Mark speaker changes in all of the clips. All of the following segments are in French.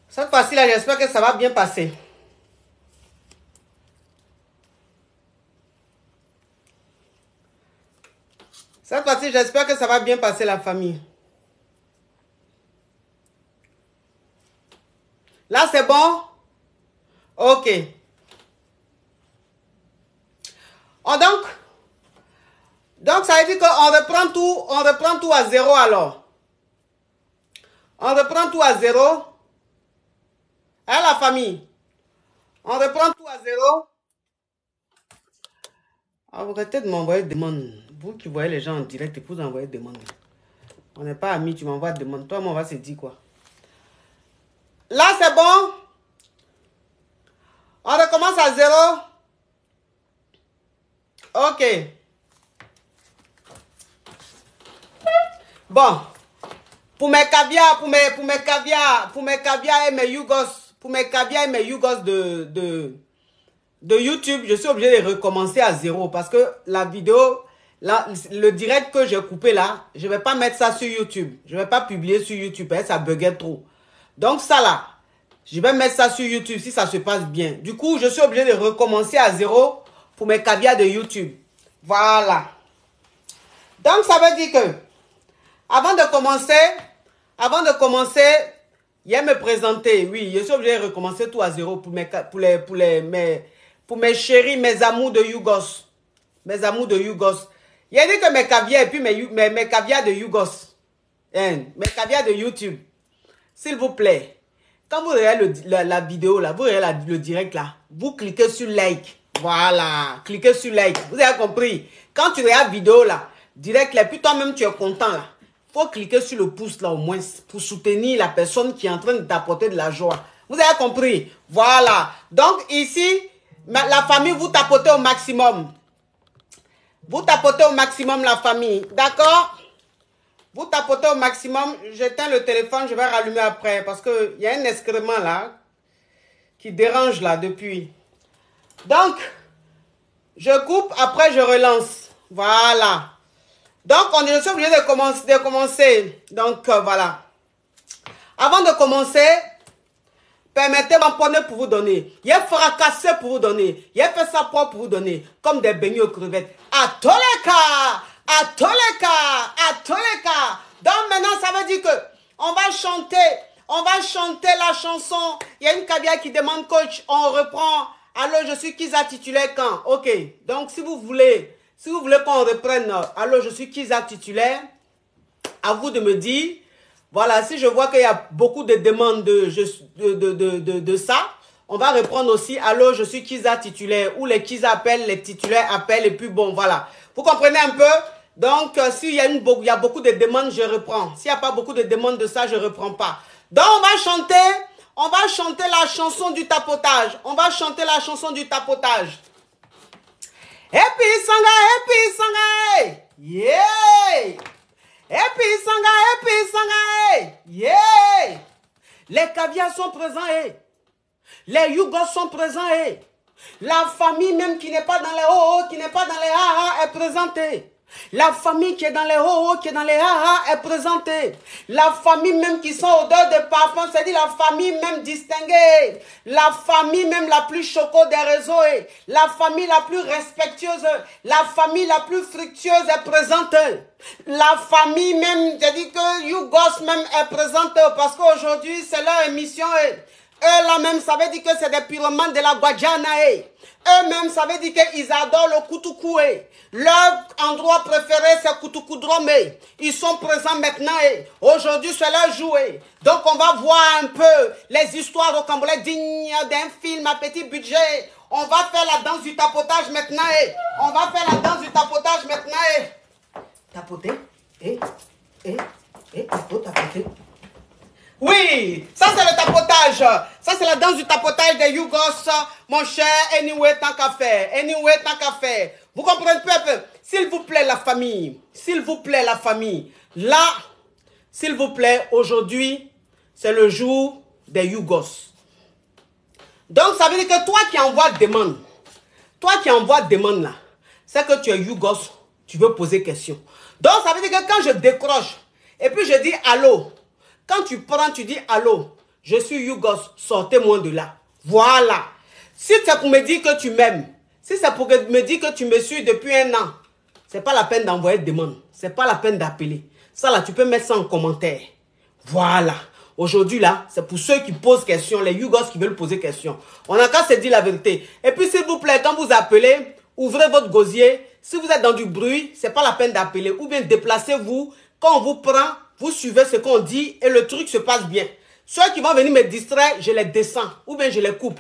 Speaker 1: Cette fois-ci, là, j'espère que ça va bien passer. Cette fois-ci, j'espère que ça va bien passer, la famille. Là, c'est bon? Ok. Donc, ça veut dire qu'on reprend tout à zéro alors. On reprend tout à zéro. Hein, la famille? On reprend tout à zéro. Arrêtez de m'envoyer des demandes. Vous qui voyez les gens en direct, vous envoyez des demandes. On n'est pas amis, tu m'envoies des demandes. Toi, moi, on va se dire quoi? Là, c'est bon? On recommence à zéro? Ok. Bon. Pour mes caviars, pour mes caviars et mes yougos de YouTube, je suis obligé de recommencer à zéro parce que la vidéo, là, le direct que j'ai coupé là, je ne vais pas mettre ça sur YouTube. Je ne vais pas publier sur YouTube, hein, ça buguait trop. Donc ça là, je vais mettre ça sur YouTube si ça se passe bien. Du coup, je suis obligé de recommencer à zéro pour mes caviars de YouTube. Voilà. Donc ça veut dire que, avant de commencer, il y a me présenter. Oui, je suis obligé de recommencer tout à zéro pour mes chéris, mes amours de Yougos. Mes amours de Yougos. Il a dit que mes caviars et puis mes caviars de Yougos. Hein, mes caviars de YouTube. S'il vous plaît, quand vous regardez la vidéo là, vous regardez le direct là, vous cliquez sur like. Voilà, cliquez sur like. Vous avez compris? Quand tu regardes la vidéo là, direct là, puis toi-même tu es content là. Faut cliquer sur le pouce là au moins pour soutenir la personne qui est en train de t'apporter de la joie. Vous avez compris? Voilà. Donc ici, la famille, vous tapotez au maximum. Vous tapotez au maximum la famille. D'accord? Vous tapotez au maximum. J'éteins le téléphone, je vais rallumer après parce qu'il y a un excrément là qui dérange là depuis. Donc, je coupe, après je relance. Voilà. Donc, on est obligé de commencer. Donc, voilà. Avant de commencer, permettez-moi pour vous donner. Il a fracassé pour vous donner. Il a fait ça pour vous donner. Comme des beignets aux crevettes. À tous les cas. À tous les cas. À tous les cas. Donc, maintenant, ça veut dire que on va chanter la chanson. Il y a une caviar qui demande coach. On reprend. Alors, je suis Kiza titulaire quand? Ok. Donc, si vous voulez qu'on reprenne, alors je suis Kiza titulaire, à vous de me dire, voilà, si je vois qu'il y a beaucoup de demandes de ça, on va reprendre aussi, alors je suis Kiza titulaire, ou les Kiza appellent, les titulaires appellent, et puis bon, voilà. Vous comprenez un peu? Donc, s'il y a beaucoup de demandes, je reprends. S'il n'y a pas beaucoup de demandes de ça, je ne reprends pas. Donc, on va chanter la chanson du tapotage. On va chanter la chanson du tapotage. Happy sanga, yeah! Happy sanga, yeah! Les caviars sont présents, les Yougos sont présents, la famille même qui n'est pas dans les ho-ho, qui n'est pas dans les ha-ha est présentée. La famille qui est dans les ho-ho, qui est dans les ha-ha est présentée. La famille même qui sont odeur de parfum, c'est-à-dire la famille même distinguée. La famille même la plus choco des réseaux. La famille la plus respectueuse. La famille la plus fructueuse est présente. La famille même, j'ai dit que Yougos même est présente parce qu'aujourd'hui c'est leur émission. Eux là même, ça veut dire que c'est des pyromanes de la Guadiana. Eux-mêmes, ça veut dire qu'ils adorent le Koutoukou. Leur endroit préféré, c'est Koutoukoudrome. Ils sont présents maintenant. Aujourd'hui, c'est leur jouet. Donc, on va voir un peu les histoires rocambolesques dignes d'un film à petit budget. On va faire la danse du tapotage maintenant. On va faire la danse du tapotage maintenant. Tapoter. Tapoter. Oui, ça c'est le tapotage. Ça c'est la danse du tapotage des Yougos, mon cher. Anyway, tant qu'à faire. Vous comprenez peu. S'il vous plaît, la famille. Là, s'il vous plaît, aujourd'hui, c'est le jour des Yougos. Donc, ça veut dire que toi qui envoies demande là, c'est que tu es Yougos, tu veux poser question. Donc, ça veut dire que quand je décroche, et puis je dis allô, quand tu prends, tu dis allô, Je suis Yougos, sortez-moi de là. Voilà. Si c'est pour me dire que tu m'aimes, si c'est pour me dire que tu me suis depuis un an, c'est pas la peine d'envoyer de demande. C'est pas la peine d'appeler. Ça là, tu peux mettre ça en commentaire. Voilà. Aujourd'hui là, c'est pour ceux qui posent questions, les Yougos qui veulent poser questions. On n'a qu'à se dire la vérité. Et puis s'il vous plaît, quand vous appelez, ouvrez votre gosier. Si vous êtes dans du bruit, c'est pas la peine d'appeler. Ou bien déplacez-vous. Quand on vous prend, vous suivez ce qu'on dit et le truc se passe bien. Ceux qui vont venir me distraire, je les descends. Ou bien je les coupe.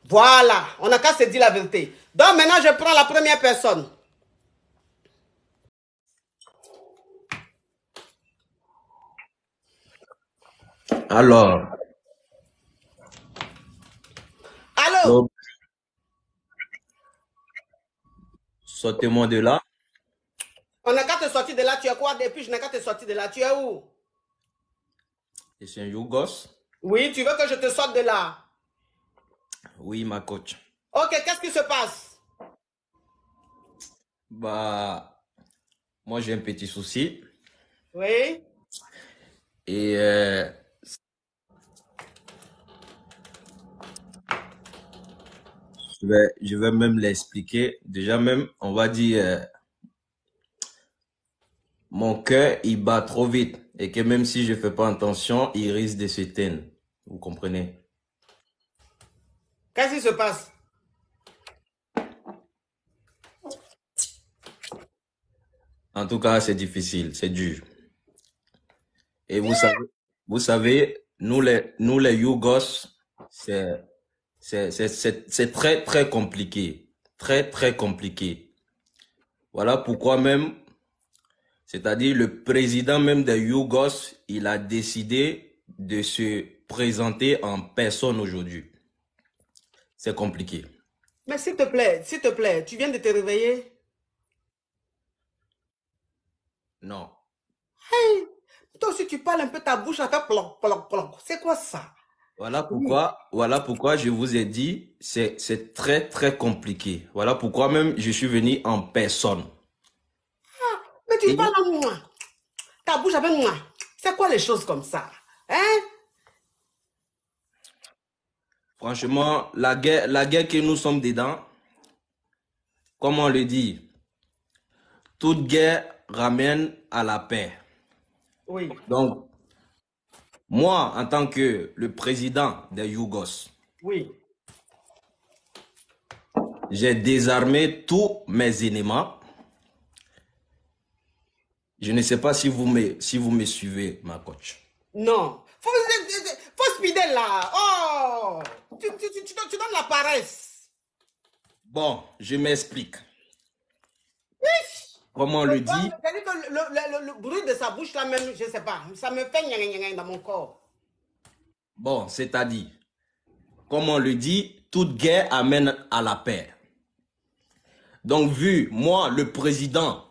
Speaker 1: Voilà. On n'a qu'à se dire la vérité. Donc maintenant, je prends la première personne.
Speaker 2: Alors,
Speaker 1: Allô?
Speaker 2: sortez-moi de là.
Speaker 1: On n'a qu'à te sortir de là. Tu es quoi? Depuis, je n'ai qu'à te sortir de là. Tu es où?
Speaker 2: Je suis un Yougos.
Speaker 1: Oui, tu veux que je te sorte de là?
Speaker 2: Oui, ma coach.
Speaker 1: Ok, qu'est-ce qui se passe?
Speaker 2: Bah, moi j'ai un petit souci.
Speaker 1: Oui.
Speaker 2: Et je vais même l'expliquer. Déjà même, on va dire, mon cœur, il bat trop vite. Et que même si je fais pas attention, il risque de s'éteindre. Vous comprenez?
Speaker 1: Qu'est-ce qui se passe?
Speaker 2: En tout cas, c'est difficile, c'est dur. Et vous savez, nous les Yougos, c'est très, très compliqué. Très, très compliqué. Voilà pourquoi même, c'est-à-dire le président même des Yougos, il a décidé de se présenter en personne aujourd'hui. C'est compliqué.
Speaker 1: Mais s'il te plaît, tu viens de te réveiller?
Speaker 2: Non.
Speaker 1: Hey, toi aussi tu parles un peu, ta bouche a fait ploc, ploc, ploc. C'est quoi ça?
Speaker 2: Voilà pourquoi je vous ai dit, c'est très, très compliqué. Voilà pourquoi même je suis venu en personne.
Speaker 1: Mais tu
Speaker 2: Et
Speaker 1: parles en moi. Ta bouche avec moi. C'est quoi les choses comme ça? Hein?
Speaker 2: franchement, la guerre que nous sommes dedans, comme on le dit, toute guerre ramène à la paix.
Speaker 1: Oui.
Speaker 2: Donc, moi, en tant que le président des Yougos,
Speaker 1: Oui.
Speaker 2: j'ai désarmé tous mes ennemis. Je ne sais pas si vous me suivez, ma coach.
Speaker 1: Non. Faut speeder là. Oh! Tu donnes la paresse.
Speaker 2: Bon, je m'explique. Comme on le dit,
Speaker 1: C'est-à-dire que le bruit de sa bouche là même, je ne sais pas, ça me fait gna dans mon corps.
Speaker 2: bon, c'est-à-dire, comme on le dit, toute guerre amène à la paix. Donc, vu moi, le président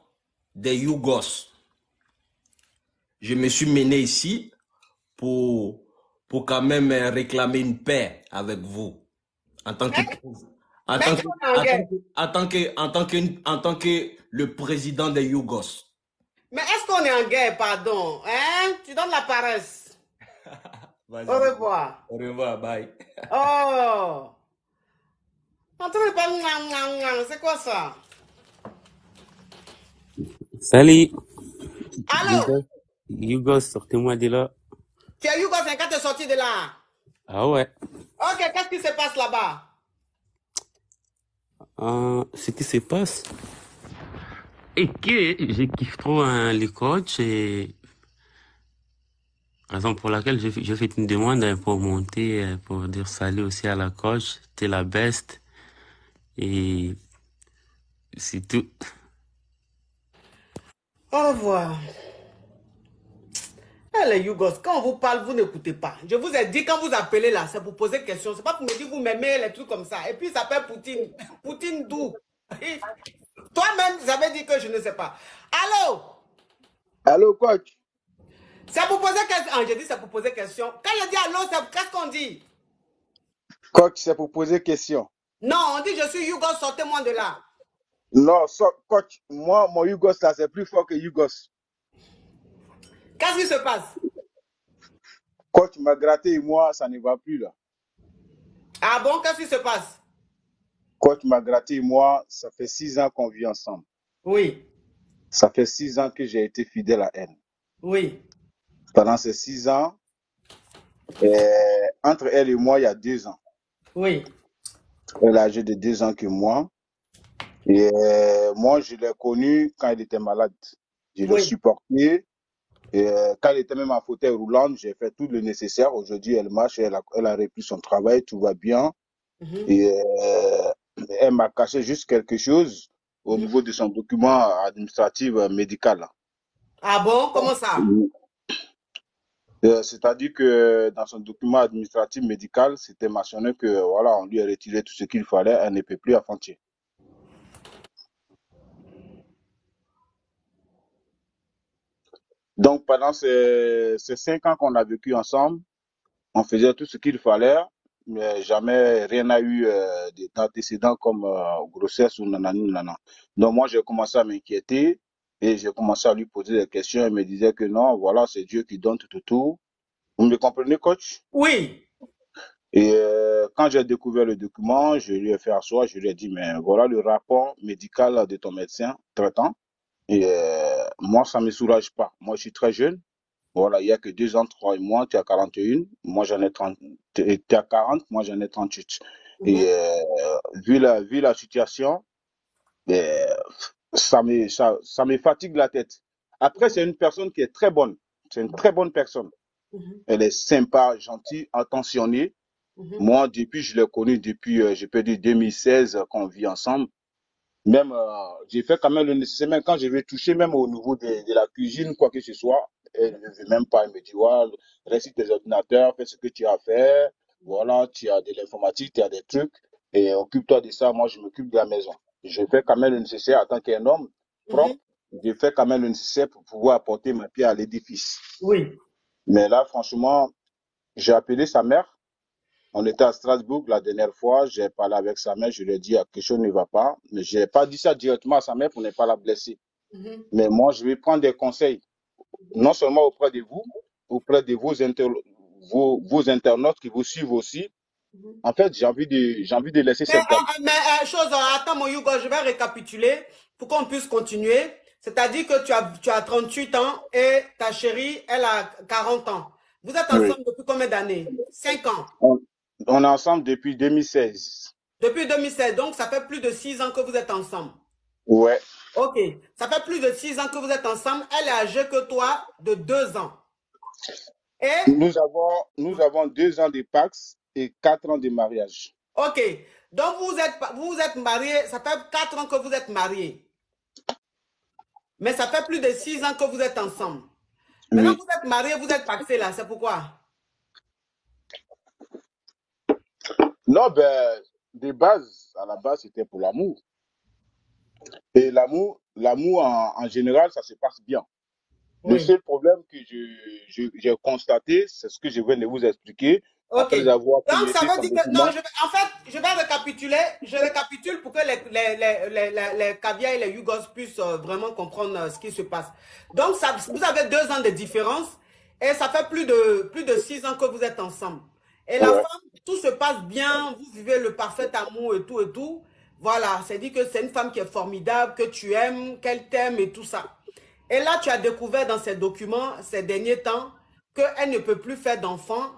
Speaker 2: des Yougos, je me suis mené ici pour quand même réclamer une paix avec vous. En tant que, en
Speaker 1: Mais
Speaker 2: tant
Speaker 1: est-ce
Speaker 2: que,
Speaker 1: qu'on est en guerre?
Speaker 2: en tant que le président des Yougos.
Speaker 1: Mais est-ce qu'on est en guerre, pardon? Hein? Tu donnes la paresse. Au
Speaker 2: Vas-y.
Speaker 1: revoir.
Speaker 2: Au revoir, bye.
Speaker 1: Oh! N'entendez pas, gna, c'est quoi ça?
Speaker 3: Salut,
Speaker 1: Allô?
Speaker 3: Yougos, sortez-moi de là.
Speaker 1: Tu as eu quoi, c'est quand tu es sorti de là?
Speaker 3: Ah ouais.
Speaker 1: Ok, qu'est-ce qui se passe là-bas?
Speaker 3: Ce qui se passe, et que je kiffe trop les coachs et raison pour laquelle j'ai fait une demande pour monter, pour dire salut aussi à la coach. T'es la best et c'est tout.
Speaker 1: Au revoir. Eh, les Yougos, quand on vous parle, vous n'écoutez pas. Je vous ai dit, quand vous appelez là, c'est pour poser des questions. C'est pas pour me dire vous m'aimez, les trucs comme ça. Et puis, ça s'appelle Poutine. Poutine d'où? Toi-même, j'avais dit que je ne sais pas. Allô?
Speaker 4: Allô, coach.
Speaker 1: C'est pour poser question. Ah, j'ai dit c'est pour poser question. Quand je dis allô, qu'est-ce qu'on dit?
Speaker 4: Coach, c'est pour poser question.
Speaker 1: Non, on dit je suis Yougos, sortez-moi de là.
Speaker 4: Non, coach, moi, mon Yougos là, c'est plus fort que Yougos.
Speaker 1: Qu'est-ce qui se passe?
Speaker 4: Coach m'a gratté et moi, ça ne va plus là.
Speaker 1: Ah bon, qu'est-ce qui se passe?
Speaker 4: Coach m'a gratté et moi, ça fait 6 ans qu'on vit ensemble.
Speaker 1: Oui,
Speaker 4: Ça fait 6 ans que j'ai été fidèle à elle.
Speaker 1: oui,
Speaker 4: Pendant ces 6 ans, entre elle et moi, il y a 2 ans.
Speaker 1: oui,
Speaker 4: Elle a âgé de 2 ans que moi. Et moi, je l'ai connue quand elle était malade. Je l'ai
Speaker 1: oui.
Speaker 4: supporté. Et quand elle était même en fauteuil roulant, j'ai fait tout le nécessaire. Aujourd'hui, elle marche, elle a repris son travail, tout va bien.
Speaker 1: Mhm,
Speaker 4: Et elle m'a caché juste quelque chose au
Speaker 1: mhm.
Speaker 4: niveau de son document administratif médical.
Speaker 1: Ah bon, comment ça?
Speaker 4: C'est-à-dire que dans son document administratif médical, c'était mentionné que voilà, on lui a retiré tout ce qu'il fallait, elle ne peut plus affronter. Donc pendant ces 5 ans qu'on a vécu ensemble, on faisait tout ce qu'il fallait, mais jamais rien n'a eu d'antécédents comme grossesse ou nanani nanana. Donc moi j'ai commencé à m'inquiéter et j'ai commencé à lui poser des questions. Elle me disait que non, voilà, c'est Dieu qui donne tout, tout, tout. Vous me comprenez, coach?
Speaker 1: Oui.
Speaker 4: Et quand j'ai découvert le document, je lui ai fait asseoir, je lui ai dit, mais voilà le rapport médical de ton médecin traitant. Et moi, ça ne me soulage pas. Moi, je suis très jeune. Voilà, il n'y a que 2 ans, 3 mois, tu as 41, moi j'en ai 30, tu as 40, moi j'en ai 38.
Speaker 1: Mhm,
Speaker 4: Et vu la situation, euh, ça me fatigue la tête. Après, c'est une personne qui est très bonne. C'est une très bonne personne.
Speaker 1: mhm,
Speaker 4: Elle est sympa, gentille, attentionnée.
Speaker 1: mhm,
Speaker 4: Moi, depuis, je l'ai connue depuis, je peux dire 2016 qu'on vit ensemble. Même, j'ai fait quand même le nécessaire, même quand je vais toucher, même au niveau de la cuisine, quoi que ce soit, elle ne veut même pas, elle me dit, ouais, reste tes ordinateurs, fais ce que tu as à faire, voilà, tu as de l'informatique, tu as des trucs, et occupe-toi de ça, moi je m'occupe de la maison. Je fais quand même le nécessaire en tant qu'un homme propre,
Speaker 1: mhm.
Speaker 4: je fais quand même le nécessaire pour pouvoir apporter ma pierre à l'édifice.
Speaker 1: Oui.
Speaker 4: Mais là, franchement, j'ai appelé sa mère, on était à Strasbourg la dernière fois, j'ai parlé avec sa mère, je lui ai dit ah, quelque chose ne va pas, mais je n'ai pas dit ça directement à sa mère pour ne pas la blesser.
Speaker 1: Mhm,
Speaker 4: Mais moi, je vais prendre des conseils, non seulement auprès de vous, auprès de vos internautes qui vous suivent aussi.
Speaker 1: mhm.
Speaker 4: En fait, j'ai envie de laisser cette dame.
Speaker 1: Mais attends mon Hugo, je vais récapituler pour qu'on puisse continuer. C'est-à-dire que tu as 38 ans et ta chérie, elle a 40 ans. Vous êtes
Speaker 4: Oui.
Speaker 1: ensemble depuis combien d'années? 5 ans.
Speaker 4: On, on est ensemble depuis 2016.
Speaker 1: Depuis 2016, donc ça fait plus de 6 ans que vous êtes ensemble.
Speaker 4: Ouais.
Speaker 1: Ok, ça fait plus de 6 ans que vous êtes ensemble. Elle est âgée que toi de 2 ans. Et,
Speaker 4: Nous avons 2 ans de Pax et 4 ans de mariage.
Speaker 1: ok, donc vous êtes mariés, ça fait 4 ans que vous êtes mariés. Mais ça fait plus de 6 ans que vous êtes ensemble. Maintenant,
Speaker 4: Oui.
Speaker 1: vous êtes mariés, vous êtes paxés là, c'est pourquoi?
Speaker 4: Non, ben, à la base, c'était pour l'amour. Et l'amour en général, ça se passe bien. Le
Speaker 1: Oui.
Speaker 4: seul problème que j'ai constaté, c'est ce que je viens de vous expliquer
Speaker 1: Ok.
Speaker 4: après avoir
Speaker 1: Donc, ça
Speaker 4: feuilleté
Speaker 1: veut
Speaker 4: son
Speaker 1: dire que, non,
Speaker 4: document.
Speaker 1: en fait, je vais récapituler. Je récapitule pour que les caviar et les Yugos puissent vraiment comprendre ce qui se passe. Donc, ça, vous avez 2 ans de différence et ça fait plus de 6 ans que vous êtes ensemble. Et la
Speaker 4: Ouais,
Speaker 1: femme, tout se passe bien, vous vivez le parfait amour et tout et tout. Voilà, c'est dit que c'est une femme qui est formidable, que tu aimes, qu'elle t'aime et tout ça. Et là, tu as découvert dans ces documents, ces derniers temps, qu'elle ne peut plus faire d'enfants,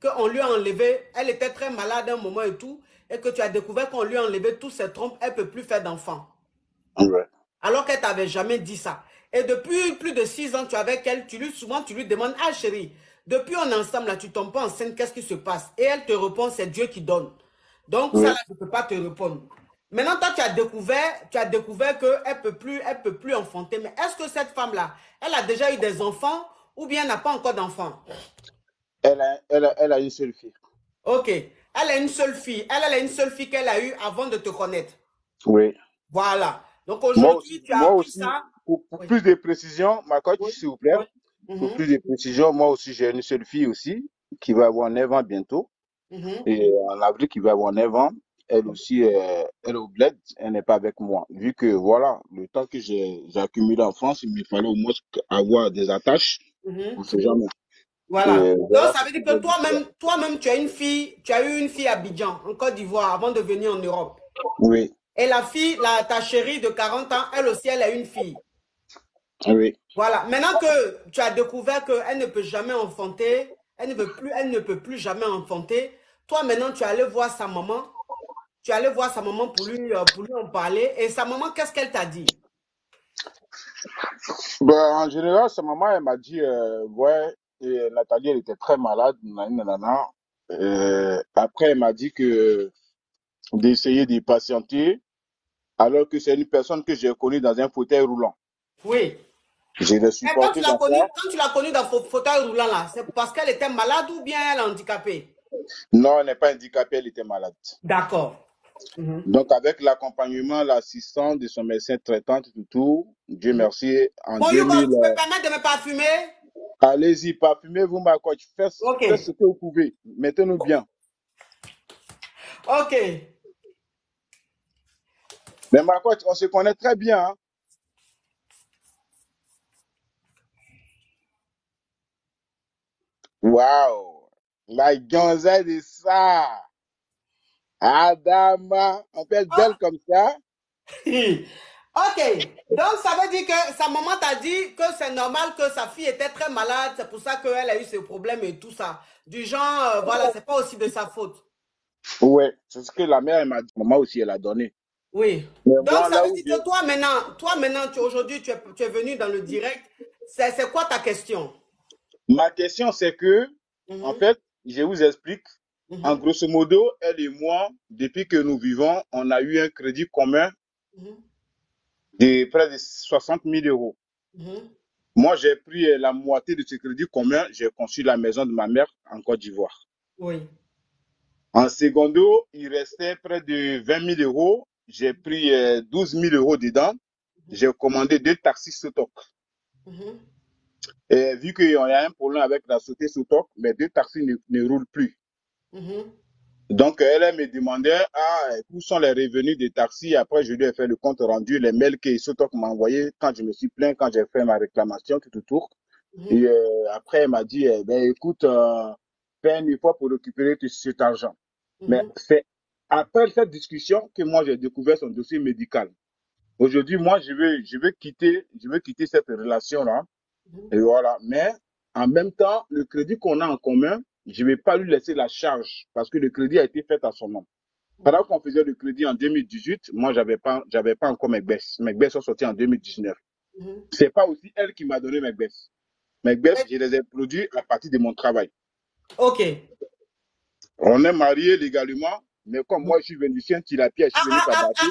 Speaker 1: qu'on lui a enlevé, elle était très malade à un moment et tout, et que tu as découvert qu'on lui a enlevé tous ses trompes, elle ne peut plus faire d'enfants.
Speaker 4: ouais.
Speaker 1: Alors qu'elle t'avait jamais dit ça. Et depuis plus de 6 ans, tu es avec elle, souvent tu lui demandes, ah chérie, depuis on est ensemble, là, tu ne tombes pas enceinte, qu'est-ce qui se passe? Et elle te répond, c'est Dieu qui donne. Donc ça, là,
Speaker 4: Oui.
Speaker 1: je ne peux pas te répondre. Maintenant, toi, tu as découvert qu'elle peut plus enfanter. Mais est-ce que cette femme-là, elle a déjà eu des enfants ou bien elle n'a pas encore d'enfants?
Speaker 4: Elle a une seule fille.
Speaker 1: Ok. Elle a une seule fille. Elle a une seule fille qu'elle a eue avant de te connaître.
Speaker 4: Oui.
Speaker 1: Voilà. Donc
Speaker 4: Moi
Speaker 1: aujourd'hui,
Speaker 4: aussi,
Speaker 1: tu as
Speaker 4: moi
Speaker 1: appris
Speaker 4: aussi,
Speaker 1: ça.
Speaker 4: pour
Speaker 1: Oui.
Speaker 4: plus de précision, ma coach,
Speaker 1: Oui.
Speaker 4: s'il vous plaît,
Speaker 1: Oui.
Speaker 4: pour
Speaker 1: Mhm.
Speaker 4: plus de précision, moi aussi, j'ai une seule fille aussi qui va avoir 9 ans bientôt.
Speaker 1: Mhm.
Speaker 4: Et en avril, qui va avoir 9 ans. Elle aussi, elle est au bled, elle n'est pas avec moi. Vu que, voilà, le temps que j'ai accumulé en France, il me fallait au moins avoir des attaches, on
Speaker 1: Mhm.
Speaker 4: sait jamais.
Speaker 1: Voilà. Donc,
Speaker 4: voilà
Speaker 1: ça
Speaker 4: ce
Speaker 1: veut
Speaker 4: que
Speaker 1: dire que
Speaker 4: j'ai dit.
Speaker 1: toi-même, tu as eu une fille à Abidjan, en Côte d'Ivoire, avant de venir en Europe.
Speaker 4: Oui,
Speaker 1: Et la fille, ta chérie de 40 ans, elle aussi, elle a une fille.
Speaker 4: oui.
Speaker 1: Voilà. Maintenant que tu as découvert qu'elle ne peut jamais enfanter, elle ne peut plus jamais enfanter, toi, maintenant, tu es allé voir sa maman. Tu es allé voir sa maman pour lui en parler. Et sa maman, qu'est-ce qu'elle t'a dit?
Speaker 4: Ben, en général, sa maman, elle m'a dit, ouais, et Nathalie, elle était très malade, nanana. Après, elle m'a dit que d'essayer de patienter, alors que c'est une personne que j'ai connue dans un fauteuil roulant.
Speaker 1: Oui.
Speaker 4: Je l'ai
Speaker 1: Et
Speaker 4: supporté dans ça.
Speaker 1: quand tu l'as connue dans le fauteuil roulant là, c'est parce qu'elle était malade ou bien elle est handicapée?
Speaker 4: Non, elle n'est pas handicapée, elle était malade.
Speaker 1: D'accord. Mhm.
Speaker 4: Donc, avec l'accompagnement, l'assistance de son médecin traitant, tout, Dieu
Speaker 1: Mhm.
Speaker 4: merci, en
Speaker 1: Bon, Hugo,
Speaker 4: 2000,
Speaker 1: tu me permets de me parfumer?
Speaker 4: allez-y, parfumez-vous, ma coach,
Speaker 1: Ok.
Speaker 4: faites ce que vous pouvez, mettez-nous bien.
Speaker 1: Ok.
Speaker 4: Mais ma coach, on se connaît très bien, hein. Waouh, la gonzesse de ça, Adama, on peut être belle
Speaker 1: Ah.
Speaker 4: comme ça.
Speaker 1: Ok. Donc, ça veut dire que sa maman t'a dit que c'est normal que sa fille était très malade. C'est pour ça qu'elle a eu ce problème et tout ça. Du genre, voilà, c'est pas aussi de sa faute.
Speaker 4: Ouais, c'est ce que la mère elle m'a dit. Maman aussi, elle a donné.
Speaker 1: Oui.
Speaker 4: Mais
Speaker 1: Donc,
Speaker 4: moi,
Speaker 1: ça
Speaker 4: là
Speaker 1: veut
Speaker 4: où
Speaker 1: dire
Speaker 4: j'ai...
Speaker 1: que toi maintenant, aujourd'hui, tu es venu dans le direct. C'est quoi ta question?
Speaker 4: Ma question, c'est que, en
Speaker 1: Mhm,
Speaker 4: fait, je vous explique. En
Speaker 1: mhm,
Speaker 4: grosso modo, elle et moi, depuis que nous vivons, on a eu un crédit commun
Speaker 1: mhm,
Speaker 4: de près de 60 000 euros.
Speaker 1: mhm.
Speaker 4: Moi, j'ai pris la moitié de ce crédit commun. J'ai construit la maison de ma mère en Côte d'Ivoire.
Speaker 1: Oui.
Speaker 4: En secondo, il restait près de 20 000 euros. J'ai pris 12 000 euros dedans. J'ai commandé 2 taxis Sotoc.
Speaker 1: Mhm,
Speaker 4: Et vu qu'il y a un problème avec la société Sotoc, mes 2 taxis ne roulent plus.
Speaker 1: mhm,
Speaker 4: Donc, elle me demandait où sont les revenus des taxis. Après, je lui ai fait le compte rendu, les mails que Sotoc m'a envoyés quand je me suis plaint, quand j'ai fait ma réclamation, tout autour.
Speaker 1: mhm,
Speaker 4: Et après, elle m'a dit, ben, écoute, fais un effort pour récupérer cet argent. Mais
Speaker 1: mhm,
Speaker 4: c'est après cette discussion que moi, j'ai découvert son dossier médical. Aujourd'hui, moi, je veux quitter cette relation-là.
Speaker 1: mhm,
Speaker 4: Et voilà. Mais en même temps, le crédit qu'on a en commun, je ne vais pas lui laisser la charge parce que le crédit a été fait à son nom. Pendant qu'on faisait le crédit en 2018, moi, j'avais pas encore mes baisses. Mes baisses sont sorties en 2019.
Speaker 1: mhm.
Speaker 4: C'est pas aussi elle qui m'a donné mes baisses. Mes baisses,
Speaker 1: Et-
Speaker 4: je les ai produits à partir de mon travail.
Speaker 1: Ok.
Speaker 4: On est mariés légalement, mais comme moi, je suis vénitien, Tilapia, je suis venu par bateau.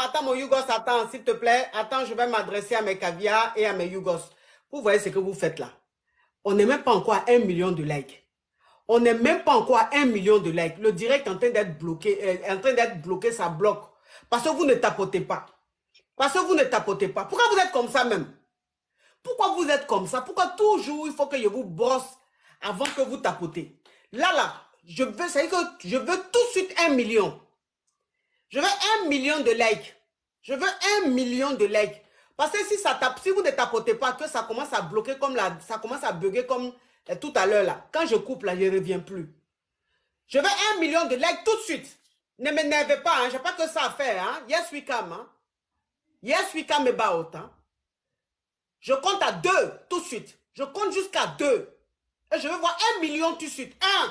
Speaker 1: Attends, mon Yougos, attends, s'il te plaît. Attends, je vais m'adresser à mes caviars et à mes Yougos. Vous voyez ce que vous faites là. On n'est même pas encore à 1 million de likes. On n'est même pas encore à 1 million de likes. Le direct est en train d'être bloqué, ça bloque. Parce que vous ne tapotez pas. Parce que vous ne tapotez pas. Pourquoi vous êtes comme ça même? Pourquoi vous êtes comme ça? Pourquoi toujours il faut que je vous brosse avant que vous tapotez? Là, ça veut dire que je veux tout de suite 1 million. Je veux 1 million de likes. Je veux 1 million de likes. Parce que si vous ne tapotez pas, que ça commence à bloquer ça commence à bugger comme tout à l'heure là. Quand je coupe là, je ne reviens plus. Je veux 1 million de likes tout de suite. Ne m'énervez pas, hein. Je n'ai pas que ça à faire. Hein. Yes, we come. Hein. Yes, we come about. Hein. Je compte à 2 tout de suite. Je compte jusqu'à 2. Et je veux voir 1 million tout de suite. 1.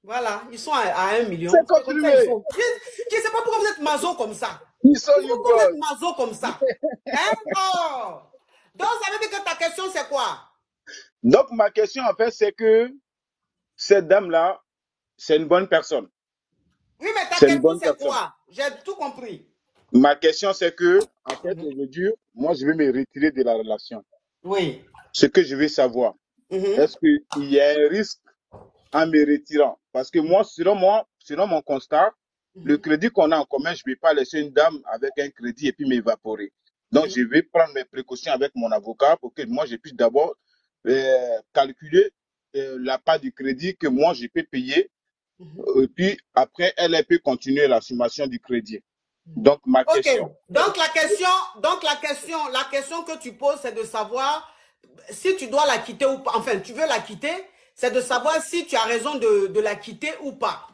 Speaker 1: Voilà, ils sont à 1 million.
Speaker 4: C'est
Speaker 1: C'est comme ça, il
Speaker 4: continué.
Speaker 1: faut. Je ne sais pas pourquoi vous êtes maso comme ça.
Speaker 4: Ils sont
Speaker 1: Pourquoi vous êtes
Speaker 4: Yougos.
Speaker 1: maso comme ça? Hein? Oh. Donc, ça veut dire que ta question, c'est quoi?
Speaker 4: Donc, ma question, en fait, c'est que cette dame-là, c'est une bonne personne.
Speaker 1: Oui, mais ta
Speaker 4: C'est une
Speaker 1: question,
Speaker 4: bonne
Speaker 1: c'est
Speaker 4: personne.
Speaker 1: quoi? J'ai tout compris.
Speaker 4: Ma question, c'est que, en fait,
Speaker 1: Mhm.
Speaker 4: aujourd'hui, moi, je vais me retirer de la relation.
Speaker 1: Oui.
Speaker 4: Ce que je veux savoir,
Speaker 1: Mhm.
Speaker 4: est-ce qu'il y a un risque en me retirant? Parce que moi, selon mon constat, le
Speaker 1: Mhm.
Speaker 4: crédit qu'on a en commun, je ne vais pas laisser une dame avec un crédit et puis m'évaporer. Donc,
Speaker 1: Mhm.
Speaker 4: je vais prendre mes précautions avec mon avocat pour que moi, je puisse d'abord calculer la part du crédit que moi, je peux payer.
Speaker 1: Mhm.
Speaker 4: Et puis, après, elle peut continuer l'assumation du crédit. Donc, ma
Speaker 1: Ok.
Speaker 4: question.
Speaker 1: Donc, la question que tu poses, c'est de savoir si tu dois la quitter ou pas, enfin, tu veux la quitter, c'est de savoir si tu as raison de la quitter ou pas.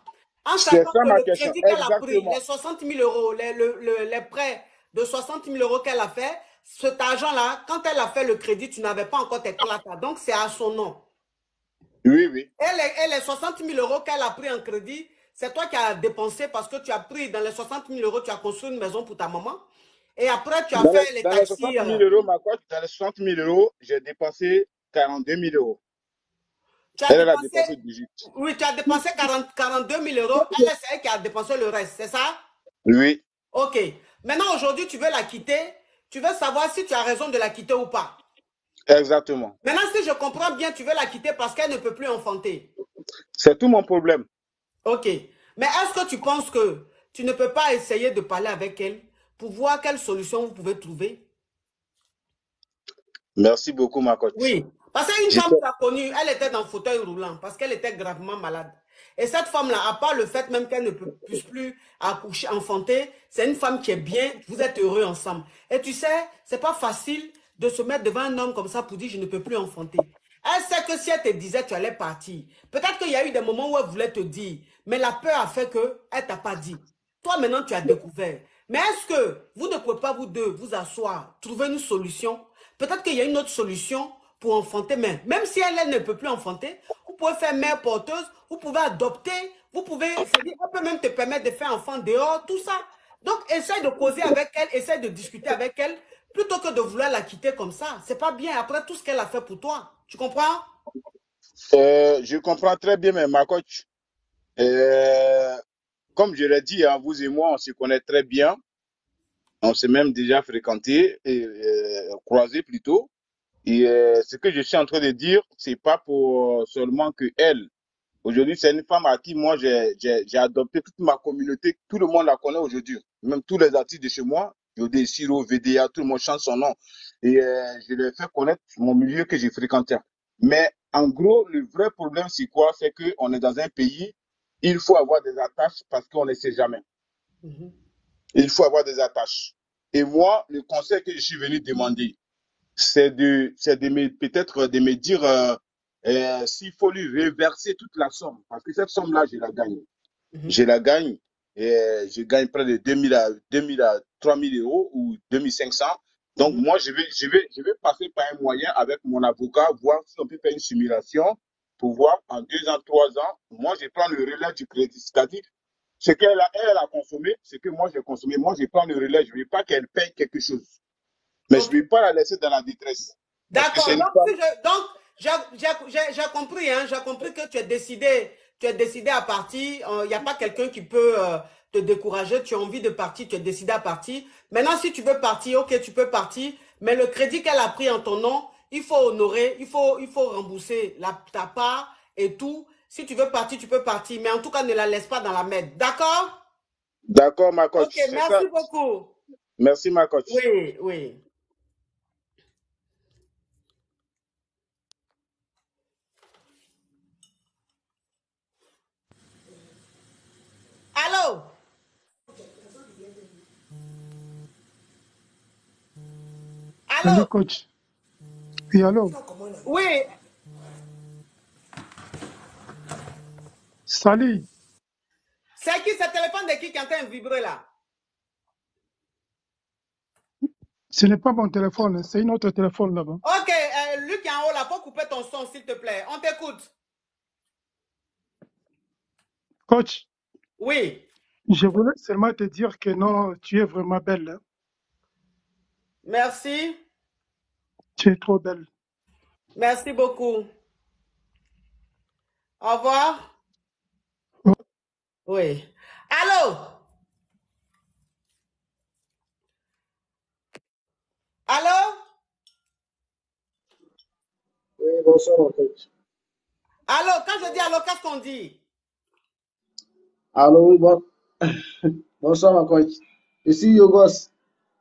Speaker 1: En
Speaker 4: C'est
Speaker 1: sachant
Speaker 4: ça
Speaker 1: que
Speaker 4: ma
Speaker 1: le
Speaker 4: question.
Speaker 1: crédit qu'elle a pris,
Speaker 4: Exactement.
Speaker 1: les 60 000 euros, les prêts de 60 000 euros qu'elle a fait, cet argent-là, quand elle a fait le crédit, tu n'avais pas encore tes clatas. Donc, c'est à son nom.
Speaker 4: Oui, oui.
Speaker 1: Et les 60 000 euros qu'elle a pris en crédit, c'est toi qui as dépensé parce que tu as pris dans les 60 000 euros, tu as construit une maison pour ta maman. Et après, tu as fait les
Speaker 4: Dans les 60
Speaker 1: taxis.
Speaker 4: 000 euros, ma coach, dans les 60 000 euros, j'ai dépensé 42 000 euros.
Speaker 1: Tu as
Speaker 4: Elle, elle a
Speaker 1: dépensé,
Speaker 4: dépensé 18.
Speaker 1: oui, tu as dépensé 42 000 euros. Elle, c'est elle qui a dépensé le reste, c'est ça?
Speaker 4: Oui,
Speaker 1: Ok. Maintenant, aujourd'hui, tu veux la quitter. Tu veux savoir si tu as raison de la quitter ou pas.
Speaker 4: exactement.
Speaker 1: Maintenant, si je comprends bien, tu veux la quitter parce qu'elle ne peut plus enfanter.
Speaker 4: C'est tout mon problème.
Speaker 1: Ok. Mais est-ce que tu penses que tu ne peux pas essayer de parler avec elle pour voir quelle solution vous pouvez trouver?
Speaker 4: Merci beaucoup, ma coach.
Speaker 1: Oui. Parce qu'une femme
Speaker 4: J'étais-
Speaker 1: que tu as connue, elle était dans le fauteuil roulant parce qu'elle était gravement malade. Et cette femme-là, à part le fait même qu'elle ne puisse plus accoucher, enfanter, c'est une femme qui est bien, vous êtes heureux ensemble. Et tu sais, c'est pas facile de se mettre devant un homme comme ça pour dire je ne peux plus enfanter. Elle sait que si elle te disait tu allais partir, peut-être qu'il y a eu des moments où elle voulait te dire, mais la peur a fait qu'elle t'a pas dit. Toi maintenant tu as découvert. Mais est-ce que vous ne pouvez pas vous deux vous asseoir, trouver une solution? Peut-être qu'il y a une autre solution pour enfanter, mais même si elle ne peut plus enfanter, vous pouvez faire mère porteuse, vous pouvez adopter, vous pouvez, c'est-à-dire, elle peut même te permettre de faire enfant dehors, tout ça. Donc, essaye de causer avec elle, essaye de discuter avec elle, plutôt que de vouloir la quitter comme ça. C'est pas bien après tout ce qu'elle a fait pour toi. Tu comprends?
Speaker 4: je comprends très bien, mais ma coach, euh, comme je l'ai dit, hein, vous et moi, on se connaît très bien. On s'est même déjà fréquenté et croisé plutôt. Et ce que je suis en train de dire, c'est pas pour seulement que elle. Aujourd'hui, c'est une femme à qui moi j'ai adopté toute ma communauté. Tout le monde la connaît aujourd'hui. Même tous les artistes de chez moi, Yodé Siro, VDA, tout le monde chante son nom. Et je leur ai fait connaître mon milieu que j'ai fréquenté. Mais en gros, le vrai problème, c'est quoi? C'est qu'on est dans un pays, il faut avoir des attaches parce qu'on ne sait jamais.
Speaker 1: Mhm.
Speaker 4: Il faut avoir des attaches. Et moi, le conseil que je suis venu demander, c'est de me, peut-être de me dire s'il faut lui reverser toute la somme. Parce que cette somme-là, je la gagne.
Speaker 1: Mhm.
Speaker 4: Je la gagne. Et je gagne près de 2000 à 3000 euros ou 2500. Donc,
Speaker 1: Mhm.
Speaker 4: moi, je vais passer par un moyen avec mon avocat, voir si on peut faire une simulation pour voir en 2 ans, 3 ans. Moi, je prends le relais du crédit. C'est-à-dire, ce qu'elle a, elle a consommé, ce que moi j'ai consommé, moi, je prends le relais. Je ne veux pas qu'elle paye quelque chose. Mais je
Speaker 1: Ok.
Speaker 4: ne vais pas la laisser dans la détresse. Parce que
Speaker 1: D'accord.
Speaker 4: c'est une
Speaker 1: Donc,
Speaker 4: femme.
Speaker 1: j'ai compris, hein, j'ai compris que tu es décidé à partir. Il n'y a pas quelqu'un qui peut te décourager. Tu as envie de partir, tu es décidé à partir. Maintenant, si tu veux partir, ok, tu peux partir. Mais le crédit qu'elle a pris en ton nom, il faut honorer, il faut rembourser ta part et tout. Si tu veux partir, tu peux partir. Mais en tout cas, ne la laisse pas dans la merde. D'accord?
Speaker 4: D'accord, ma
Speaker 1: Ok,
Speaker 4: coach. C'est ça.
Speaker 1: merci beaucoup.
Speaker 4: Merci, ma coach.
Speaker 1: Oui, oui. Allô?
Speaker 5: Salut
Speaker 1: Allô?
Speaker 5: coach. Oui, allô.
Speaker 1: Oui.
Speaker 5: Salut.
Speaker 1: C'est qui ce téléphone de qui est en train de vibrer là?
Speaker 5: Ce n'est pas mon téléphone, c'est une autre téléphone là-bas.
Speaker 1: Ok, lui qui est en haut là, faut couper ton son s'il te plaît. On t'écoute.
Speaker 5: Coach,
Speaker 1: Oui.
Speaker 5: je voulais seulement te dire que non, tu es vraiment belle. Hein.
Speaker 1: Merci.
Speaker 5: Tu es trop belle.
Speaker 1: Merci beaucoup. Au revoir.
Speaker 5: Oh,
Speaker 1: Oui. Allô? Allô?
Speaker 6: Oui, bonsoir, mon coach.
Speaker 1: Allô? Quand je dis allô, qu'est-ce qu'on dit?
Speaker 6: Allô, oui, bonsoir, mon coach. Je suis Yogos.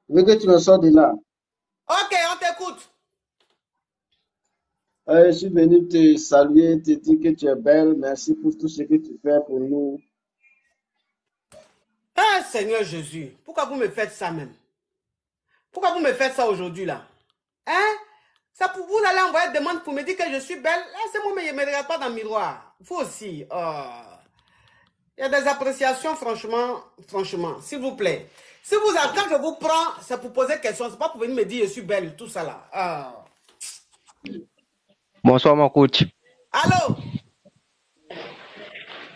Speaker 6: Je veux que tu me sors de là.
Speaker 1: Ok, on t'écoute.
Speaker 6: Je suis venu te saluer, te dire que tu es belle. Merci pour tout ce que tu fais pour nous.
Speaker 1: Ah, Seigneur Jésus, pourquoi vous me faites ça même? Pourquoi vous me faites ça aujourd'hui là? Hein? Ça pour vous allez envoyer une demande pour me dire que je suis belle. Là, c'est moi, mais je ne me regarde pas dans le miroir. Vous aussi. Il y a des appréciations, franchement, s'il vous plaît. Si vous, quand je vous prends, c'est pour poser question, c'est pas pour venir me dire je suis belle, tout ça là.
Speaker 7: Bonsoir, mon coach.
Speaker 1: Allô?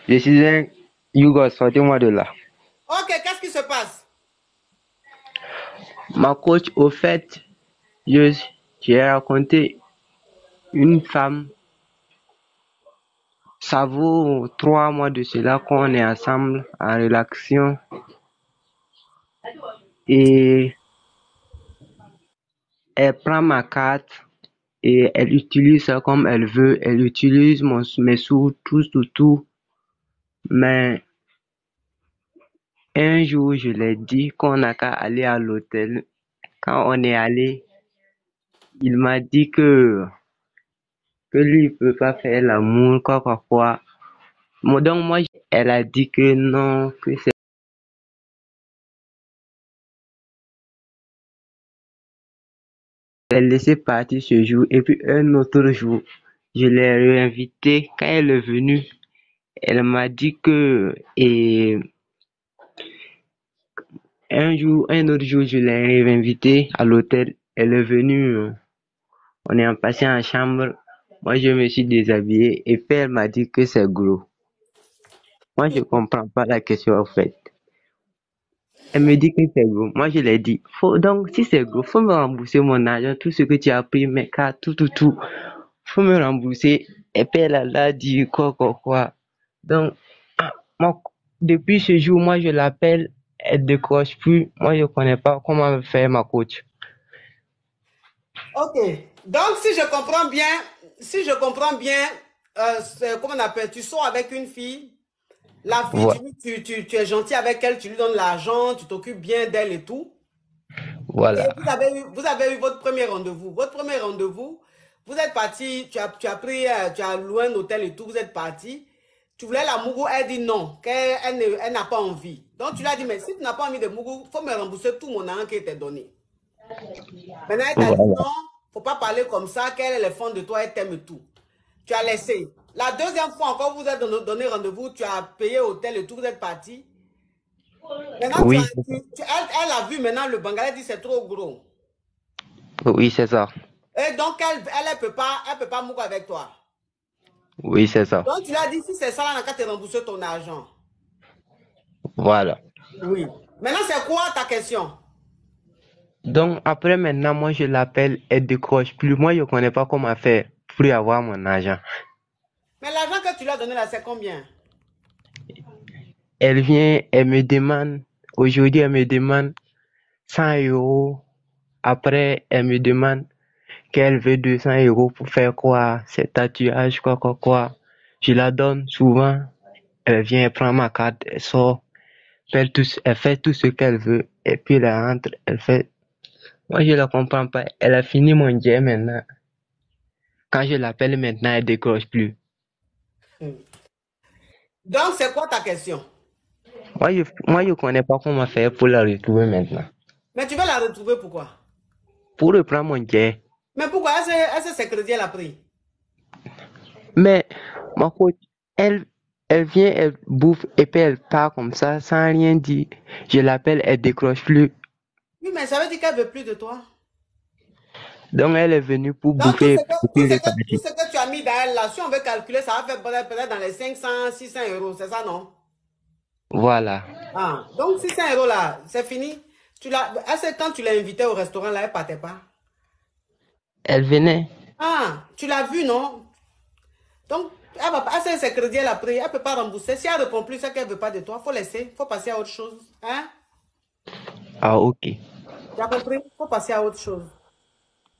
Speaker 7: Je suis un Yougos, sortez-moi de là.
Speaker 1: Ok, qu'est-ce qui se passe?
Speaker 7: Ma coach, au fait, j'ai raconté une femme. Ça vaut 3 mois de cela qu'on est ensemble en relation. Et elle prend ma carte et elle utilise ça comme elle veut. Elle utilise mes sous, tout. Mais un jour, je l'ai dit qu'on n'a qu'à aller à l'hôtel. Quand on est allé, il m'a dit que lui, il peut pas faire l'amour, quoi. Donc, moi, elle a dit que non, que c'est elle laissait partir ce jour. Et puis, un autre jour, je l'ai réinvitée. Quand elle est venue, elle m'a dit que, et un autre jour, je l'ai réinvitée à l'hôtel. Elle est venue, on est passé en chambre. Moi, je me suis déshabillé et puis elle m'a dit que c'est gros. Moi, je comprends pas la question, en fait. Elle me dit que c'est gros. Moi, je l'ai dit. Donc, si c'est gros, faut me rembourser mon argent, tout ce que tu as pris, mes cartes, tout. Faut me rembourser. Et puis, elle a dit quoi. Donc, moi, depuis ce jour, moi, je l'appelle, elle décroche plus. Moi, je connais pas comment faire ma coach.
Speaker 1: Ok. Donc, si je comprends bien, comment on appelle, tu sors avec une fille, la fille,
Speaker 7: Voilà.
Speaker 1: tu es gentil avec elle, tu lui donnes l'argent, tu t'occupes bien d'elle et tout. Et
Speaker 7: Voilà.
Speaker 1: vous avez eu votre premier rendez-vous. Votre premier rendez-vous, vous êtes parti, tu as loué un hôtel et tout, vous êtes parti. Tu voulais la Mougou, elle dit non, elle n'a pas envie. Donc tu lui as dit, mais si tu n'as pas envie de Mougou, il faut me rembourser tout mon argent qui était donné. Maintenant, elle t'a dit
Speaker 7: Voilà.
Speaker 1: non, il ne faut pas parler comme ça, qu'elle est le fond de toi, elle t'aime tout. Tu as laissé. La deuxième fois encore, vous êtes donné rendez-vous, tu as payé hôtel et tout, vous êtes parti. Maintenant,
Speaker 7: Oui,
Speaker 1: elle a vu maintenant le Bangala, elle dit c'est trop gros.
Speaker 7: oui, c'est ça.
Speaker 1: Et donc, elle peut pas mourir avec toi.
Speaker 7: Oui, c'est ça.
Speaker 1: Donc, tu lui as dit, si c'est ça, là, on n'a qu'à te rembourser ton argent.
Speaker 7: Voilà.
Speaker 1: Oui. Maintenant, c'est quoi ta question?
Speaker 7: Donc, après, maintenant, moi, je l'appelle, elle décroche plus. Moi, je connais pas comment faire pour avoir mon argent.
Speaker 1: Mais l'argent que tu lui as donné là, c'est combien?
Speaker 7: Elle vient, elle me demande, aujourd'hui, elle me demande 100 euros. Après, elle me demande qu'elle veut 200 euros pour faire quoi? C'est tatouage, quoi. Je la donne souvent. Elle vient, elle prend ma carte, elle sort, elle fait tout ce qu'elle veut. Et puis, elle rentre, elle fait. Moi, je la comprends pas. Elle a fini mon jet maintenant. Quand je l'appelle maintenant, elle décroche plus.
Speaker 1: Donc, c'est quoi ta question?
Speaker 7: Moi, je connais pas comment faire pour la retrouver maintenant.
Speaker 1: Mais tu veux la retrouver pourquoi?
Speaker 7: Pour reprendre mon jet.
Speaker 1: Mais pourquoi? Est-ce que c'est crédit, elle a pris?
Speaker 7: Mais, ma coach, elle vient, elle bouffe et puis elle part comme ça, sans rien dire. Je l'appelle, elle décroche plus.
Speaker 1: Oui, mais ça veut dire qu'elle ne veut plus de toi.
Speaker 7: Donc, elle est venue pour
Speaker 1: Donc,
Speaker 7: bouffer et puis elle est
Speaker 1: tout
Speaker 7: partie.
Speaker 1: ce que tu as mis derrière là, si on veut calculer, ça va faire peut-être dans les 500, 600 euros, c'est ça, non?
Speaker 7: Voilà.
Speaker 1: Ah, donc 600 euros là, c'est fini. Est-ce que quand tu l'as invitée au restaurant là, elle ne partait pas?
Speaker 7: Elle venait.
Speaker 1: Ah, tu l'as vu, non? Donc, est-ce que c'est crédit, elle a pris, elle ne peut pas rembourser. Si elle ne répond plus, c'est qu'elle ne veut pas de toi. Il faut laisser, il faut passer à autre chose. Hein?
Speaker 7: Ah, ok.
Speaker 1: Tu as compris? Il faut passer à autre chose.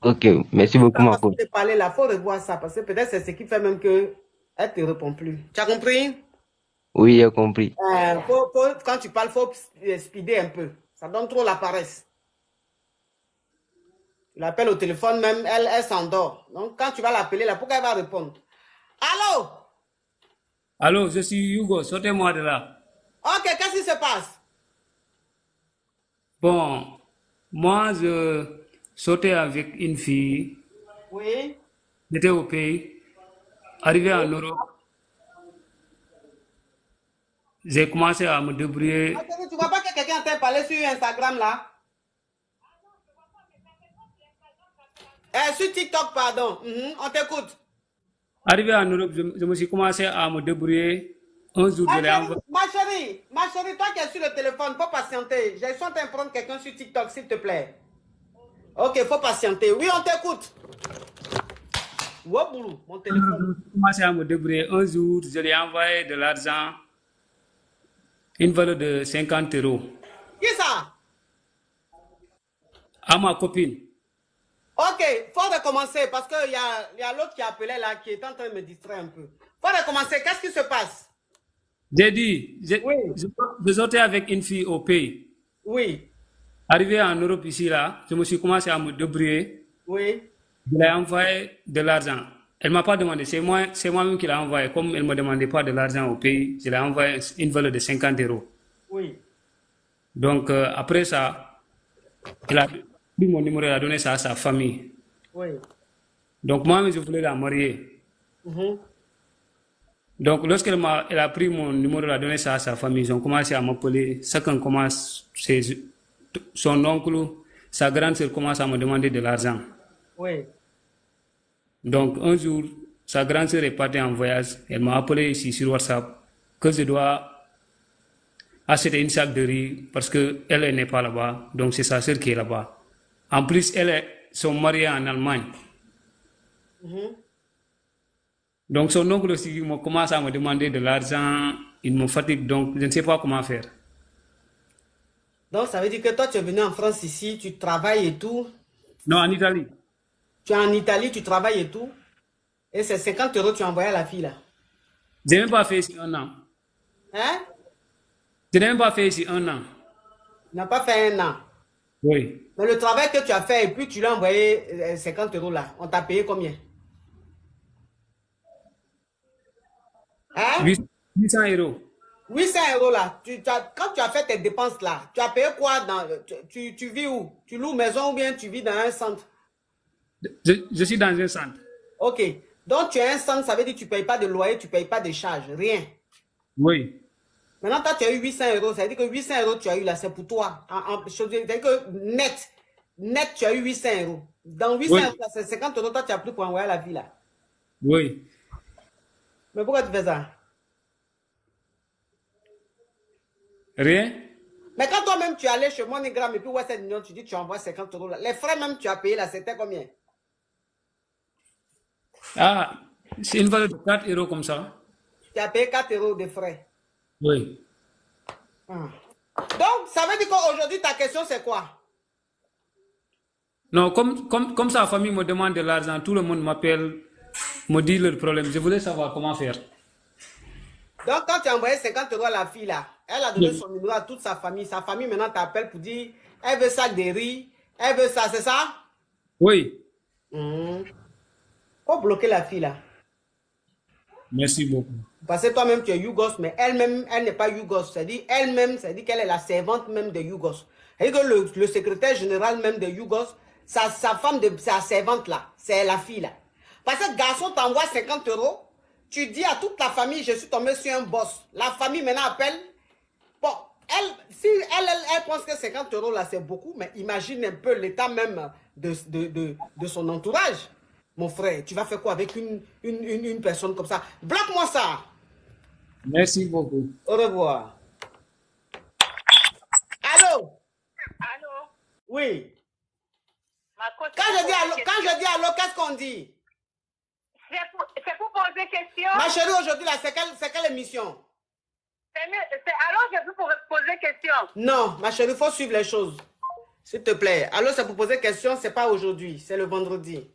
Speaker 7: Ok, merci beaucoup,
Speaker 1: La
Speaker 7: ma
Speaker 1: façon
Speaker 7: coach.
Speaker 1: de parler là, il faut revoir ça parce que peut-être c'est ce qui fait même qu'elle ne te répond plus. Tu as compris?
Speaker 7: Oui, j'ai compris.
Speaker 1: Quand tu parles, il faut speeder un peu. Ça donne trop la paresse. Tu l'appelles au téléphone même, elle s'endort. Donc quand tu vas l'appeler là, pourquoi elle va répondre? Allô?
Speaker 8: Allô, je suis Hugo, sortez-moi de là.
Speaker 1: Ok, qu'est-ce qui se passe?
Speaker 8: Bon, moi, je sortais avec une fille
Speaker 1: Oui.
Speaker 8: J'étais au pays. Arrivé en Europe, j'ai commencé à me
Speaker 1: Ma
Speaker 8: débrouiller.
Speaker 1: chérie, tu vois pas que quelqu'un t'a parlé sur Instagram là? Sur TikTok, pardon. On t'écoute.
Speaker 8: Arrivé en Europe, je me suis commencé à me débrouiller. Un jour, je l'ai envoyé.
Speaker 1: Ma chérie, toi qui es sur le téléphone, faut patienter. Je suis en train de prendre quelqu'un sur TikTok, s'il te plaît. Ok, faut patienter. Oui, on t'écoute. Waboulou, mon téléphone.
Speaker 8: J'ai commencé à me débrouiller. Un jour, je lui ai envoyé de l'argent, une valeur de 50 euros,
Speaker 1: Qui ça?
Speaker 8: à ma copine.
Speaker 1: Ok, faut recommencer parce qu'il y a l'autre qui appelait là, qui est en train de me distraire un peu. Faut recommencer. Qu'est-ce qui se passe?
Speaker 8: J'ai dit,
Speaker 1: Oui.
Speaker 8: je sortais avec une fille au pays.
Speaker 1: Oui.
Speaker 8: Arrivé en Europe ici, là, je me suis commencé à me débrouiller.
Speaker 1: Oui.
Speaker 8: Je lui ai envoyé de l'argent. Elle ne m'a pas demandé, c'est moi-même qui l'ai envoyé. Comme elle ne me demandait pas de l'argent au pays, je lui ai envoyé une valeur de 50 euros.
Speaker 1: Oui.
Speaker 8: Donc, après ça, elle a pris mon numéro, elle a donné ça à sa famille.
Speaker 1: Oui.
Speaker 8: Donc, moi-même, je voulais la marier. Donc, elle a pris mon numéro, elle a donné ça à sa famille. Ils ont commencé à m'appeler. Chacun commence, son oncle, sa grande sœur commence à me demander de l'argent.
Speaker 1: Oui.
Speaker 8: Donc, un jour, sa grande sœur est partie en voyage. Elle m'a appelé ici sur WhatsApp que je dois acheter une sac de riz parce qu'elle n'est pas là-bas. Donc, c'est sa sœur qui est là-bas. En plus, sont mariés en Allemagne. Donc, son oncle aussi commence à me demander de l'argent. Il me fatigue, donc je ne sais pas comment faire.
Speaker 1: Donc, ça veut dire que toi, tu es venu en France ici, tu travailles et tout.
Speaker 8: Non, en Italie.
Speaker 1: Tu es en Italie, tu travailles et tout. Et c'est 50 euros que tu as envoyé à la fille là.
Speaker 8: Je n'ai même pas fait ici un an.
Speaker 1: Hein?
Speaker 8: Je n'ai même pas fait ici un an.
Speaker 1: Tu n'as pas fait un an.
Speaker 8: Oui.
Speaker 1: Mais le travail que tu as fait et puis tu l'as envoyé 50 euros là, on t'a payé combien? Hein?
Speaker 8: 800 euros.
Speaker 1: 800 euros là, quand tu as fait tes dépenses là, tu as payé quoi tu vis où? Tu loues maison ou bien tu vis dans un centre?
Speaker 8: Je suis dans un centre.
Speaker 1: Ok. Donc tu as un centre, ça veut dire que tu ne payes pas de loyer, tu ne payes pas de charges, rien.
Speaker 8: Oui.
Speaker 1: Maintenant, toi, tu as eu 800 euros. Ça veut dire que 800 euros tu as eu là, c'est pour toi. Ça veut dire que net, tu as eu 800 euros. Dans 800 euros, c'est 50 euros, toi, tu as pris pour envoyer la vie là.
Speaker 8: Oui.
Speaker 1: Mais pourquoi tu fais ça?
Speaker 8: Rien.
Speaker 1: Mais quand toi-même, tu es allé chez MoneyGram et puis Western Union, tu dis que tu envoies 50 euros là. Les frais même tu as payé là, c'était combien?
Speaker 8: Ah, c'est une valeur de 4 euros comme ça.
Speaker 1: Tu as payé 4 euros de frais.
Speaker 8: Oui.
Speaker 1: Donc, ça veut dire qu'aujourd'hui, ta question, c'est quoi?
Speaker 8: Non, comme sa famille me demande de l'argent, tout le monde m'appelle, me dit le problème. Je voulais savoir comment faire.
Speaker 1: Donc, quand tu as envoyé 50 euros à la fille là, elle a donné son numéro à toute sa famille. Sa famille maintenant t'appelle pour dire, elle veut ça des riz, elle veut ça, c'est ça?
Speaker 8: Oui.
Speaker 1: Faut bloquer la fille là.
Speaker 8: Merci beaucoup.
Speaker 1: Parce que toi-même, tu es Yougos, mais elle-même, elle n'est pas Yougos. C'est-à-dire, elle-même, c'est-à-dire qu'elle est la servante même de Yougos. C'est-à-dire que le secrétaire général même de Yougos, sa femme, sa servante là, c'est la fille là. Parce que le garçon t'envoie 50 euros, tu dis à toute la famille, je suis tombé sur un boss. La famille maintenant appelle. Bon, si elle pense que 50 euros là, c'est beaucoup, mais imagine un peu l'état même de son entourage. Mon frère, tu vas faire quoi avec une personne comme ça? Bloque-moi ça.
Speaker 8: Merci beaucoup.
Speaker 1: Au revoir. Allô?
Speaker 9: Allô?
Speaker 1: Oui.
Speaker 9: Quand
Speaker 1: je dis allô, qu'est-ce qu'on dit?
Speaker 9: C'est pour poser question.
Speaker 1: Ma chérie, aujourd'hui, là, c'est quelle émission?
Speaker 9: Alors, je veux pour poser question.
Speaker 1: Non, ma chérie, il faut suivre les choses. S'il te plaît. Allô, c'est pour poser question, c'est pas aujourd'hui, c'est le vendredi.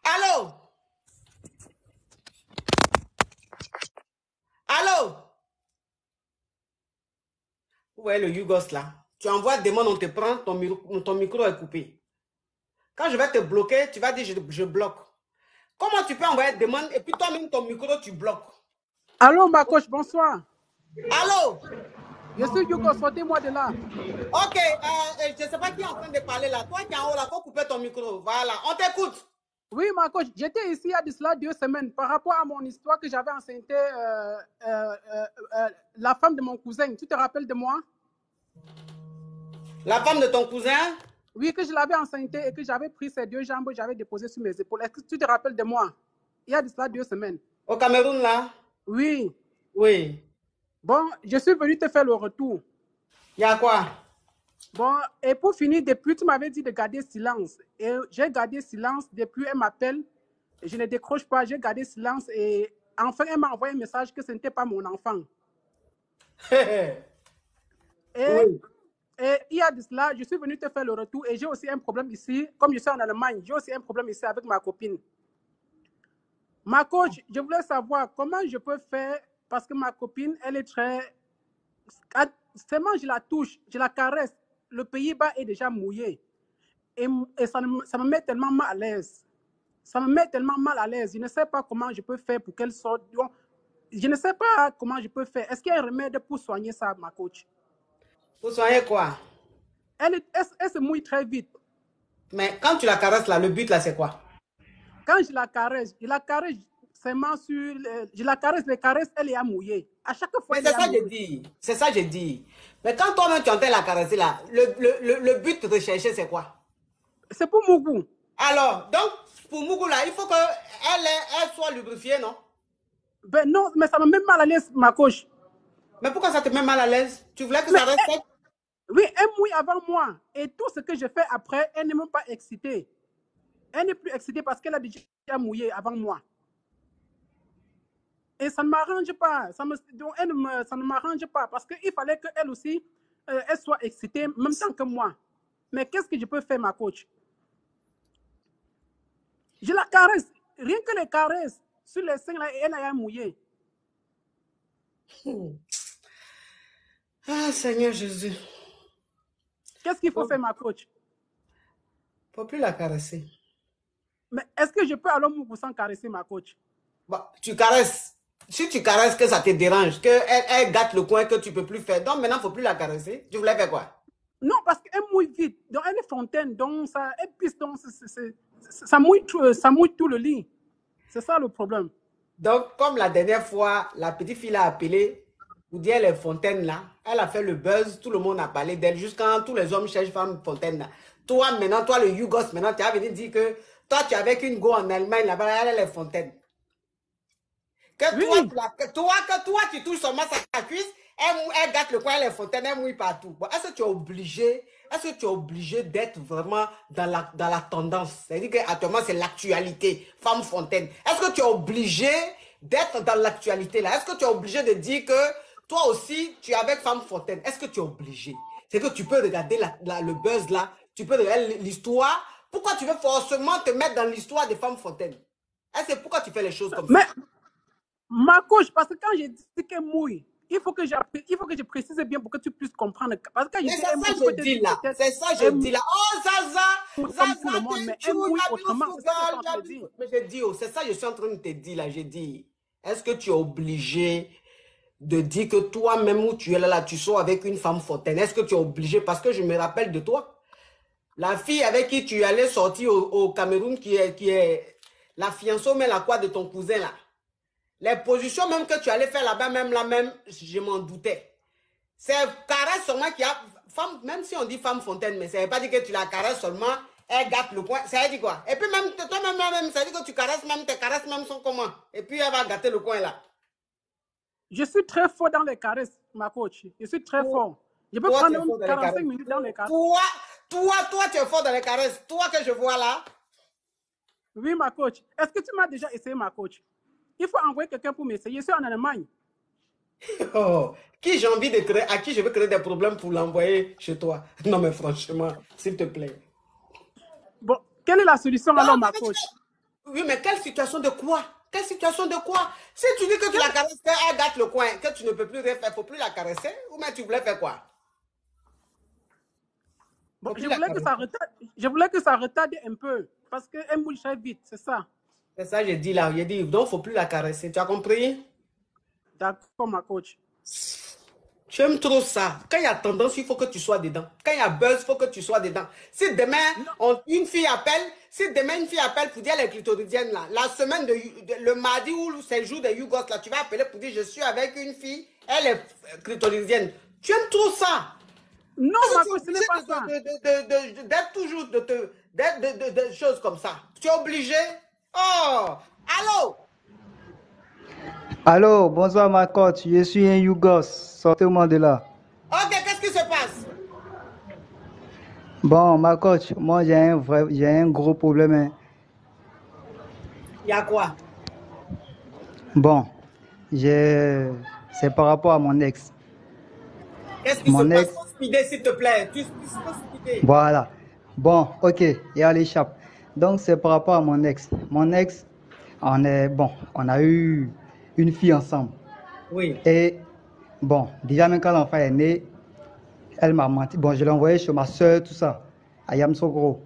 Speaker 1: Allô? Allô? Où est le Yougos là? Tu envoies des mots, on te prend, ton micro est coupé. Quand je vais te bloquer, tu vas dire je bloque. Comment tu peux envoyer des demandes et puis toi-même ton micro tu bloques?
Speaker 10: Allô, ma coach, bonsoir.
Speaker 1: Allô?
Speaker 5: Je suis Hugo, sortez-moi de là.
Speaker 1: Ok, je ne sais pas qui est en train de parler là. Toi qui es en haut là, faut couper ton micro. Voilà, on t'écoute.
Speaker 5: Oui, ma coach, j'étais ici il y a de cela 2 semaines par rapport à mon histoire que j'avais enceinté la femme de mon cousin. Tu te rappelles de moi?
Speaker 1: La femme de ton cousin?
Speaker 5: Oui, que je l'avais enceinté et que j'avais pris ses 2 jambes, j'avais déposé sur mes épaules. Est-ce que tu te rappelles de moi? Il y a de cela 2 semaines.
Speaker 1: Au Cameroun là?
Speaker 5: Oui.
Speaker 1: Oui.
Speaker 5: Bon, je suis venu te faire le retour.
Speaker 1: Il y a quoi?
Speaker 5: Bon, et pour finir, depuis, tu m'avais dit de garder silence. Et j'ai gardé silence. Depuis, elle m'appelle. Je ne décroche pas. J'ai gardé silence. Et enfin, elle m'a envoyé un message que ce n'était pas mon enfant. Et,
Speaker 1: Oui.
Speaker 5: et il y a de cela, je suis venu te faire le retour. Et j'ai aussi un problème ici. Comme je suis en Allemagne, j'ai aussi un problème ici avec ma copine. Ma coach, je voulais savoir comment je peux faire parce que ma copine, elle est très... Seulement, je la touche, je la caresse. Le Pays-Bas est déjà mouillé. Et ça me met tellement mal à l'aise. Ça me met tellement mal à l'aise. Je ne sais pas comment je peux faire pour qu'elle sorte. Je ne sais pas comment je peux faire. Est-ce qu'il y a un remède pour soigner ça, ma coach?
Speaker 1: Pour soigner quoi?
Speaker 5: Elle se mouille très vite.
Speaker 1: Mais quand tu la caresses là, le but là c'est quoi?
Speaker 5: Quand je la caresse seulement sur... je la caresse, les caresses, elle est à mouiller. À chaque fois,
Speaker 1: Mais
Speaker 5: elle est
Speaker 1: c'est
Speaker 5: à
Speaker 1: ça que je
Speaker 5: mouiller.
Speaker 1: dis. C'est ça que je dis. Mais quand toi-même tu entends la caresser là, le but de rechercher c'est quoi?
Speaker 5: C'est pour Mougou.
Speaker 1: Alors, donc, pour Mougou là, il faut qu'elle soit lubrifiée, non?
Speaker 5: Ben non, mais ça me met mal à l'aise, ma coach.
Speaker 1: Mais pourquoi ça te met mal à l'aise? Tu voulais que
Speaker 5: Mais
Speaker 1: ça reste sec?
Speaker 5: oui, elle mouille avant moi. Et tout ce que je fais après, elle n'est même pas excitée. Elle n'est plus excitée parce qu'elle a déjà mouillé avant moi. Et ça ne m'arrange pas. Ça ne m'arrange pas parce qu'il fallait qu'elle aussi, elle soit excitée en même temps que moi. Mais qu'est-ce que je peux faire, ma coach? Je la caresse. Rien que les caresses sur les seins, là, elle a mouillé.
Speaker 1: Ah, Seigneur Jésus.
Speaker 5: Qu'est-ce qu'il faut faire, ma coach?
Speaker 1: Il ne faut plus la caresser.
Speaker 5: Mais est-ce que je peux alors Mougou sans caresser, ma coach?
Speaker 1: Bon, tu caresses. Si tu caresses que ça te dérange, qu'elle gâte le coin que tu ne peux plus faire. Donc maintenant, il ne faut plus la caresser. Tu voulais faire quoi?
Speaker 5: Non, parce qu'elle mouille vite. Donc elle est fontaine. Donc ça, elle pisse. Donc ça mouille tout le lit. C'est ça le problème.
Speaker 1: Donc, comme la dernière fois, la petite fille l'a appelée pour dire les fontaines là, elle a fait le buzz, tout le monde a parlé d'elle, jusqu'à tous les hommes cherchent femme fontaine là. Toi, maintenant, toi, le Yougos, maintenant, tu as venu dire que toi, tu es avec une go en Allemagne là-bas, elle est les fontaines. Que
Speaker 5: Oui.
Speaker 1: toi, tu touches seulement sa cuisse, elle gâte le coin, elle est fontaine, elle mouille partout. Bon, est-ce que tu es obligé d'être vraiment dans la tendance? C'est-à-dire qu'actuellement, c'est l'actualité, femme fontaine. Est-ce que tu es obligé d'être dans l'actualité là? Est-ce que tu es obligé de dire que toi aussi, tu es avec femme fontaine? Est-ce que tu es obligé? C'est que tu peux regarder le buzz là, tu peux regarder l'histoire. Pourquoi tu veux forcément te mettre dans l'histoire des femmes fontaines? C'est pourquoi tu fais les choses comme ça?
Speaker 5: Mais ma coach, parce que quand j'ai dit qu'elle mouille, il faut que je précise bien pour que tu puisses comprendre. Parce que quand je
Speaker 1: Mais
Speaker 5: dis
Speaker 1: c'est
Speaker 5: elle
Speaker 1: ça
Speaker 5: mouille,
Speaker 1: que je
Speaker 5: peut-être
Speaker 1: dis là. C'est ça que je dis là. Oh,
Speaker 5: comme
Speaker 1: Zaza,
Speaker 5: tout le monde, mais elle
Speaker 1: you
Speaker 5: mouille
Speaker 1: are
Speaker 5: autrement.
Speaker 1: beautiful
Speaker 5: C'est ça que je suis
Speaker 1: girl.
Speaker 5: en train de dire.
Speaker 1: Mais je dis, oh, c'est ça que je suis en train de te dire là. J'ai dit, est-ce que tu es obligé de dire que toi-même où tu es là, tu sors avec une femme fontaine? Est-ce que tu es obligé? Parce que je me rappelle de toi. La fille avec qui tu allais sortir au Cameroun, qui est la fiancée, mais la quoi de ton cousin là. Les positions même que tu allais faire là-bas, même, je m'en doutais. C'est caresse seulement qui a... Femme, même si on dit femme fontaine, mais ça ne veut pas dire que tu la caresses seulement, elle gâte le coin. Ça veut dire quoi? Et puis même, toi-même, ça veut dire que tu caresses même, tes caresses même sont comment? Et puis elle va gâter le coin là.
Speaker 5: Je suis très fort dans les caresses, ma coach. Je suis très fort. Je peux
Speaker 1: Toi, tu es
Speaker 5: prendre
Speaker 1: fort dans les
Speaker 5: 45
Speaker 1: caresses.
Speaker 5: minutes dans les caresses.
Speaker 1: Toi, tu es fort dans les caresses. Toi que je vois là.
Speaker 5: Oui, ma coach. Est-ce que tu m'as déjà essayé, ma coach? Il faut envoyer quelqu'un pour m'essayer. Je suis en Allemagne.
Speaker 1: Oh, à qui je veux créer des problèmes pour l'envoyer chez toi? Non, mais franchement, s'il te plaît.
Speaker 5: Bon, quelle est la solution
Speaker 1: Non,
Speaker 5: alors, ma coach?
Speaker 1: Oui, mais quelle situation de quoi? Quelle situation de quoi? Si tu dis que tu la caresses, qu'elle gâte le coin, que tu ne peux plus rien faire, il ne faut plus la caresser, ou bien tu voulais faire quoi?
Speaker 5: Bon, je voulais que ça retarde un peu, parce qu'elle mouille très vite, c'est ça.
Speaker 1: C'est ça que j'ai dit là. J'ai dit, donc il ne faut plus la caresser. Tu as compris?
Speaker 5: D'accord, ma coach.
Speaker 1: Tu aimes trop ça. Quand il y a tendance, il faut que tu sois dedans. Quand il y a buzz, il faut que tu sois dedans. Si demain, une fille appelle pour dire les clitoridiennes là, la semaine le mardi ou c'est le jour de Yougos là, tu vas appeler pour dire je suis avec une fille, elle est clitoridienne. Tu aimes trop ça.
Speaker 5: Non, Marco, ce n'est pas ça.
Speaker 1: D'être toujours de choses comme ça. Tu es obligé. Oh, allô?
Speaker 10: Allô, bonsoir ma coach, je suis un Yougos, sortez-moi de là.
Speaker 1: Ok, qu'est-ce qui se passe?
Speaker 10: Bon, ma coach, moi j'ai un gros problème. Hein.
Speaker 1: Il y a quoi?
Speaker 10: Bon, c'est par rapport à mon ex.
Speaker 1: Qu'est-ce qui se passe? Faut speeder, s'il te plaît. Tu peux speeder.
Speaker 10: Voilà. Bon, ok, il y a l'échappe. Donc c'est par rapport à mon ex. Mon ex, on a eu une fille ensemble.
Speaker 1: Oui.
Speaker 10: Et bon, déjà même quand l'enfant est né, elle m'a menti. Bon, je l'ai envoyé chez ma soeur, tout ça, à Yamsogro.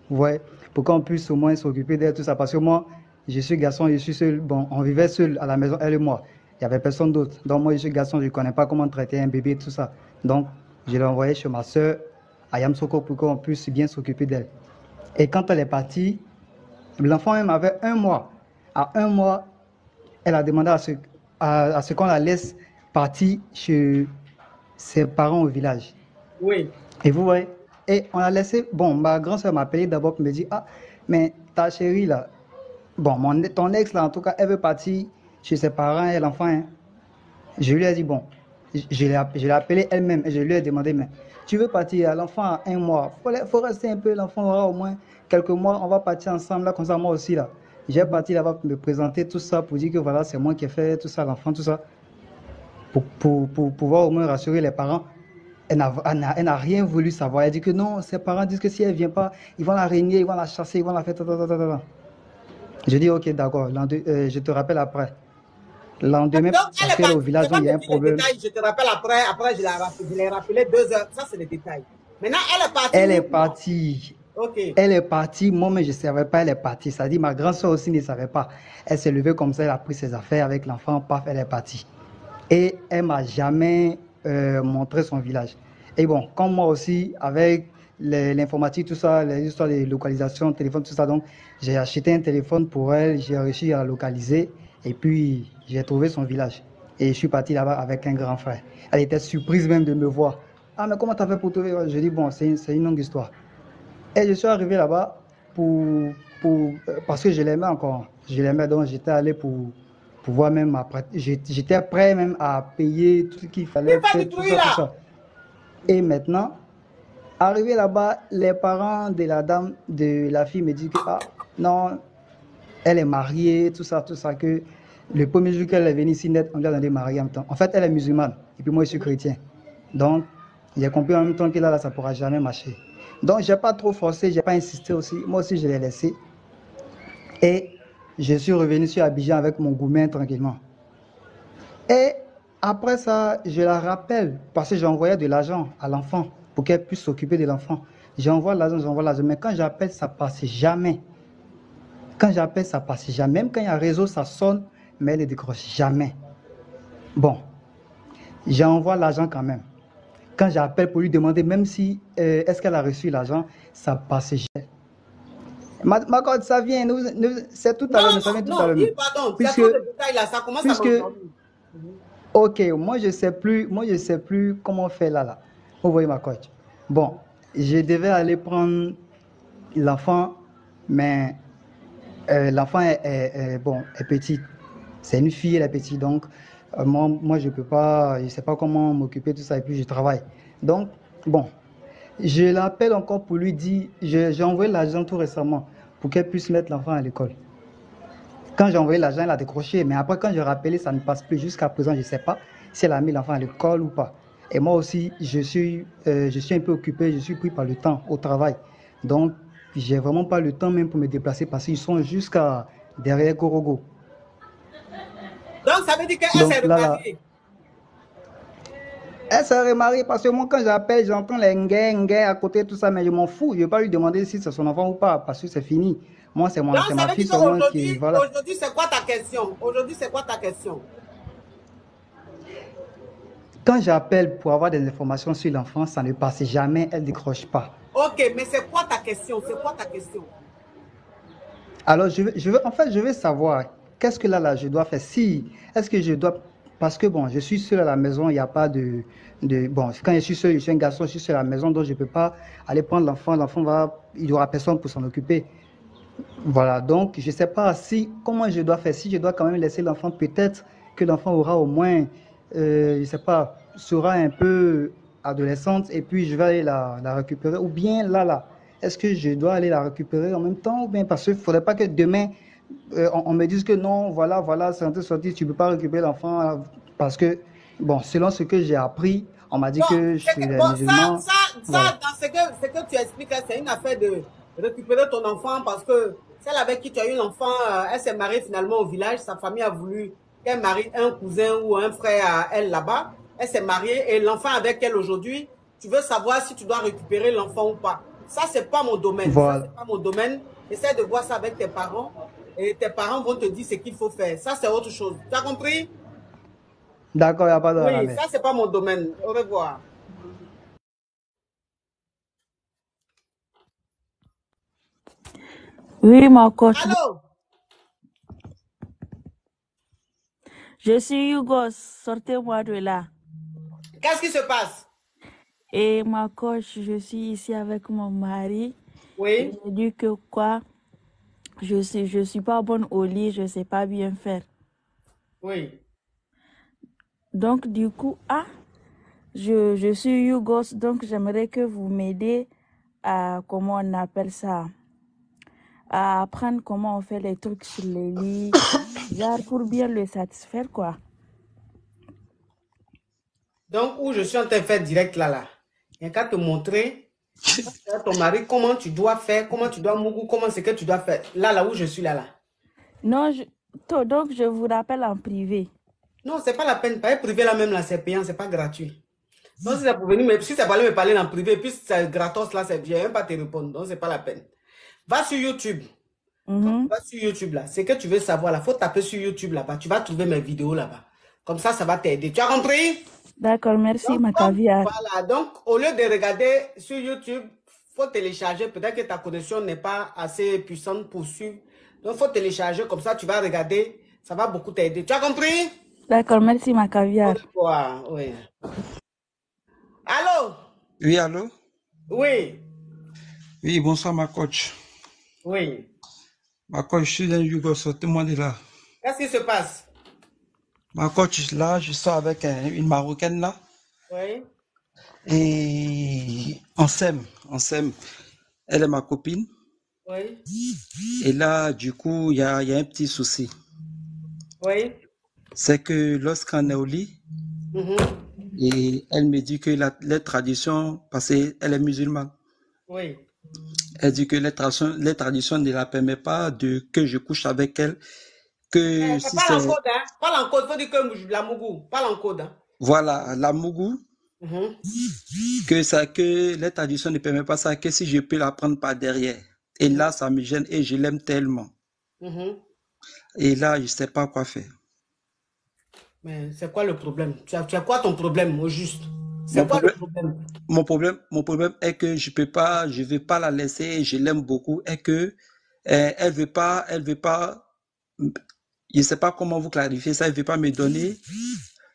Speaker 10: Vous voyez, pour qu'on puisse au moins s'occuper d'elle, tout ça. Parce que moi, je suis garçon, je suis seul. Bon, on vivait seul à la maison, elle et moi. Il n'y avait personne d'autre. Donc moi, je suis garçon, je ne connais pas comment traiter un bébé, tout ça. Donc, je l'ai envoyé chez ma soeur, à Yamsogro, pour qu'on puisse bien s'occuper d'elle. Et quand elle est partie, l'enfant même avait 1 mois. À 1 mois, elle a demandé à ce qu'on la laisse partir chez ses parents au village.
Speaker 1: Oui.
Speaker 10: Et vous voyez, et on a laissé, bon, ma grand-soeur m'a appelé d'abord pour me dire, ah, mais ta chérie là, bon, ton ex là, en tout cas, elle veut partir chez ses parents et l'enfant. Hein. Je lui ai dit, bon, je l'ai appelée elle-même et je lui ai demandé, mais tu veux partir, l'enfant a 1 mois, faut rester un peu, l'enfant aura au moins quelques mois, on va partir ensemble là, comme ça, moi aussi là. J'ai parti là-bas pour me présenter tout ça, pour dire que voilà, c'est moi qui ai fait tout ça, l'enfant, tout ça, pour pouvoir au moins rassurer les parents. Elle n'a rien voulu savoir. Elle dit que non, ses parents disent que si elle ne vient pas, ils vont la régner, ils vont la chasser, ils vont la faire. Je dis ok, d'accord, je te rappelle après. Lendemain, parce qu'elle est au village, il y a un problème.
Speaker 1: Je te rappelle après je l'ai rappelé 2 heures. Ça, c'est les détails. Maintenant, elle est partie.
Speaker 10: Elle est partie.
Speaker 1: Okay.
Speaker 10: Elle est partie, moi, mais je ne savais pas, elle est partie. Ça dit, ma grand-soeur aussi ne savait pas. Elle s'est levée comme ça, elle a pris ses affaires avec l'enfant, paf, elle est partie. Et elle ne m'a jamais montré son village. Et bon, comme moi aussi, avec l'informatique, tout ça, les histoires de localisation, téléphone, tout ça, donc j'ai acheté un téléphone pour elle, j'ai réussi à la localiser, et puis j'ai trouvé son village. Et je suis parti là-bas avec un grand frère. Elle était surprise même de me voir. Ah, mais comment tu as fait pour trouver? Je dis, bon, c'est une longue histoire. Et je suis arrivé là-bas parce que je l'aimais encore. Je l'aimais, donc j'étais allé pour pouvoir même après. J'étais prêt même à payer tout ce qu'il fallait faire, tout ça. Et maintenant, arrivé là-bas, les parents de la fille me disent que non, elle est mariée, tout ça, que le premier jour qu'elle est venue ici net, on lui a donné mariée en même temps. En fait, elle est musulmane, et puis moi, je suis chrétien. Donc, j'ai compris en même temps que là, ça ne pourra jamais marcher. Donc, je n'ai pas trop forcé, je n'ai pas insisté aussi. Moi aussi, je l'ai laissé. Et je suis revenu sur Abidjan avec mon gourmet tranquillement. Et après ça, je la rappelle, parce que j'ai envoyé de l'argent à l'enfant pour qu'elle puisse s'occuper de l'enfant. J'envoie l'argent, mais quand j'appelle, ça ne passe jamais. Quand j'appelle, ça ne passe jamais. Même quand il y a un réseau, ça sonne, mais elle ne décroche jamais. Bon, j'envoie l'argent quand même. Quand j'appelle pour lui demander, même si est-ce qu'elle a reçu l'argent, ça passe jamais. Ma corde, ça vient, c'est tout à l'heure, ça vient tout à l'heure.
Speaker 1: Non, pardon, c'est trop de détails là, ça commence à me.
Speaker 10: Ok, moi je sais plus comment faire là. Vous voyez ma coach. Bon, je devais aller prendre l'enfant, mais l'enfant est petit. C'est une fille, elle est petite, donc moi je peux pas, je sais pas comment m'occuper de tout ça et puis je travaille. Donc bon, je l'appelle encore pour lui dire, j'ai envoyé l'argent tout récemment pour qu'elle puisse mettre l'enfant à l'école. Quand j'ai envoyé l'argent, elle a décroché. Mais après, quand j'ai rappelé, ça ne passe plus. Jusqu'à présent, je ne sais pas si elle a mis l'enfant à l'école ou pas. Et moi aussi, je suis un peu occupé. Je suis pris par le temps au travail. Donc, j'ai vraiment pas le temps même pour me déplacer parce qu'ils sont jusqu'à derrière Gorogo.
Speaker 1: Donc, ça veut dire qu'elle s'est remariée.
Speaker 10: Elle s'est remariée parce que moi, quand j'appelle, j'entends les ngue à côté, tout ça, mais je m'en fous. Je ne vais pas lui demander si c'est son enfant ou pas parce que c'est fini. Moi, c'est ma fille seulement qui... Voilà.
Speaker 1: Aujourd'hui, c'est quoi ta question?
Speaker 10: Quand j'appelle pour avoir des informations sur l'enfant, ça ne passe jamais, elle ne décroche pas.
Speaker 1: Ok, mais c'est quoi ta question? C'est quoi ta question?
Speaker 10: Alors, en fait, je veux savoir, qu'est-ce que là, je dois faire? Est-ce que je dois... Parce que, bon, je suis seul à la maison, il n'y a pas bon, quand je suis seul, je suis un garçon, je suis seul à la maison, donc je ne peux pas aller prendre l'enfant. Il n'y aura personne pour s'en occuper. Voilà, donc je ne sais pas comment je dois faire. Si je dois quand même laisser l'enfant, peut-être que l'enfant aura au moins, je ne sais pas, sera un peu adolescente et puis je vais aller la récupérer. Ou bien là, est-ce que je dois aller la récupérer en même temps? Ou bien parce qu'il ne faudrait pas que demain, on me dise que non, voilà, c'est en train de sortir, tu ne peux pas récupérer l'enfant parce que, bon, selon ce que j'ai appris, on m'a dit que chez les musulmans... Voilà.
Speaker 1: Dans ce que tu expliques, c'est une affaire de récupérer ton enfant parce que celle avec qui tu as eu l'enfant, elle s'est mariée finalement au village. Sa famille a voulu qu'elle marie un cousin ou un frère à elle là-bas. Elle s'est mariée et l'enfant avec elle aujourd'hui, tu veux savoir si tu dois récupérer l'enfant ou pas. Ça, c'est pas mon domaine.
Speaker 10: Voilà.
Speaker 1: Ça, c'est pas mon domaine. Essaie de voir ça avec tes parents et tes parents vont te dire ce qu'il faut faire. Ça, c'est autre chose. Tu as compris?
Speaker 10: D'accord, il n'y a pas de
Speaker 1: Oui,
Speaker 10: problème.
Speaker 1: ça, c'est pas mon domaine. Au revoir.
Speaker 11: Oui, mon coach.
Speaker 1: Allô?
Speaker 11: Je suis Hugo, sortez-moi de là.
Speaker 1: Qu'est-ce qui se passe?
Speaker 11: Et ma coach, je suis ici avec mon mari.
Speaker 1: Oui.
Speaker 11: J'ai dit que quoi? Je suis pas bonne au lit, je sais pas bien faire.
Speaker 1: Oui.
Speaker 11: Donc du coup, je suis Hugo, donc j'aimerais que vous m'aidiez à, comment on appelle ça, à apprendre comment on fait les trucs sur les lits, genre pour bien le satisfaire, quoi.
Speaker 1: Donc, où je suis en train de faire direct là, il n'y a qu'à te montrer à ton mari comment tu dois faire, comment tu dois mougou, comment c'est que tu dois faire. Là où je suis là.
Speaker 11: Non, donc je vous rappelle en privé.
Speaker 1: Non, c'est pas la peine. Pas privé là même, là, c'est payant, c'est pas gratuit. Donc, si c'est pour venir, mais si c'est pour aller me parler en privé, puis c'est gratos là, c'est bien, même pas te répondre. Donc, c'est pas la peine. Va sur YouTube. Va sur YouTube là. C'est que tu veux savoir là. Faut taper sur YouTube là-bas. Tu vas trouver mes vidéos là-bas. Comme ça va t'aider. Tu as compris?
Speaker 11: D'accord, merci, ma caviar.
Speaker 1: Voilà. Donc, au lieu de regarder sur YouTube, faut télécharger. Peut-être que ta connexion n'est pas assez puissante pour suivre. Donc, faut télécharger. Comme ça, tu vas regarder. Ça va beaucoup t'aider. Tu as compris?
Speaker 11: D'accord, merci, ma caviar.
Speaker 1: Oui. Allô?
Speaker 12: Oui, allô?
Speaker 1: Oui.
Speaker 12: Oui, bonsoir, ma coach.
Speaker 1: Oui.
Speaker 12: Ma coach, je suis un Hugo, sortez-moi de là.
Speaker 1: Qu'est-ce qui se passe?
Speaker 12: Ma coach, là, je sors avec une Marocaine, là.
Speaker 1: Oui.
Speaker 12: Et on s'aime. Elle est ma copine.
Speaker 1: Oui.
Speaker 12: Et là, du coup, il y a un petit souci.
Speaker 1: Oui.
Speaker 12: C'est que lorsqu'on est au lit, et elle me dit que les traditions, parce qu'elle est musulmane.
Speaker 1: Oui.
Speaker 12: Elle dit que les traditions ne la permettent pas que je couche avec elle. Que si
Speaker 1: parle en code, hein? Parle en code, faut dire que la mougou. Parle en code, hein?
Speaker 12: Voilà, la mougou. Que les traditions ne permettent pas ça, que si je peux la prendre par derrière. Et là, ça me gêne et je l'aime tellement. Et là, je ne sais pas quoi faire.
Speaker 1: Mais c'est quoi le problème? Tu as quoi ton problème au juste? C'est quoi le problème?
Speaker 12: Mon problème est que je ne vais pas la laisser, je l'aime beaucoup, et que elle veut pas, je ne sais pas comment vous clarifier ça, elle ne veut pas me donner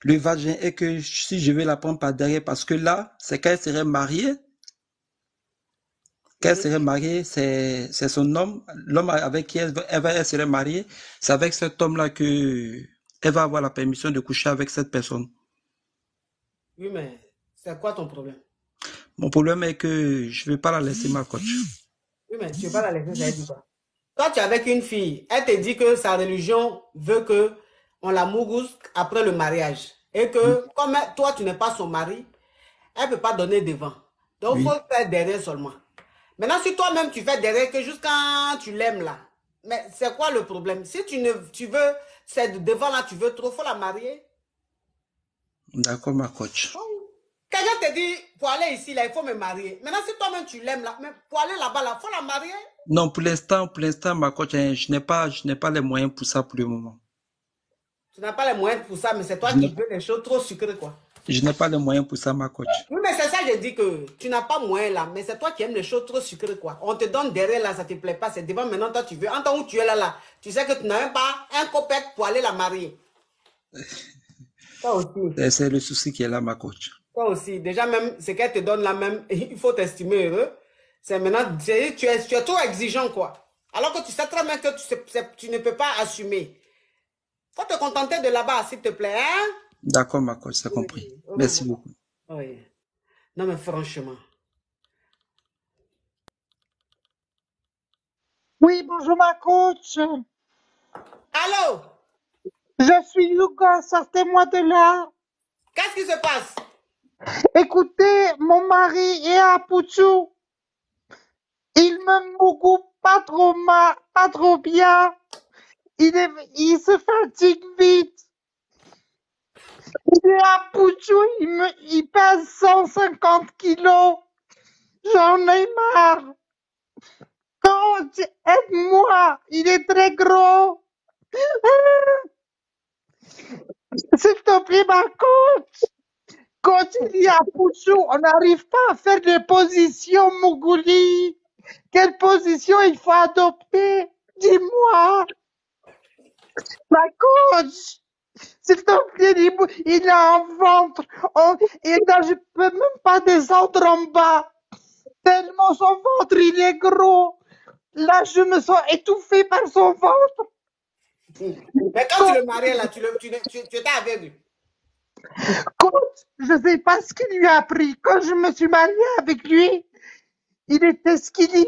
Speaker 12: le vagin, et que si je vais la prendre par derrière, parce que là, c'est qu'elle serait mariée. C'est son homme, l'homme avec qui elle serait mariée, c'est avec cet homme-là que elle va avoir la permission de coucher avec cette personne.
Speaker 1: Oui, mais c'est quoi ton problème?
Speaker 12: Mon problème est que je ne vais pas la laisser, ma coach.
Speaker 1: Oui, mais tu ne veux pas la laisser, ça dit quoi? Toi, tu es avec une fille, elle te dit que sa religion veut que on la mougousse après le mariage. Et que, comme toi, tu n'es pas son mari, elle ne peut pas donner devant. Donc, il faut faire derrière seulement. Maintenant, si toi-même, tu fais derrière que jusqu'à tu l'aimes là, mais c'est quoi le problème? Si tu veux, c'est devant là, tu veux trop, il faut la marier.
Speaker 12: D'accord, ma coach.
Speaker 1: Quelqu'un te dit, pour aller ici, là, il faut me marier. Maintenant, si toi-même, tu l'aimes là, mais pour aller là-bas, là, il faut la marier.
Speaker 12: Non, pour l'instant, ma coach, je n'ai pas les moyens pour ça pour le moment.
Speaker 1: Tu n'as pas les moyens pour ça, mais c'est toi qui veux les choses trop sucrées, quoi.
Speaker 12: Je n'ai pas les moyens pour ça, ma coach.
Speaker 1: Oui, mais c'est ça, je dis que tu n'as pas moyen là, mais c'est toi qui aimes les choses trop sucrées, quoi. On te donne derrière là, ça te plaît pas, c'est devant maintenant, toi tu veux. En temps où tu es là, tu sais que tu n'as même pas un copec pour aller la marier. Toi aussi.
Speaker 12: C'est le souci qui est là, ma coach.
Speaker 1: Toi aussi. Déjà, même ce qu'elle te donne là, même, il faut t'estimer heureux. C'est maintenant, tu es trop exigeant, quoi. Alors que tu sais très bien que tu ne peux pas assumer. Faut te contenter de là-bas, s'il te plaît, hein?
Speaker 12: D'accord, ma coach, c'est compris. Merci beaucoup.
Speaker 1: Oui. Non, mais franchement.
Speaker 13: Oui, bonjour ma coach.
Speaker 1: Allô?
Speaker 13: Je suis Yuga, sortez-moi de là.
Speaker 1: Qu'est-ce qui se passe?
Speaker 13: Écoutez, mon mari est à Pouchou. Il me mougoue pas trop bien. Il se fatigue vite. Il est à Pouchou, il pèse 150 kilos. J'en ai marre. Coach, aide-moi. Il est très gros. S'il te plaît, ma coach. Coach, il y a Pouchou, on n'arrive pas à faire des positions, Mougouli. Quelle position il faut adopter? Dis-moi. Ma coach, s'il te plaît, il a un ventre. Et là, je peux même pas descendre en bas. Tellement son ventre, il est gros. Là, je me sens étouffée par son ventre.
Speaker 1: Mais quand tu le mariais là, tu étais aveugle.
Speaker 13: Coach, je sais pas ce qu'il lui a pris. Quand je me suis mariée avec lui, il était skinny.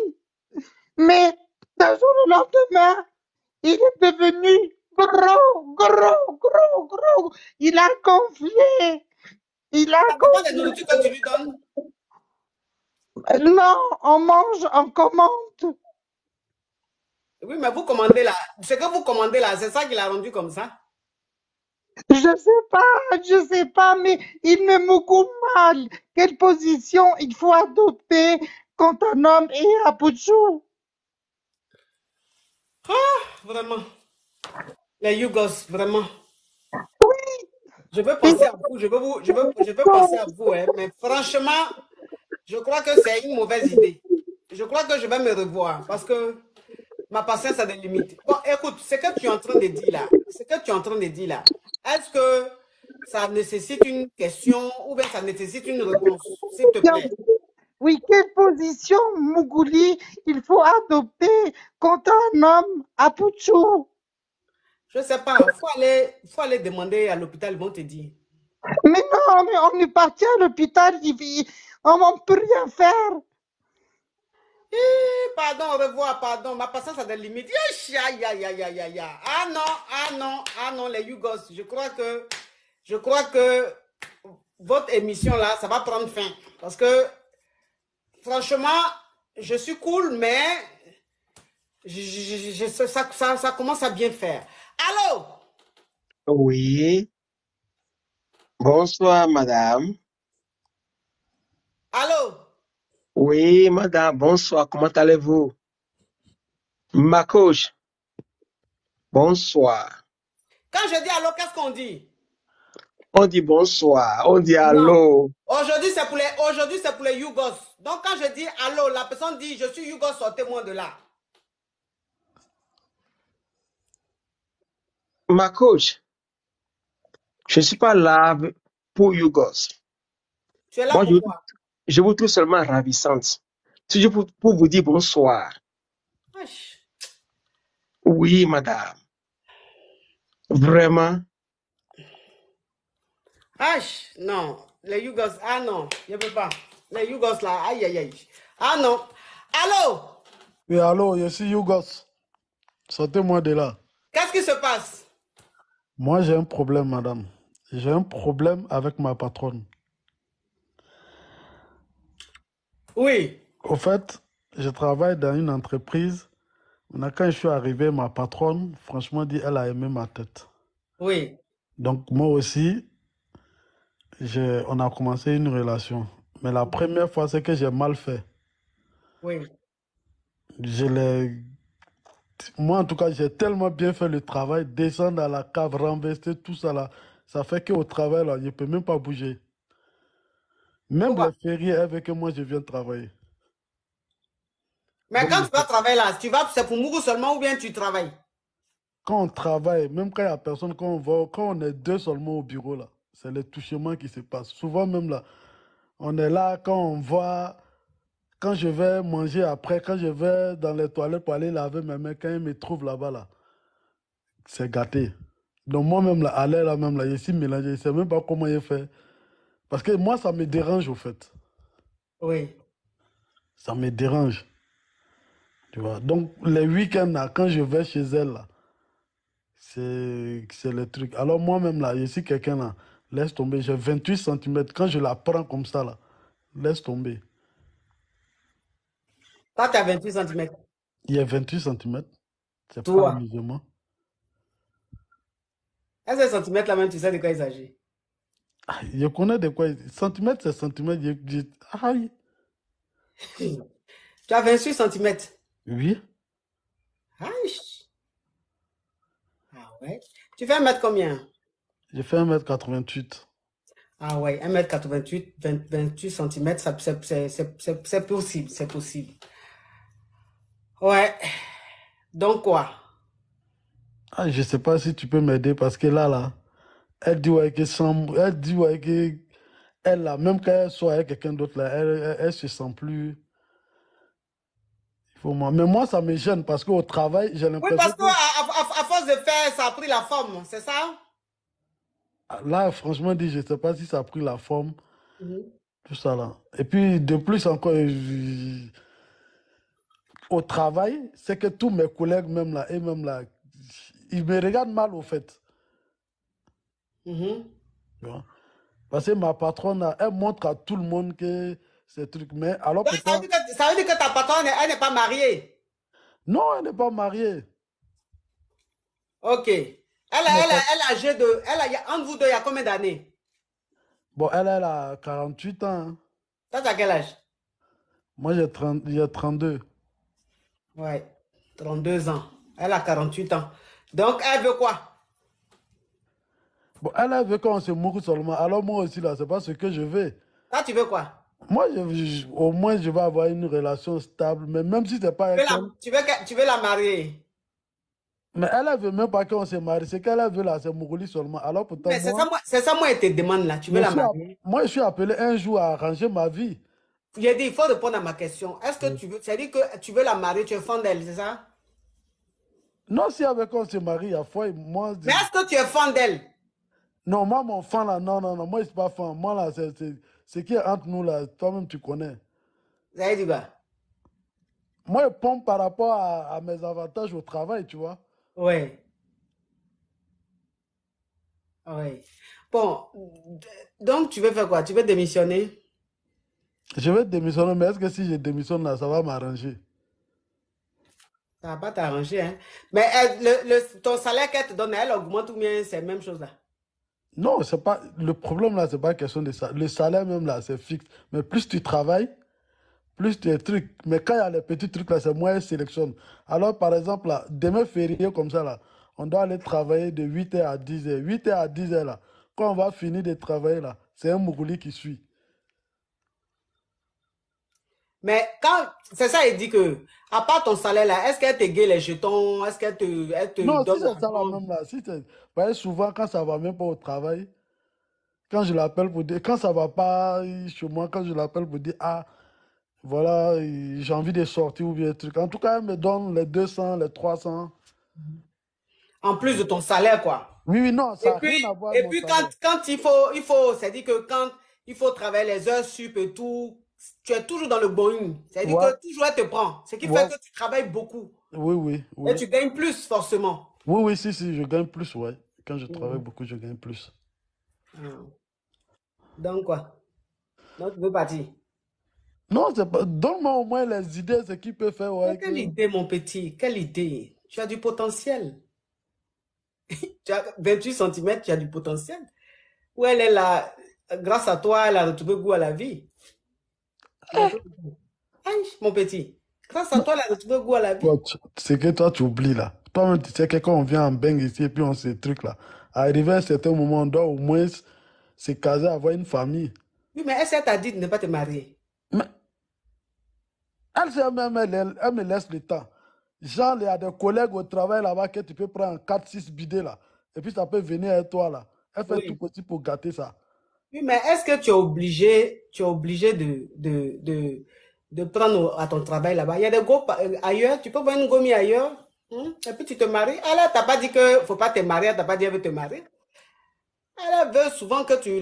Speaker 13: Mais d'un jour au lendemain, il est devenu gros. Il a gonflé. Il a
Speaker 1: Ça dépend
Speaker 13: gonflé.
Speaker 1: des nourritures que tu lui donnes.
Speaker 13: Non, on mange, on commande.
Speaker 1: Oui, mais vous commandez là. Ce que vous commandez là, c'est ça qui l'a rendu comme ça.
Speaker 13: Je sais pas, mais il me mougoue mal. Quelle position il faut adopter quand un homme est à Pouchou?
Speaker 1: Ah, vraiment. Les Yougos, vraiment.
Speaker 13: Oui.
Speaker 1: Je veux penser à vous, je veux penser à vous, hein, mais franchement, je crois que c'est une mauvaise idée. Je crois que je vais me revoir parce que ma patience a des limites. Bon, écoute, ce que tu es en train de dire là, est-ce que ça nécessite une question ou bien ça nécessite une réponse, s'il te plaît?
Speaker 13: Oui, quelle position, Mougouli, il faut adopter quand un homme à Pouchou?
Speaker 1: Je ne sais pas, il faut aller demander à l'hôpital, ils vont te dire.
Speaker 13: Mais non, mais on est parti à l'hôpital, on ne peut rien faire.
Speaker 1: Pardon, au revoir, pardon, ma patience a des limites. Ah non, les Yougos, je crois que votre émission là, ça va prendre fin. Parce que, franchement, je suis cool, mais ça commence à bien faire. Allô?
Speaker 14: Oui. Bonsoir, madame.
Speaker 1: Allô?
Speaker 14: Oui, madame, bonsoir. Comment allez-vous? Ma coach. Bonsoir.
Speaker 1: Quand je dis allô, qu'est-ce qu'on dit?
Speaker 14: On dit bonsoir. On dit
Speaker 1: Non.
Speaker 14: allô.
Speaker 1: Aujourd'hui, c'est pour les Yougos. Donc, quand je dis allô, la personne dit je suis Yougos, sortez-moi de là.
Speaker 14: Ma coach, je ne suis pas là pour Yougos.
Speaker 1: Tu es là
Speaker 14: Moi,
Speaker 1: pourquoi?
Speaker 14: je vous trouve seulement ravissante. C'est juste pour vous dire bonsoir.
Speaker 1: Wesh.
Speaker 14: Oui, madame. Vraiment.
Speaker 1: Non. Les Yougos, ah non, je ne peux pas. Les Yougos là, aïe aïe aïe. Ah non. Allô?
Speaker 15: Oui, allô, je suis Yougos. Sortez-moi de là.
Speaker 1: Qu'est-ce qui se passe?
Speaker 15: Moi, j'ai un problème, madame. J'ai un problème avec ma patronne.
Speaker 1: Oui.
Speaker 15: Au fait, je travaille dans une entreprise. Quand je suis arrivé, ma patronne, franchement dit, elle a aimé ma tête.
Speaker 1: Oui.
Speaker 15: Donc, moi aussi, on a commencé une relation. Mais la première fois, c'est que j'ai mal fait.
Speaker 1: Oui.
Speaker 15: Moi, en tout cas, j'ai tellement bien fait le travail, descendre à la cave, renverser tout ça là. Ça fait qu'au travail, là, je ne peux même pas bouger. Même
Speaker 1: Pourquoi?
Speaker 15: les fériés, elle veut que moi je vienne travailler.
Speaker 1: Mais
Speaker 15: Donc,
Speaker 1: quand tu vas travailler là, c'est pour Mourou seulement ou bien tu travailles?
Speaker 15: quand on travaille, même quand il n'y a personne, quand on est deux seulement au bureau là, c'est les touchements qui se passent. Souvent même là, on est là quand on voit, quand je vais manger après, quand je vais dans les toilettes pour aller laver mes mains, quand ils me trouvent là-bas là, c'est gâté. Donc moi-même là, aller là même là, je suis mélangé, je ne sais même pas comment il fait. Parce que moi, ça me dérange au fait.
Speaker 1: Oui.
Speaker 15: Ça me dérange. Tu vois. Donc les week-ends là, quand je vais chez elle là, c'est le truc. Alors moi-même là, je suis quelqu'un là, laisse tomber, j'ai 28 centimètres. Quand je la prends comme ça là, laisse tomber.
Speaker 1: Toi, tu as 28 cm.
Speaker 15: Il y a 28 centimètres. C'est pas
Speaker 1: Toi.
Speaker 15: amusement.
Speaker 1: Est-ce que centimètres là même, tu sais de quoi il s'agit?
Speaker 15: Ah, je connais de quoi. Centimètres, c'est centimètres. Aïe.
Speaker 1: Tu as 28 cm.
Speaker 15: Oui.
Speaker 1: Aïe. Ah ouais. Tu fais 1 mètre combien?
Speaker 15: Je fais 1m88.
Speaker 1: Ah ouais, 1 m 88, 28 cm, c'est possible, c'est possible. Ouais. Donc quoi?
Speaker 15: Ah, je sais pas si tu peux m'aider parce que là, elle dit ouais que elle dit ouais que elle là, même quand elle soit avec quelqu'un d'autre là, elle se sent plus. Il faut moi. Mais moi, ça me gêne parce qu'au travail, j'ai
Speaker 1: Oui,
Speaker 15: l'impression
Speaker 1: parce
Speaker 15: que
Speaker 1: qu'à force de faire, ça a pris la forme, c'est ça?
Speaker 15: là, franchement dit, je sais pas si ça a pris la forme,
Speaker 1: Mhm.
Speaker 15: tout ça là. Et puis de plus encore, au travail, c'est que tous mes collègues même là, et même là, ils me regardent mal au fait.
Speaker 1: Mhm.
Speaker 15: Tu vois. Parce que ma patronne, là, elle montre à tout le monde que c'est truc. Mais alors
Speaker 1: Donc,
Speaker 15: pourtant,
Speaker 1: ça veut dire que ta patronne, elle n'est pas mariée.
Speaker 15: non, elle n'est pas mariée.
Speaker 1: Ok. Elle a âgé de. Entre vous deux, il y a combien d'années?
Speaker 15: Bon, elle a 48 ans. Hein.
Speaker 1: Toi, tu as quel âge?
Speaker 15: Moi, j'ai 32.
Speaker 1: Ouais, 32 ans. Elle a 48 ans. Donc, elle veut quoi?
Speaker 15: Bon, elle veut qu'on se moque seulement. Alors moi aussi, là, c'est pas ce que je veux.
Speaker 1: Toi, tu veux quoi?
Speaker 15: Moi, au moins, je vais avoir une relation stable. Mais même si c'est pas avec elle.
Speaker 1: Tu veux la marier?
Speaker 15: Mais elle veut même pas qu'on se marie. Ce qu'elle veut là, c'est Mourouli seulement. Alors pourtant,
Speaker 1: Mais
Speaker 15: moi,
Speaker 1: c'est ça, moi, elle te demande là. Tu veux la marier?
Speaker 15: moi, je suis appelé un jour à arranger ma vie.
Speaker 1: J'ai dit, il faut répondre à ma question. Est-ce que tu veux, c'est-à-dire que tu veux la marier, tu es fan d'elle, c'est ça?
Speaker 15: Non, si avec on se marie, il y a foi, moi.
Speaker 1: Mais est-ce que tu es fan d'elle?
Speaker 15: Non, moi, mon fan là, non, moi, je suis pas fan. Moi là, c'est ce qui est entre nous là, toi-même, tu connais.
Speaker 1: Ça dit quoi?
Speaker 15: Moi, je pompe par rapport à mes avantages au travail, tu vois.
Speaker 1: Ouais. Ouais. Bon, donc tu veux faire quoi? Tu veux démissionner?
Speaker 15: Je vais démissionner, mais est-ce que si je démissionne là, ça va m'arranger?
Speaker 1: Ça va pas t'arranger, hein? Mais ton salaire qu'elle te donne, elle augmente ou bien c'est la même chose là?
Speaker 15: Non, c'est pas, le problème là, c'est pas question de ça. Le salaire même là, c'est fixe. Mais plus tu travailles, plus tu es trucs. Mais quand il y a les petits trucs là, c'est moi qui sélectionne. Alors, par exemple, là, demain férié comme ça là, on doit aller travailler de 8h à 10h. 8h à 10h là, quand on va finir de travailler là, c'est un Mourouli qui suit.
Speaker 1: Mais quand, c'est ça, il dit que, à part ton salaire là, est-ce qu'elle te guette les jetons? Est-ce qu'elle te
Speaker 15: Non,
Speaker 1: donne
Speaker 15: si c'est ça la
Speaker 1: l'argent?
Speaker 15: même là, si c'est, parce que souvent quand ça va même pas au travail, quand je l'appelle pour dire, quand ça va pas chez moi, quand je l'appelle pour dire, ah, voilà, j'ai envie de sortir ou bien des trucs. En tout cas, elle me donne les 200, les 300.
Speaker 1: En plus de ton salaire, quoi.
Speaker 15: Oui, non, ça n'a rien à voir avec
Speaker 1: Et
Speaker 15: mon
Speaker 1: puis
Speaker 15: salaire.
Speaker 1: quand c'est-à-dire que quand il faut travailler les heures sup et tout, tu es toujours dans le Boeing. C'est-à-dire
Speaker 15: Ouais.
Speaker 1: que toujours elle te prend. Ce qui
Speaker 15: Ouais.
Speaker 1: fait que tu travailles beaucoup.
Speaker 15: Oui.
Speaker 1: Et tu gagnes plus, forcément.
Speaker 15: Oui, si, je gagne plus, ouais. Quand je travaille beaucoup, je gagne plus.
Speaker 1: Donc quoi? Donc tu veux partir?
Speaker 15: Non, c'est pas. Donne-moi au moins les idées, ce qu'il peut faire, ouais.
Speaker 1: Mais quelle idée, mon petit? Quelle idée? Tu as du potentiel. Tu as 28 cm, tu as du potentiel. Où elle est là, grâce à toi, elle a retrouvé goût à la vie. Aïe, mon petit. Grâce à toi, elle a retrouvé goût à la vie.
Speaker 15: C'est que toi, tu oublies là. Toi-même, tu sais que quand on vient en bang ici et puis on se truc là, arrivé à un certain moment, on doit au moins se caser, avoir une famille.
Speaker 1: Oui, mais est-ce qu'elle t'a dit de ne pas te marier?
Speaker 15: Mais elle, elle me laisse le temps. Genre, il y a des collègues au travail là-bas que tu peux prendre 4-6 bidets là. Et puis ça peut venir à toi là. Elle fait tout
Speaker 1: Oui.
Speaker 15: petit pour gâter ça.
Speaker 1: Oui, mais est-ce que tu es obligé de prendre à ton travail là-bas? Il y a des go ailleurs, tu peux prendre une gomme ailleurs, et puis tu te maries. Elle t'a pas dit que faut pas te marier, elle t'a pas dit qu'elle veut te marier. Elle veut souvent que tu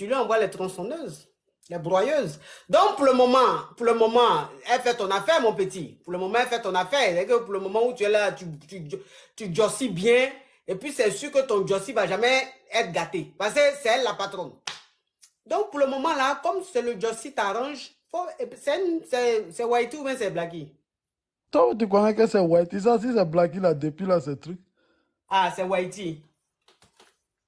Speaker 1: lui envoies les tronçonneuses, les broyeuses. Donc, pour le moment, elle fait ton affaire, mon petit. Pour le moment, elle fait ton affaire. Et que pour le moment où tu es là, tu jossis bien. Et puis, c'est sûr que ton jossi va jamais être gâté. Parce que c'est elle la patronne. Donc, pour le moment là, comme c'est le jossi t'arrange, c'est Whitey ou bien c'est Blacky?
Speaker 15: Toi, tu connais que c'est Whitey. Ça, si c'est Blacky là, depuis là, c'est truc.
Speaker 1: Ah, c'est Whitey.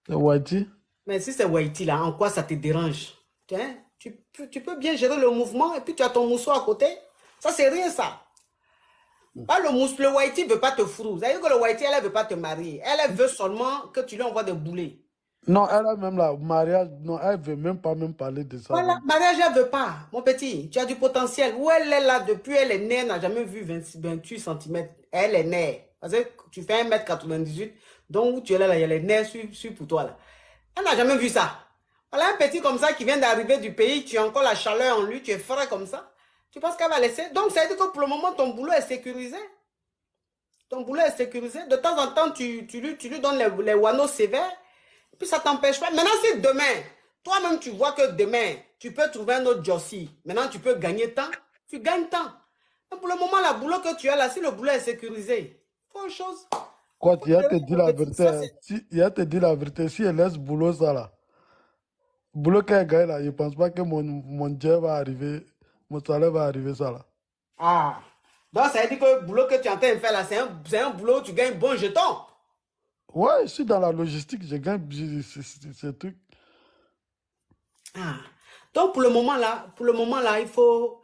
Speaker 15: C'est Whitey.
Speaker 1: Mais si c'est Whitey là, en quoi ça te dérange? Hein? Tu peux bien gérer le mouvement et puis tu as ton mousseau à côté. Ça, c'est rien ça. Pas le Whitey ne veut pas te frouer. C'est-à-dire que le Whitey, elle ne veut pas te marier. Elle veut seulement que tu lui envoies des boulets.
Speaker 15: Non, elle a même là, mariage, non, elle ne veut même pas parler de ça.
Speaker 1: Voilà, mariage, elle ne veut pas. Mon petit, tu as du potentiel. Où elle est là, depuis elle est née, elle n'a jamais vu 28 cm. Elle est née. Parce que tu fais 1m98, donc où tu es là, il y a les nerfs sur pour toi. Là. Elle n'a jamais vu ça. Voilà un petit comme ça qui vient d'arriver du pays, tu as encore la chaleur en lui, tu es frais comme ça. Tu penses qu'elle va laisser? Donc, ça veut dire que pour le moment, ton boulot est sécurisé. Ton boulot est sécurisé. De temps en temps, tu lui donnes les wano sévères. Et puis, ça ne t'empêche pas. Maintenant, si demain, toi-même, tu vois que demain, tu peux trouver un autre jossi. Maintenant, tu peux gagner temps. Tu gagnes temps. Mais pour le moment, le boulot que tu as là, si le boulot est sécurisé, il faut une chose.
Speaker 15: Quoi, il a te dit la vérité. Il a te dit la vérité. Si elle laisse boulot ça là, boulot qu'elle gagne là, je ne pense pas que mon job va arriver, mon salaire va arriver ça là.
Speaker 1: Ah. Donc, ça veut dire que le boulot que tu es en train de faire là, c'est un boulot où tu gagnes bon jeton.
Speaker 15: Ouais, je suis dans la logistique, je gagne ce truc.
Speaker 1: Ah. Donc, pour le moment là, il faut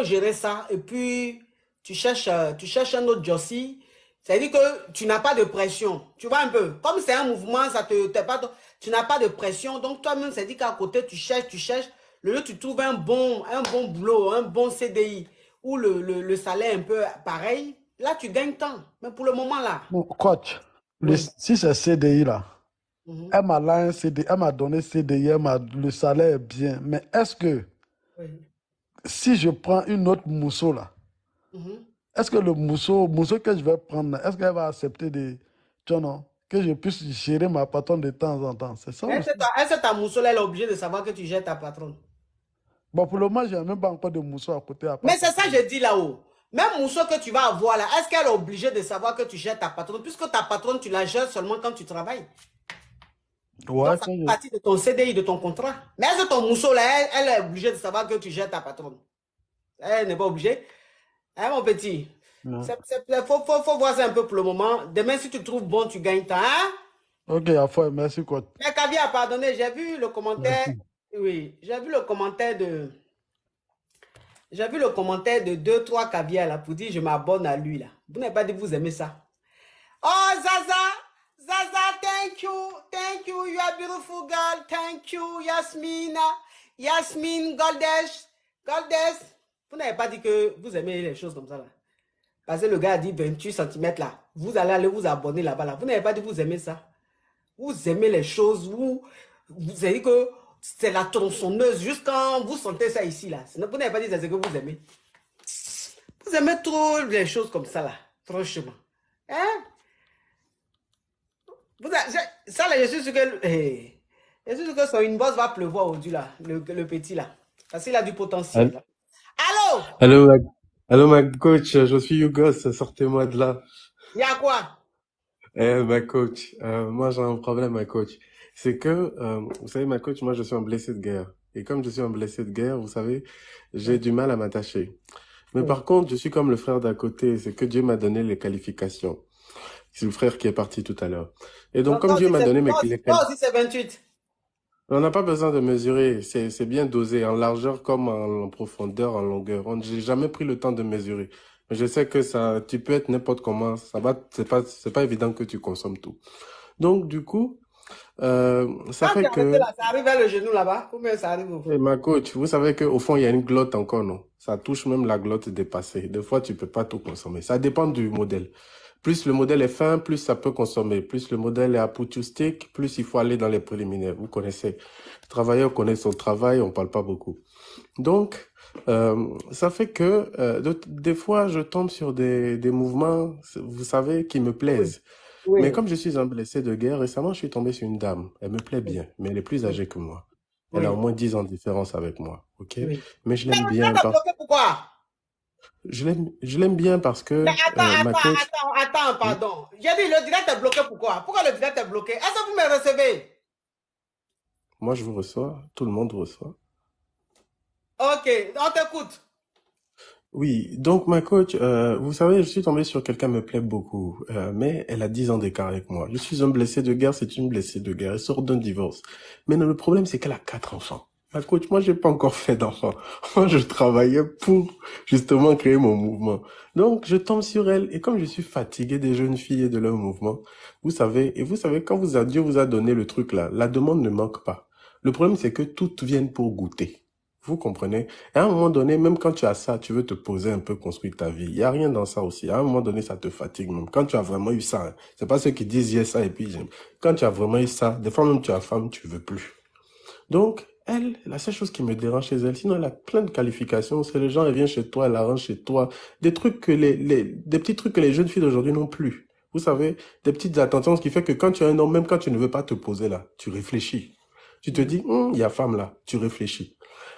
Speaker 1: gérer ça. Et puis, tu cherches un autre jossi. C'est-à-dire que tu n'as pas de pression. Tu vois un peu. Comme c'est un mouvement, tu n'as pas de pression. Donc, toi-même, c'est-à-dire qu'à côté, tu cherches. Le lieu, tu trouves un bon boulot, un bon CDI, où le salaire est un peu pareil. Là, tu gagnes temps. Mais pour le moment, là.
Speaker 15: Bon, coach, si c'est CDI là, elle m'a là un CDI, elle m'a donné CDI, le salaire est bien. Mais est-ce que si je prends une autre mousseau là, est-ce que le mousseau que je vais prendre, est-ce qu'elle va accepter que je puisse gérer ma patronne de temps en temps? C'est ça.
Speaker 1: Est-ce que ta mousseau, elle est obligée de savoir que tu gères ta patronne?
Speaker 15: Bon, pour le moment, je n'ai même pas encore de mousseau à côté.
Speaker 1: Mais c'est ça que je dis là-haut. Même mousseau que tu vas avoir là, est-ce qu'elle est obligée de savoir que tu gères ta patronne? Puisque ta patronne, tu la gères seulement quand tu travailles.
Speaker 15: Ouais,
Speaker 1: donc, ça fait partie de ton CDI, de ton contrat. Mais est-ce que ton mousseau là, elle est obligée de savoir que tu gères ta patronne? Elle n'est pas obligée. Hein, mon petit? Il faut voir ça un peu pour le moment. Demain, si tu trouves bon, tu gagnes temps. Hein?
Speaker 15: Ok, à fois, merci, coach.
Speaker 1: Mais Kavia, pardonnez, j'ai vu le commentaire. Merci. Oui, j'ai vu le commentaire de 2-3 Kavia là pour dire je m'abonne à lui là. Vous n'avez pas dit que vous aimez ça. Oh, Zaza, thank you, you are beautiful girl, thank you, Yasmine, Goldesh. Vous n'avez pas dit que vous aimez les choses comme ça là. Parce que le gars a dit 28 cm là. Vous allez aller vous abonner là-bas là. Vous n'avez pas dit que vous aimez ça. Vous aimez les choses où vous avez dit que c'est la tronçonneuse juste quand vous sentez ça ici là. Sinon, vous n'avez pas dit que c'est ce que vous aimez. Vous aimez trop les choses comme ça là. Franchement. Hein? Ça là, je suis sûr que son inbox va pleuvoir aujourd'hui là. Le petit là. Parce qu'il a du potentiel là. Allô?
Speaker 16: Allô, ma coach, je suis Yougos, sortez-moi de là.
Speaker 1: Il y a quoi?
Speaker 16: Ma coach, moi j'ai un problème, ma coach. C'est que, vous savez, ma coach, moi je suis un blessé de guerre. Et comme je suis un blessé de guerre, vous savez, j'ai du mal à m'attacher. Mais par contre, je suis comme le frère d'à côté, c'est que Dieu m'a donné les qualifications. C'est le frère qui est parti tout à l'heure. Et donc, comme Dieu m'a donné mes qualifications...
Speaker 1: Toi aussi, c'est 28.
Speaker 16: On n'a pas besoin de mesurer, c'est bien dosé, en largeur comme en profondeur, en longueur. J'ai jamais pris le temps de mesurer. Mais je sais que ça, tu peux être n'importe comment, c'est pas évident que tu consommes tout. Donc, du coup, Ça
Speaker 1: Quand tu
Speaker 16: fait
Speaker 1: es arrêté
Speaker 16: que,
Speaker 1: là, ça arrive vers le genou là-bas. Combien ça arrive au fond?
Speaker 16: ma coach, vous savez qu'au fond, il y a une glotte encore, non? Ça touche même la glotte dépassée. Des fois, tu peux pas tout consommer. Ça dépend du modèle. Plus le modèle est fin, plus ça peut consommer. Plus le modèle est acoustique, plus il faut aller dans les préliminaires. Vous connaissez. Le travailleur connaît son travail, on parle pas beaucoup. Donc, ça fait que des fois, je tombe sur des mouvements, vous savez, qui me plaisent. Mais
Speaker 1: Oui.
Speaker 16: comme je suis un blessé de guerre, récemment, je suis tombé sur une dame. Elle me plaît bien, mais elle est plus âgée que moi. Elle a au
Speaker 1: Oui.
Speaker 16: moins 10 ans de différence avec moi, ok?
Speaker 1: Oui.
Speaker 16: Mais je
Speaker 1: Mais
Speaker 16: l'aime
Speaker 1: le gars
Speaker 16: bien
Speaker 1: t'a
Speaker 16: parce
Speaker 1: bloqué pourquoi?
Speaker 16: je l'aime bien parce
Speaker 1: Mais
Speaker 16: que ma coach.
Speaker 1: attends,
Speaker 16: Oui,
Speaker 1: pardon. J'ai dit, le direct est bloqué pourquoi? Pourquoi le direct est bloqué? Est-ce que vous me recevez?
Speaker 16: moi je vous reçois, tout le monde vous reçoit.
Speaker 1: Ok, on t'écoute.
Speaker 16: Oui, donc ma coach, vous savez, je suis tombé sur quelqu'un qui me plaît beaucoup, mais elle a 10 ans d'écart avec moi. Je suis un blessé de guerre, c'est une blessée de guerre. Elle sort d'un divorce. Mais non, le problème, c'est qu'elle a 4 enfants. Ma coach, moi, j'ai pas encore fait d'enfants. Moi, je travaillais pour justement créer mon mouvement. Donc, je tombe sur elle, et comme je suis fatigué des jeunes filles et de leur mouvement, vous savez, quand Dieu vous a donné le truc là, la demande ne manque pas. Le problème, c'est que toutes viennent pour goûter. Vous comprenez? Et à un moment donné, même quand tu as ça, tu veux te poser un peu, construire ta vie. Il n'y a rien dans ça aussi. À un moment donné, ça te fatigue même. Quand tu as vraiment eu ça, hein, c'est pas ceux qui disent j'ai ça et puis j'aime. Quand tu as vraiment eu ça, des fois même tu as femme, tu veux plus. Donc, elle, la seule chose qui me dérange chez elle, sinon elle a plein de qualifications, c'est les gens, elle vient chez toi, elle arrange chez toi. Des trucs que des petits trucs que les jeunes filles d'aujourd'hui n'ont plus. Vous savez, des petites attentions, ce qui fait que quand tu as un homme, même quand tu ne veux pas te poser là, tu réfléchis. Tu te dis, il y a femme là, tu réfléchis.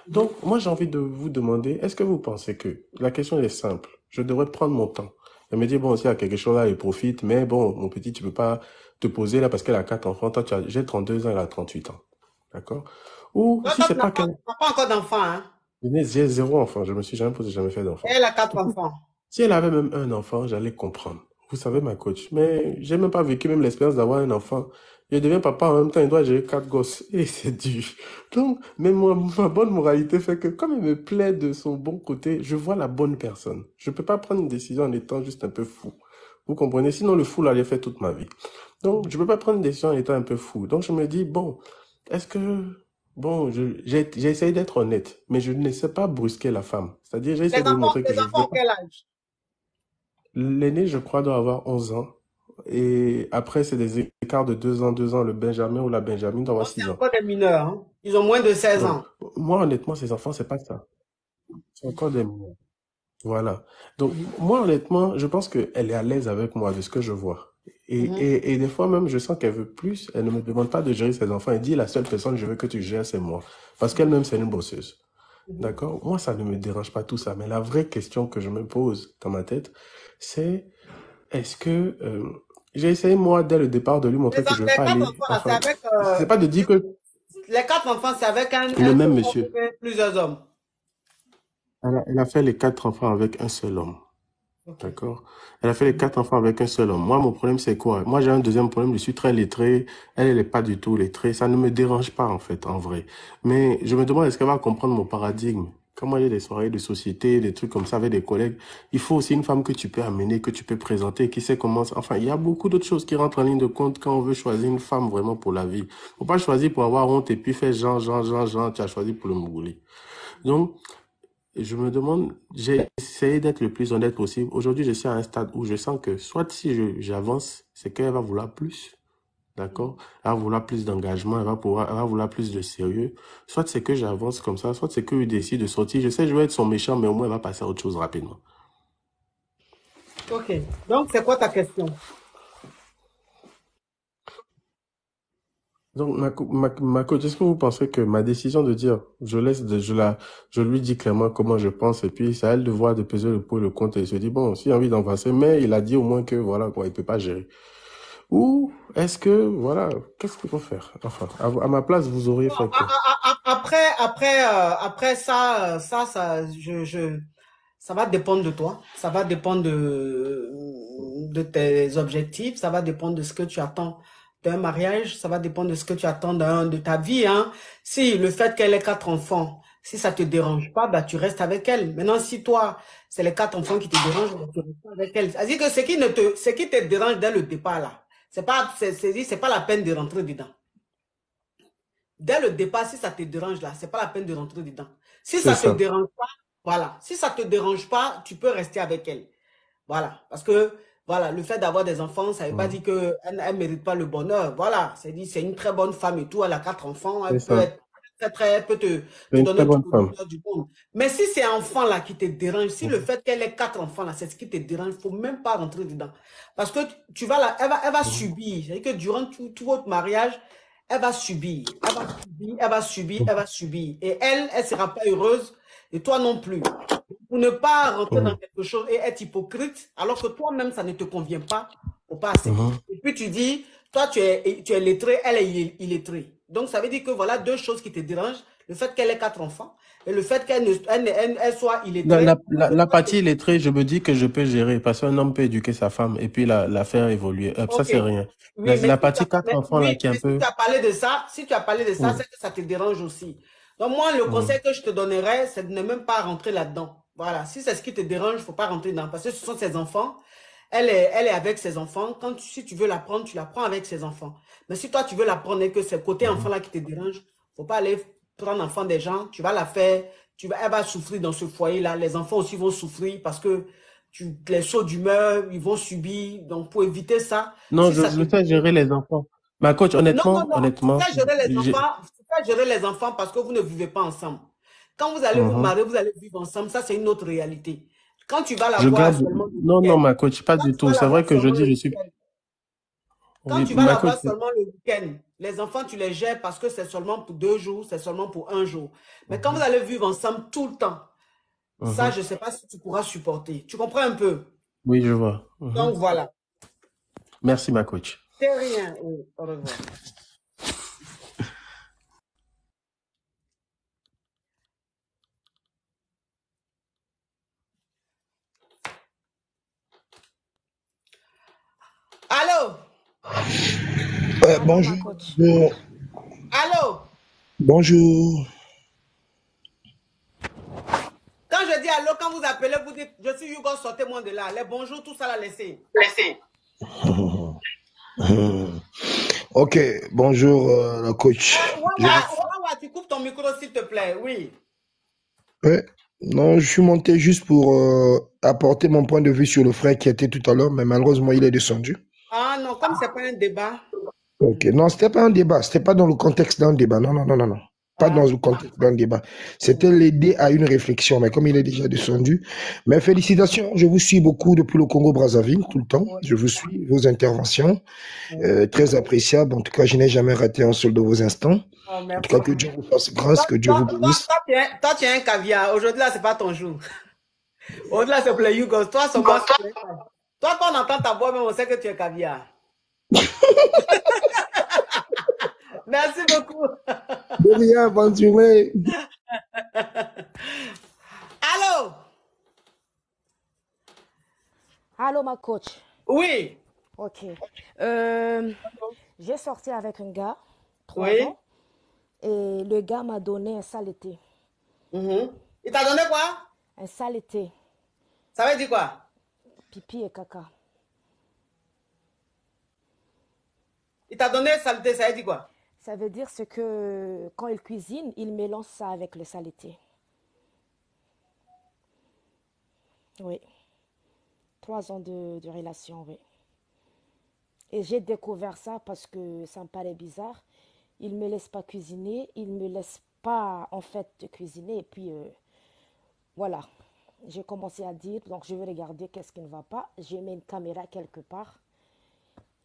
Speaker 16: Donc, moi, j'ai envie de vous demander, est-ce que vous pensez que, la question est simple, je devrais prendre mon temps. Elle me dit, bon, s'il y a quelque chose là, elle profite, mais bon, mon petit, tu peux pas te poser là parce qu'elle a 4 enfants, toi, j'ai 32 ans, elle a 38 ans. D'accord? Ou,
Speaker 1: Toi,
Speaker 16: si c'est
Speaker 1: tu n'as
Speaker 16: pas qu'elle,
Speaker 1: pas encore d'enfant, hein?
Speaker 16: j'ai 0 enfant, je me suis jamais posé, jamais fait d'enfant.
Speaker 1: Elle a 4 enfants.
Speaker 16: Si elle avait même un enfant, j'allais comprendre. Vous savez, ma coach, mais j'ai même pas vécu même l'expérience d'avoir un enfant. Je deviens papa en même temps, il doit gérer 4 gosses. Et c'est dur. Donc, même moi, ma bonne moralité fait que, comme elle me plaît de son bon côté, je vois la bonne personne. Je peux pas prendre une décision en étant juste un peu fou. Vous comprenez? Sinon, le fou, là, j'ai fait toute ma vie. Donc, je peux pas prendre une décision en étant un peu fou. Donc, je me dis, bon, est-ce que, bon, j'ai essayé d'être honnête, mais je ne sais pas brusquer la femme. C'est-à-dire, j'ai essayé de lui montrer que
Speaker 1: Les
Speaker 16: je veux
Speaker 1: enfants ont
Speaker 16: pas.
Speaker 1: quel âge?
Speaker 16: L'aîné, je crois, doit avoir 11 ans. Et après, c'est des écarts de 2 ans, 2 ans. Le Benjamin ou la Benjamine doit avoir 6 ans.
Speaker 1: Encore des mineurs, hein? Ils ont moins de 16
Speaker 16: Donc,
Speaker 1: ans.
Speaker 16: moi, honnêtement, ces enfants, c'est pas ça. C'est encore des mineurs. Voilà. Donc, moi, honnêtement, je pense qu'elle est à l'aise avec moi de ce que je vois. Et des fois même, je sens qu'elle veut plus. Elle ne me demande pas de gérer ses enfants. Elle dit, la seule personne que je veux que tu gères, c'est moi. Parce qu'elle-même, c'est une bosseuse. D'accord? Moi, ça ne me dérange pas tout ça. Mais la vraie question que je me pose dans ma tête, c'est, est-ce que, j'ai essayé, moi, dès le départ, de lui montrer que je ne
Speaker 1: Les
Speaker 16: vais pas
Speaker 1: 4
Speaker 16: aller,
Speaker 1: enfants, là, c'est
Speaker 16: enfin,
Speaker 1: avec...
Speaker 16: c'est pas de dire que
Speaker 1: les 4 enfants, c'est avec un
Speaker 16: le
Speaker 1: seul
Speaker 16: même
Speaker 1: homme
Speaker 16: monsieur.
Speaker 1: ou plusieurs hommes.
Speaker 16: Elle a fait les 4 enfants avec un seul homme.
Speaker 1: Ok.
Speaker 16: D'accord? Elle a fait les 4 enfants avec un seul homme. Moi, mon problème, c'est quoi? Moi, j'ai un deuxième problème. Je suis très lettré. Elle n'est pas du tout lettrée. Ça ne me dérange pas, en fait, en vrai. Mais je me demande, est-ce qu'elle va comprendre mon paradigme? Quand moi, j'ai des soirées de société, des trucs comme ça avec des collègues, il faut aussi une femme que tu peux amener, que tu peux présenter, qui sait comment... Enfin, il y a beaucoup d'autres choses qui rentrent en ligne de compte quand on veut choisir une femme vraiment pour la vie. Faut pas choisir pour avoir honte et puis faire genre, tu as choisi pour le mouler. Donc, je me demande, j'ai essayé d'être le plus honnête possible. Aujourd'hui, je suis à un stade où je sens que soit si j'avance, c'est qu'elle va vouloir plus. D'accord? Elle va vouloir plus d'engagement, elle va vouloir plus de sérieux. Soit c'est que j'avance comme ça, soit c'est que je décide de sortir. Je sais, je vais être son méchant, mais au moins elle va passer à autre chose rapidement.
Speaker 1: Ok. Donc, c'est quoi ta question?
Speaker 16: Donc, ma coach, est-ce que vous pensez que ma décision de dire, je lui dis clairement comment je pense, et puis c'est à elle de voir, de peser le pour et le contre, et se dire, bon, s'il a envie d'avancer, mais il a dit au moins que, voilà, quoi, il peut pas gérer. Ou est-ce que, voilà, qu'est-ce qu'il faut faire? Enfin, à ma place, vous auriez fait quoi?
Speaker 1: Après ça, ça va dépendre de toi. Ça va dépendre de tes objectifs. Ça va dépendre de ce que tu attends d'un mariage. Ça va dépendre de ce que tu attends de ta vie, hein. Si le fait qu'elle ait 4 enfants, si ça te dérange pas, bah, tu restes avec elle. Maintenant, si toi, c'est les 4 enfants qui te dérangent, bah, tu restes avec elle. C'est-à-dire que ce qui te dérange dès le départ, là, C'est pas la peine de rentrer dedans. Dès le départ, si ça te dérange là, c'est pas la peine de rentrer dedans. Si
Speaker 16: C'est
Speaker 1: ça te
Speaker 16: ça.
Speaker 1: dérange pas, voilà. Si ça te dérange pas, tu peux rester avec elle. Voilà. Parce que, voilà, le fait d'avoir des enfants, ça ne veut pas dire qu'elle ne mérite pas le bonheur. Voilà. C'est une très bonne femme et tout. Elle a 4 enfants.
Speaker 16: C'est
Speaker 1: Elle peut
Speaker 16: ça.
Speaker 1: être elle peut te
Speaker 16: C'est une très
Speaker 1: donner tout
Speaker 16: bonne
Speaker 1: le
Speaker 16: femme.
Speaker 1: bonheur du monde. Mais si c'est un enfant là qui te dérange, si le fait qu'elle ait 4 enfants là, c'est ce qui te dérange, il ne faut même pas rentrer dedans. Parce que tu vas là, elle va subir. C'est-à-dire que durant tout votre mariage, elle va subir. Elle va subir, elle va subir, elle va subir. Et elle ne sera pas heureuse. Et toi non plus. Pour ne pas rentrer dans quelque chose et être hypocrite, alors que toi-même, ça ne te convient pas, faut pas accepter. Et puis tu dis, toi, tu es lettré, elle est illettrée. Donc, ça veut dire que voilà deux choses qui te dérangent. Le fait qu'elle ait 4 enfants et le fait qu'elle soit illettrée.
Speaker 16: La partie illettrée, je me dis que je peux gérer parce qu'un homme peut éduquer sa femme et puis la faire évoluer. Ça,
Speaker 1: Ok.
Speaker 16: c'est rien.
Speaker 1: Oui,
Speaker 16: La,
Speaker 1: mais
Speaker 16: la
Speaker 1: si tu
Speaker 16: partie
Speaker 1: as,
Speaker 16: 4 enfants là qui est un
Speaker 1: mais si
Speaker 16: peu.
Speaker 1: tu as parlé de ça, si tu as parlé de ça,
Speaker 16: Mm.
Speaker 1: c'est que ça te dérange aussi. Donc, moi, le conseil que je te donnerais, c'est de ne même pas rentrer là-dedans. Voilà. Si c'est ce qui te dérange, il ne faut pas rentrer dedans. Parce que ce sont ses enfants. Elle est avec ses enfants. Si tu veux la prendre, tu la prends avec ses enfants. Mais si toi, tu veux la prendre et que c'est le côté enfant-là qui te dérange, il ne faut pas aller prendre l'enfant des gens. Tu vas la faire. Elle va souffrir dans ce foyer-là. Les enfants aussi vont souffrir parce que les sauts d'humeur, ils vont subir. Donc, pour éviter ça,
Speaker 16: Non,
Speaker 1: si ça te
Speaker 16: je sais gérer les enfants. Ma coach,
Speaker 1: non, non,
Speaker 16: honnêtement,
Speaker 1: non.
Speaker 16: honnêtement,
Speaker 1: C'est pas gérer les enfants parce que vous ne vivez pas ensemble. Quand vous allez vous
Speaker 16: Mhm.
Speaker 1: marier, vous allez vivre ensemble. Ça, c'est une autre réalité. Quand tu vas la
Speaker 16: Je
Speaker 1: voir
Speaker 16: garde.
Speaker 1: seulement le
Speaker 16: Non, non,
Speaker 1: week-end,
Speaker 16: ma coach, pas
Speaker 1: quand
Speaker 16: du
Speaker 1: tu vas
Speaker 16: tout.
Speaker 1: la
Speaker 16: C'est
Speaker 1: voir
Speaker 16: vrai que je
Speaker 1: seulement
Speaker 16: dis,
Speaker 1: le
Speaker 16: je suis.
Speaker 1: week-end, quand
Speaker 16: Oui,
Speaker 1: tu vas
Speaker 16: ma
Speaker 1: la
Speaker 16: coach.
Speaker 1: voir seulement le week-end, les enfants, tu les gères parce que c'est seulement pour 2 jours, c'est seulement pour 1 jour. Mais quand vous allez vivre ensemble tout le temps, ça, je ne sais pas si tu pourras supporter. Tu comprends un peu?
Speaker 16: Oui, je vois. Mhm.
Speaker 1: Donc, voilà.
Speaker 16: Merci, ma coach.
Speaker 1: C'est rien. Oui, au revoir. Allô?
Speaker 17: Bonjour.
Speaker 1: Allô?
Speaker 17: Bonjour.
Speaker 1: Quand je dis allô, quand vous appelez, vous dites je suis Hugo, sortez-moi de là. Les bonjours, tout ça, là, laissez.
Speaker 17: Ok, bonjour la coach.
Speaker 1: Wawa, tu coupes ton micro, s'il te plaît. Oui.
Speaker 17: Ouais, non, je suis monté juste pour apporter mon point de vue sur le frère qui était tout à l'heure, mais malheureusement, il est descendu.
Speaker 1: Ah non, comme c'est pas un débat.
Speaker 17: Ok, non, c'était pas un débat, c'était pas dans le contexte d'un débat. Non, non, non, non, non. Pas dans le contexte d'un débat. C'était l'aider à une réflexion, mais comme il est déjà descendu. Mais félicitations, je vous suis beaucoup depuis le Congo-Brazzaville, tout le temps. Je vous suis, vos interventions, très appréciables. En tout cas, je n'ai jamais raté un seul de vos instants.
Speaker 1: Oh,
Speaker 17: En tout cas, que Dieu vous fasse grâce, que Dieu vous bénisse.
Speaker 1: Toi, tu es un caviar. Aujourd'hui, là, c'est pas ton jour. Aujourd'hui, là, c'est pour les Yougos. Toi, seulement, toi, quand on entend ta voix, même, on sait que tu es caviar. Merci beaucoup.
Speaker 17: De rien, bonne journée.
Speaker 1: Allô?
Speaker 18: Allô, ma coach.
Speaker 1: Oui.
Speaker 18: Ok. J'ai sorti avec un gars, 3
Speaker 1: Oui.
Speaker 18: ans, et le gars m'a donné un sale été.
Speaker 1: Il t'a donné quoi?
Speaker 18: Un sale été.
Speaker 1: Ça veut dire quoi?
Speaker 18: Pipi et caca.
Speaker 1: Il t'a donné saleté, ça veut dire quoi?
Speaker 18: Ça veut dire ce que quand il cuisine, il mélange ça avec le saleté. Oui. 3 ans de relation, oui. Et j'ai découvert ça parce que ça me paraît bizarre. Il ne me laisse pas cuisiner, il ne me laisse pas en fait de cuisiner. Et puis voilà, j'ai commencé à dire, donc je vais regarder qu'est-ce qui ne va pas. J'ai mis une caméra quelque part.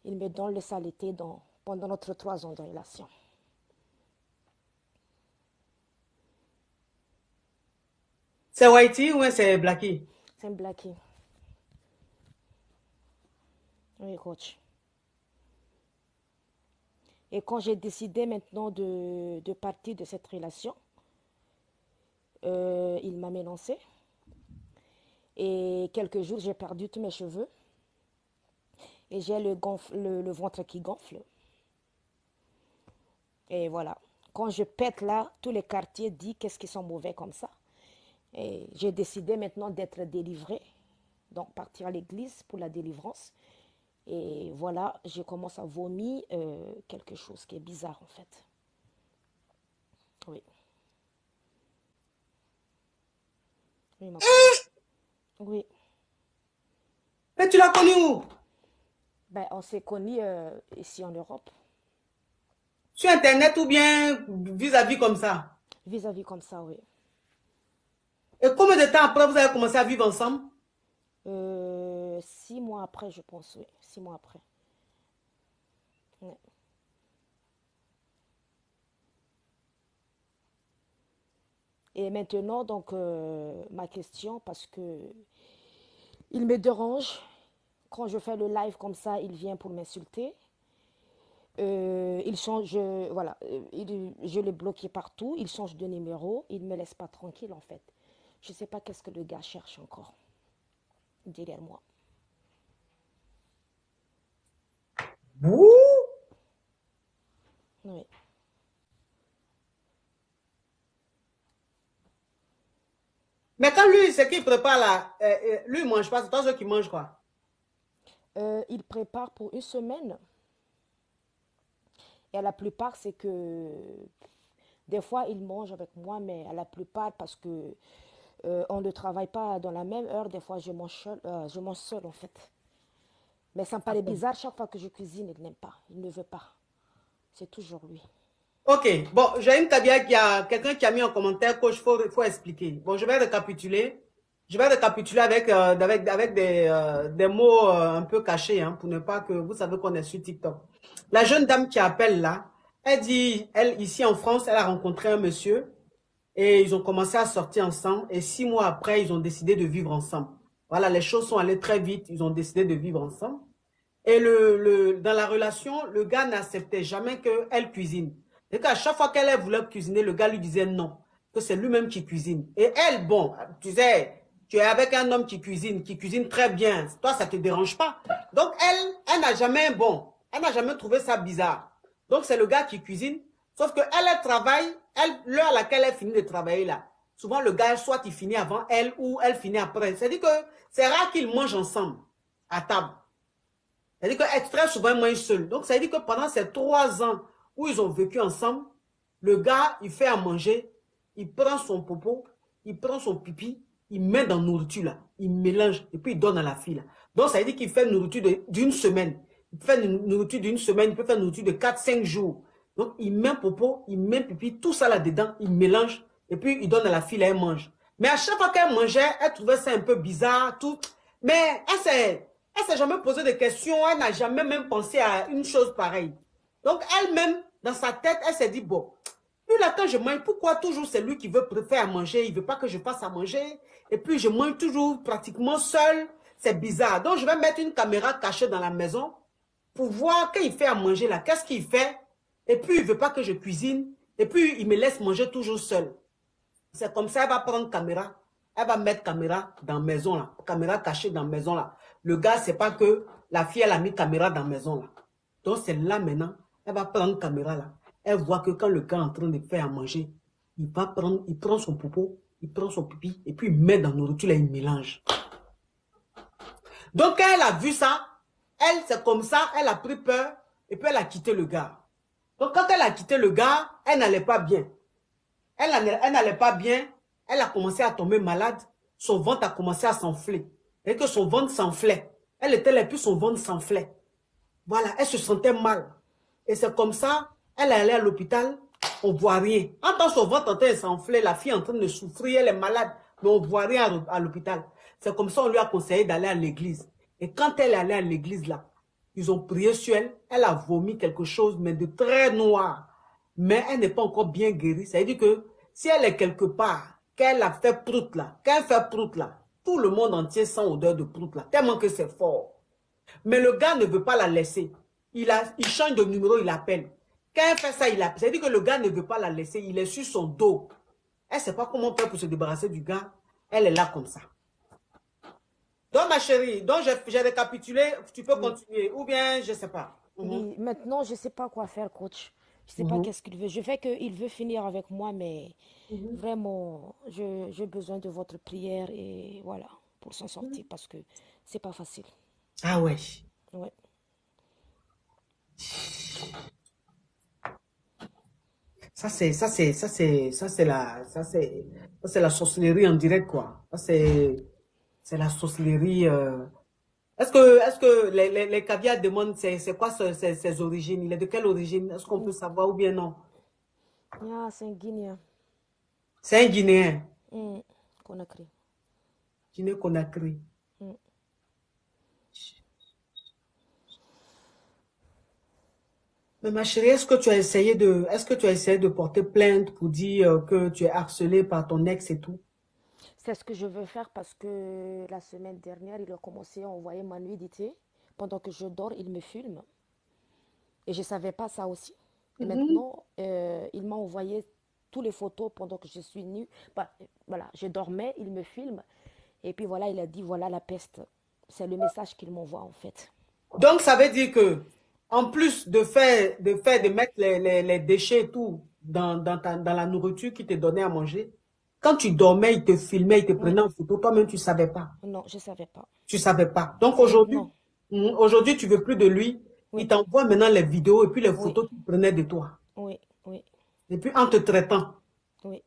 Speaker 18: Il me donne le saleté pendant notre 3 ans de relation.
Speaker 1: C'est Whitey ou c'est Blackie?
Speaker 18: C'est un Blackie. Oui, coach. Et quand j'ai décidé maintenant de partir de cette relation, il m'a menacé. Et quelques jours, j'ai perdu tous mes cheveux. Et j'ai le ventre qui gonfle. Et voilà. Quand je pète là, tous les quartiers disent qu'est-ce qu'ils sont mauvais comme ça. Et j'ai décidé maintenant d'être délivrée. Donc partir à l'église pour la délivrance. Et voilà, je commence à vomir quelque chose qui est bizarre en fait. Oui. Oui, ma coach. Oui.
Speaker 1: Mais tu l'as connu où?
Speaker 18: Ben, on s'est connus ici en Europe.
Speaker 1: Sur Internet ou bien vis-à-vis comme ça?
Speaker 18: Vis-à-vis comme ça, oui.
Speaker 1: Et combien de temps après vous avez commencé à vivre ensemble?
Speaker 18: 6 mois après, je pense, oui. 6 mois après. Ouais. Et maintenant, donc, ma question, parce que il me dérange. Quand je fais le live comme ça, il vient pour m'insulter. Il change, voilà, je l'ai bloqué partout. Il change de numéro. Il ne me laisse pas tranquille, en fait. Je ne sais pas qu'est-ce que le gars cherche encore derrière moi.
Speaker 1: Bouh!
Speaker 18: Oui.
Speaker 1: Mais quand lui, ce qu'il prépare là, lui, il ne mange pas. C'est toi ceux qui mangent quoi?
Speaker 18: Il prépare pour une semaine. Et à la plupart, c'est que des fois, il mange avec moi, mais à la plupart, parce que on ne travaille pas dans la même heure, des fois, je mange seul en fait. Mais ça me paraît bizarre, chaque fois que je cuisine, il n'aime pas, il ne veut pas. C'est toujours lui.
Speaker 1: Ok, bon, j'ai une tabia qui a quelqu'un qui a mis en commentaire que faut expliquer. Bon, je vais récapituler. Je vais récapituler avec des mots un peu cachés, hein, pour ne pas que vous savez qu'on est sur TikTok. La jeune dame qui appelle là, elle dit, elle, ici en France, elle a rencontré un monsieur et ils ont commencé à sortir ensemble et 6 mois après, ils ont décidé de vivre ensemble. Voilà, les choses sont allées très vite, ils ont décidé de vivre ensemble. Et dans la relation, le gars n'acceptait jamais qu'elle cuisine. Et qu'à chaque fois qu'elle voulait cuisiner, le gars lui disait non, que c'est lui-même qui cuisine. Et elle, bon, tu sais, tu es avec un homme qui cuisine très bien. Toi, ça ne te dérange pas. Donc, elle n'a jamais, bon, elle n'a jamais trouvé ça bizarre. Donc, c'est le gars qui cuisine. Sauf que elle travaille, l'heure à laquelle elle finit de travailler là, souvent le gars, soit il finit avant elle ou elle finit après. C'est-à-dire que c'est rare qu'ils mangent ensemble à table. C'est-à-dire que très souvent, ils mangent seuls. Donc, ça veut dire que pendant ces 3 ans où ils ont vécu ensemble, le gars, il fait à manger, il prend son popo, il prend son pipi, il met dans la nourriture là, il mélange et puis il donne à la fille là. Donc, ça veut dire qu'il fait une nourriture d'une semaine. Il fait une nourriture d'une semaine, il peut faire une nourriture de 4-5 jours. Donc, il met popo, il met pipi, tout ça là-dedans, il mélange et puis il donne à la fille là, elle mange. Mais à chaque fois qu'elle mangeait, elle trouvait ça un peu bizarre, tout. Mais elle s'est jamais posé de questions, elle n'a jamais même pensé à une chose pareille. Donc elle-même, dans sa tête, elle s'est dit, bon, lui là quand je mange, pourquoi toujours c'est lui qui veut préférer à manger, il ne veut pas que je fasse à manger, et puis je mange toujours pratiquement seul, c'est bizarre. Donc je vais mettre une caméra cachée dans la maison pour voir quand il fait à manger là, qu'est-ce qu'il fait, et puis il ne veut pas que je cuisine, et puis il me laisse manger toujours seul. C'est comme ça, elle va prendre caméra. Elle va mettre caméra dans la maison là. Caméra cachée dans la maison là. Le gars, c'est pas que la fille, elle a mis caméra dans la maison là. Donc c'est là maintenant, elle va prendre caméra là. Elle voit que quand le gars est en train de faire à manger, il prend son popo, il prend son pipi, et puis il met dans la nourriture là, il mélange. Donc quand elle a vu ça, elle, c'est comme ça, elle a pris peur, et puis elle a quitté le gars. Donc quand elle a quitté le gars, elle n'allait pas bien. Elle n'allait pas bien, elle a commencé à tomber malade, son ventre a commencé à s'enfler. Et que son ventre s'enflait. Elle était là, puis son ventre s'enflait. Voilà, elle se sentait mal. Et c'est comme ça, elle est allée à l'hôpital, on ne voit rien. En tant que son ventre en train de s'enfler, la fille est en train de souffrir, elle est malade, mais on ne voit rien à l'hôpital. C'est comme ça, on lui a conseillé d'aller à l'église. Et quand elle est allée à l'église là, ils ont prié sur elle, elle a vomi quelque chose, mais de très noir. Mais elle n'est pas encore bien guérie. Ça veut dire que si elle est quelque part, qu'elle a fait prout là, qu'elle fait prout là, tout le monde entier sent odeur de prout là, tellement que c'est fort. Mais le gars ne veut pas la laisser. Il change de numéro, il appelle. Quand elle fait ça, il appelle. C'est-à-dire que le gars ne veut pas la laisser, il est sur son dos. Elle ne sait pas comment faire pour se débarrasser du gars. Elle est là comme ça. Donc ma chérie, donc j'ai récapitulé, tu peux continuer. Ou bien, je ne sais pas.
Speaker 18: Oui, maintenant, je ne sais pas quoi faire, coach. Je ne sais pas qu'est-ce qu'il veut. Je fais qu'il veut finir avec moi, mais vraiment, j'ai besoin de votre prière et voilà, pour s'en sortir parce que c'est pas facile.
Speaker 1: Ah ouais.
Speaker 18: Ouais.
Speaker 1: c'est la sorcellerie en direct, quoi. C'est la sorcellerie. Est-ce que les caviars demandent c'est quoi ses origines? Il est de quelle origine? Est-ce qu'on peut savoir ou bien non?
Speaker 18: Ah, c'est un Guinéen.
Speaker 1: C'est un Guinéen.
Speaker 18: Conakry.
Speaker 1: Guinée-Conakry.
Speaker 18: Mm.
Speaker 1: Mais ma chérie, est-ce que tu as essayé de porter plainte pour dire que tu es harcelée par ton ex et tout?
Speaker 18: C'est ce que je veux faire parce que la semaine dernière, il a commencé à envoyer ma nudité. Pendant que je dors, il me filme. Et je ne savais pas ça aussi. Et maintenant, il m'a envoyé toutes les photos pendant que je suis nue. Bah, voilà, je dormais, il me filme. Et puis voilà, il a dit, voilà la peste. C'est le message qu'il m'envoie en fait.
Speaker 1: Donc, ça veut dire que, en plus de mettre les déchets et tout dans la nourriture qu'il te donnait à manger, quand tu dormais, il te filmait, il te prenait en photo, toi-même, tu ne savais pas.
Speaker 18: Non, je ne savais pas.
Speaker 1: Tu ne savais pas. Donc, aujourd'hui, tu ne veux plus de lui.
Speaker 18: Oui.
Speaker 1: Il t'envoie maintenant les vidéos et puis les
Speaker 18: Oui.
Speaker 1: photos qu'il prenait de toi.
Speaker 18: Oui, oui,
Speaker 1: Et puis, en te traitant.
Speaker 18: oui.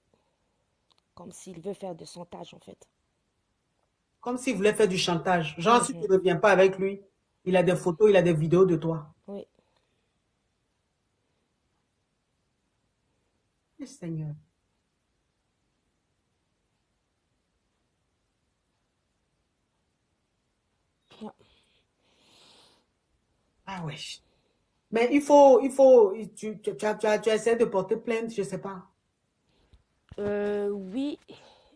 Speaker 18: Comme s'il veut faire de chantage en fait.
Speaker 1: Comme s'il voulait faire du chantage. Genre, si tu ne reviens pas avec lui, il a des photos, il a des vidéos de toi.
Speaker 18: Oui.
Speaker 1: Eh, Seigneur.
Speaker 18: Yeah.
Speaker 1: Ah ouais. Mais tu as essayé de porter plainte, je ne sais pas.
Speaker 18: Oui,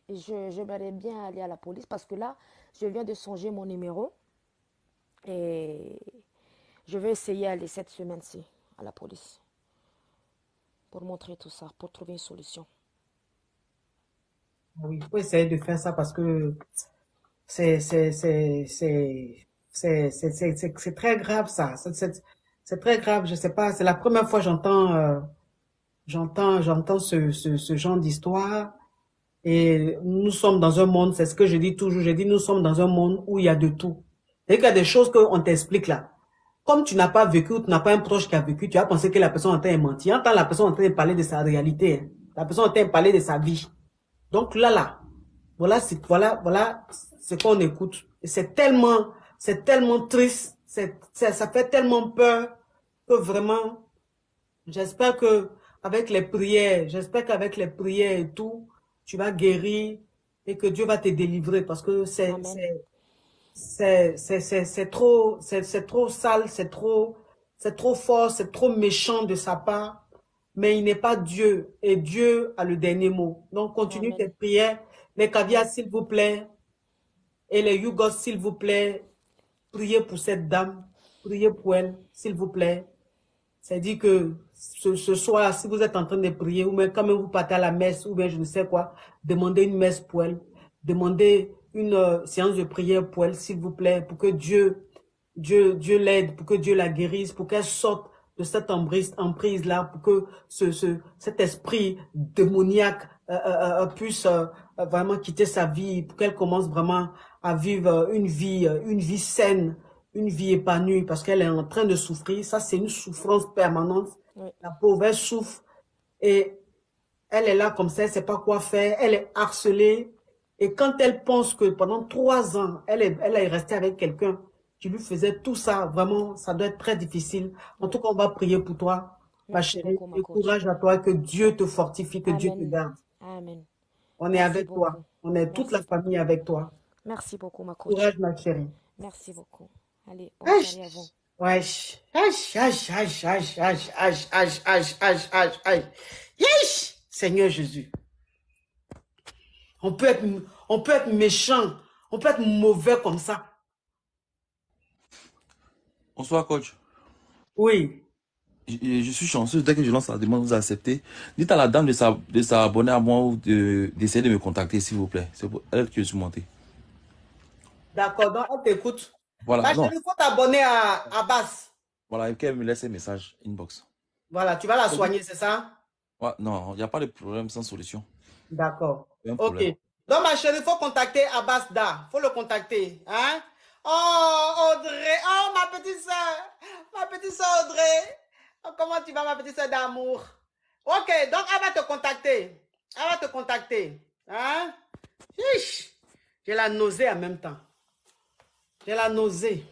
Speaker 18: j'aimerais bien aller à la police parce que là, je viens de changer mon numéro et je vais essayer d'aller cette semaine-ci à la police pour montrer tout ça, pour trouver une solution.
Speaker 1: Oui, il faut essayer de faire ça parce que c'est très grave ça. C'est très grave, je sais pas. C'est la première fois que j'entends ce genre d'histoire. Et nous sommes dans un monde, c'est ce que je dis toujours, je dis nous sommes dans un monde où il y a de tout. Et qu'il y a des choses qu'on t'explique là. Comme tu n'as pas vécu ou tu n'as pas un proche qui a vécu, tu vas penser que la personne est en train de mentir. Entends la personne en train de parler de sa réalité. Hein. La personne est en train de parler de sa vie. Donc là, voilà ce qu'on écoute. Et c'est tellement triste, ça fait tellement peur que vraiment, j'espère qu'avec les prières et tout, tu vas guérir et que Dieu va te délivrer parce que c'est trop sale, c'est trop fort, c'est trop méchant de sa part. Mais il n'est pas Dieu et Dieu a le dernier mot. Donc continue tes prières. Les caviars, s'il vous plaît, et les Yougos, s'il vous plaît, priez pour cette dame, priez pour elle, s'il vous plaît. C'est-à-dire que ce soir, si vous êtes en train de prier, ou même quand même vous partez à la messe, ou bien je ne sais quoi, demandez une messe pour elle, demandez une séance de prière pour elle, s'il vous plaît, pour que Dieu l'aide, pour que Dieu la guérisse, pour qu'elle sorte de cette emprise-là, pour que cet esprit démoniaque puisse vraiment quitter sa vie, pour qu'elle commence vraiment à vivre une vie saine, une vie épanouie, parce qu'elle est en train de souffrir. Ça, c'est une souffrance permanente.
Speaker 18: Oui.
Speaker 1: La pauvre, elle souffre et elle est là comme ça, elle ne sait pas quoi faire, elle est harcelée. Et quand elle pense que pendant 3 ans, elle est restée avec quelqu'un qui lui faisait tout ça, vraiment, ça doit être très difficile. En tout cas, on va prier pour toi, ma
Speaker 18: Merci
Speaker 1: chérie.
Speaker 18: beaucoup, ma
Speaker 1: Et
Speaker 18: coach.
Speaker 1: courage à toi, que Dieu te fortifie, que Dieu te
Speaker 18: Amen.
Speaker 1: garde.
Speaker 18: Amen.
Speaker 1: On est
Speaker 18: Merci
Speaker 1: avec toi.
Speaker 18: beaucoup.
Speaker 1: On est toute la
Speaker 18: Merci
Speaker 1: famille
Speaker 18: beaucoup.
Speaker 1: avec toi.
Speaker 18: Merci beaucoup, ma coach.
Speaker 1: Courage, ma chérie.
Speaker 18: Merci beaucoup. Allez, bonne soirée à vous.
Speaker 1: Wesh. Yesh. Seigneur Jésus. On peut être méchant. On peut être mauvais comme ça.
Speaker 19: Bonsoir, coach.
Speaker 1: Oui.
Speaker 19: Je suis chanceux. Dès que je lance la demande, vous acceptez. Dites à la dame de s'abonner à moi ou d'essayer de me contacter, s'il vous plaît. C'est pour elle que je suis monté.
Speaker 1: D'accord, donc elle t'écoute.
Speaker 19: Voilà,
Speaker 1: Ma
Speaker 19: non.
Speaker 1: chérie, il faut t'abonner à Bass.
Speaker 19: Voilà, et qu'elle me laisse un message inbox.
Speaker 1: Voilà, tu vas la
Speaker 19: C'est
Speaker 1: soigner, c'est ça?
Speaker 19: Ouais, non, il n'y a pas de problème sans solution.
Speaker 1: D'accord.
Speaker 19: Il y a un
Speaker 1: Ok.
Speaker 19: problème.
Speaker 1: Donc, ma chérie, il faut contacter Abbas Da. Il faut le contacter. Hein? Oh, Audrey. Oh, ma petite soeur. Ma petite soeur Audrey. Oh, comment tu vas, ma petite soeur d'amour? Ok, donc elle va te contacter. Elle va te contacter. Hein? Chiche. J'ai la nausée en même temps. J'ai la nausée.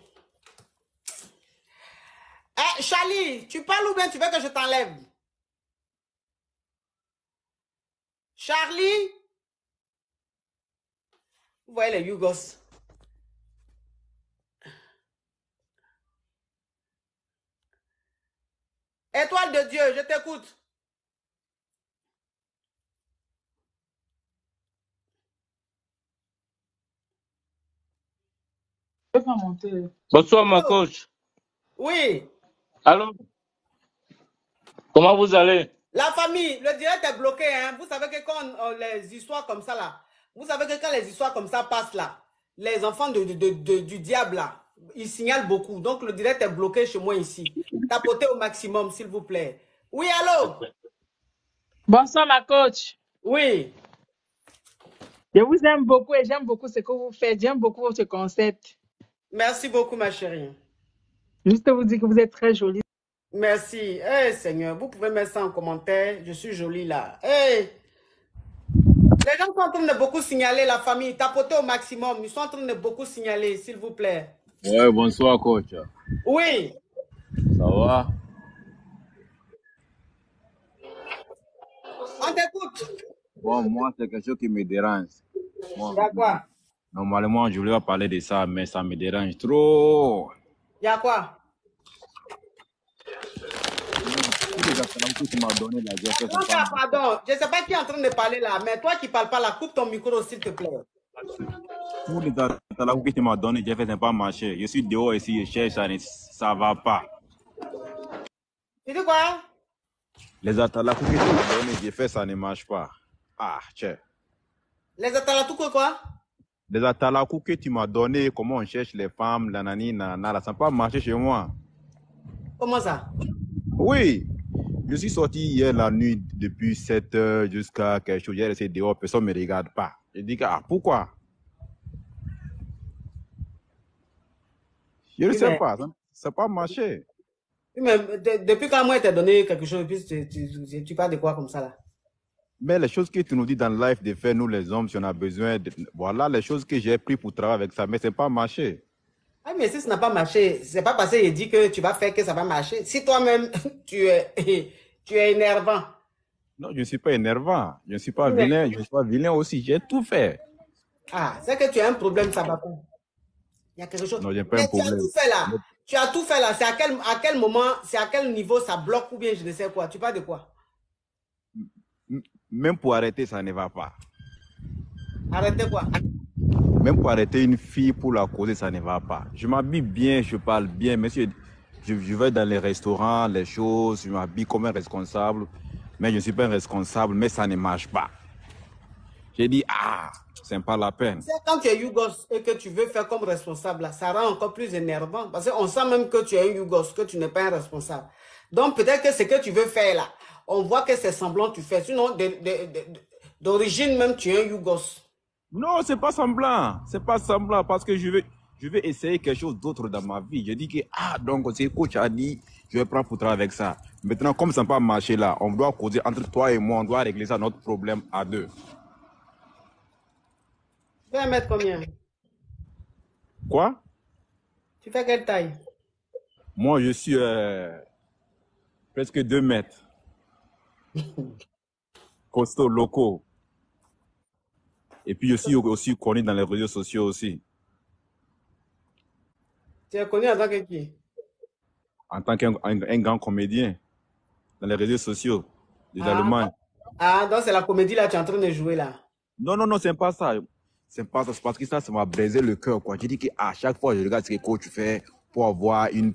Speaker 1: Eh, Charlie, tu parles ou bien tu veux que je t'enlève? Charlie? Vous voyez les Yougos. Étoile de Dieu, je t'écoute.
Speaker 20: Bonsoir, ma coach.
Speaker 1: Oui.
Speaker 20: Alors, comment vous allez?
Speaker 1: La famille, le direct est bloqué. Hein. Vous savez que quand les histoires comme ça, là, vous savez que quand les histoires comme ça passent, là, les enfants du diable, là, ils signalent beaucoup. Donc, le direct est bloqué chez moi ici. Tapotez au maximum, s'il vous plaît. Oui, allô?
Speaker 13: Bonsoir, ma coach.
Speaker 1: Oui.
Speaker 13: Je vous aime beaucoup et j'aime beaucoup ce que vous faites. J'aime beaucoup votre concept.
Speaker 1: Merci beaucoup, ma chérie.
Speaker 13: Juste vous dire que vous êtes très jolie.
Speaker 1: Merci. Eh, Seigneur, vous pouvez mettre ça en commentaire. Je suis jolie là. Eh. Les gens sont en train de beaucoup signaler la famille. Tapotez au maximum. Ils sont en train de beaucoup signaler, s'il vous plaît.
Speaker 4: Ouais, bonsoir, coach.
Speaker 1: Oui.
Speaker 4: Ça va?
Speaker 1: On t'écoute.
Speaker 4: Bon, moi, c'est quelque chose qui me dérange. Bon,
Speaker 1: Il y a quoi?
Speaker 4: normalement, je voulais pas parler de ça, mais ça me dérange trop.
Speaker 1: Il y a quoi?
Speaker 4: Tous les appels que tu m'as donné là, j'ai fait
Speaker 1: Non,
Speaker 4: ça.
Speaker 1: pardon. Je ne sais pas qui est en train de parler là, mais toi qui ne parles pas là, coupe ton micro, s'il te plaît.
Speaker 4: Tous les appels que tu m'as donné, j'ai fait ça pas marcher. Je suis dehors ici, je cherche, ça ne va pas.
Speaker 1: Tu dis quoi?
Speaker 4: Les attalakou que tu m'as donné, j'ai fait, ça ne marche pas. Ah, tiens.
Speaker 1: Les atalatou quoi?
Speaker 4: Les attalakou que tu m'as donné, comment on cherche les femmes, la nani, nanana, ça n'a pas marché chez moi.
Speaker 1: Comment ça?
Speaker 4: Oui. Je suis sorti hier la nuit depuis 7 heures jusqu'à quelque chose. J'ai resté dehors, personne ne me regarde pas. Je dis que, pourquoi? Je ne
Speaker 1: Oui,
Speaker 4: sais
Speaker 1: mais-
Speaker 4: pas, ça n'a pas marché.
Speaker 1: Oui, mais depuis quand moi, il t'a donné quelque chose, puis tu parles de quoi comme ça là?
Speaker 4: Mais les choses que tu nous dis dans le live de faire, nous les hommes, si on a besoin, voilà les choses que j'ai pris pour travailler avec ça, mais ça n'a pas marché.
Speaker 1: Ah, mais si ça n'a pas marché, c'est pas parce qu'il dit que tu vas faire que ça va marcher. Si toi-même, tu es énervant.
Speaker 4: Non, je ne suis pas énervant, je ne suis pas
Speaker 1: Oui, mais-
Speaker 4: vilain, je ne suis pas vilain aussi, j'ai tout fait.
Speaker 1: Ah, c'est que tu as un problème, ça va pas. Il y a quelque chose.
Speaker 4: Non, j'ai pas
Speaker 1: Mais
Speaker 4: un
Speaker 1: tu as
Speaker 4: problème.
Speaker 1: tout fait là. Tu as tout fait là. C'est à quel moment, c'est à quel niveau ça bloque ou bien je ne sais quoi. Tu parles de quoi?
Speaker 4: Même pour arrêter, ça ne va pas.
Speaker 1: Arrêtez quoi?
Speaker 4: Même pour arrêter une fille pour la causer, ça ne va pas. Je m'habille bien, je parle bien, mais je vais dans les restaurants, les choses, je m'habille comme un responsable, mais je ne suis pas un responsable, mais ça ne marche pas. J'ai dit, c'est pas la peine.
Speaker 1: C'est quand tu es Yougos et que tu veux faire comme responsable, là, ça rend encore plus énervant. Parce qu'on sent même que tu es un Yougos, que tu n'es pas un responsable. Donc peut-être que ce que tu veux faire là, on voit que c'est semblant que tu fais. Sinon, d'origine même, tu es un Yougos.
Speaker 4: Non, c'est pas semblant. C'est pas semblant parce que je vais essayer quelque chose d'autre dans ma vie. Je dis que, donc, c'est coach a dit, je vais prendre pour travailler avec ça. Maintenant, comme ça n'a pas marché là, on doit causer entre toi et moi, on doit régler ça, notre problème à deux.
Speaker 1: Tu fais 1 mètre combien?
Speaker 4: Quoi?
Speaker 1: Tu fais quelle taille?
Speaker 4: Moi, je suis presque 2 mètres. Costaud, locaux. Et puis, je suis aussi connu dans les réseaux sociaux aussi.
Speaker 1: Tu es connu en tant que qui?
Speaker 4: En tant qu'un grand comédien dans les réseaux sociaux des Allemands.
Speaker 1: Ah, donc c'est la comédie là, tu es en train de jouer là.
Speaker 4: Non, non, non, c'est pas ça. C'est pas ça. C'est parce que ça m'a brisé le cœur, quoi. J'ai dit qu'à chaque fois, je regarde ce que coach fait pour avoir une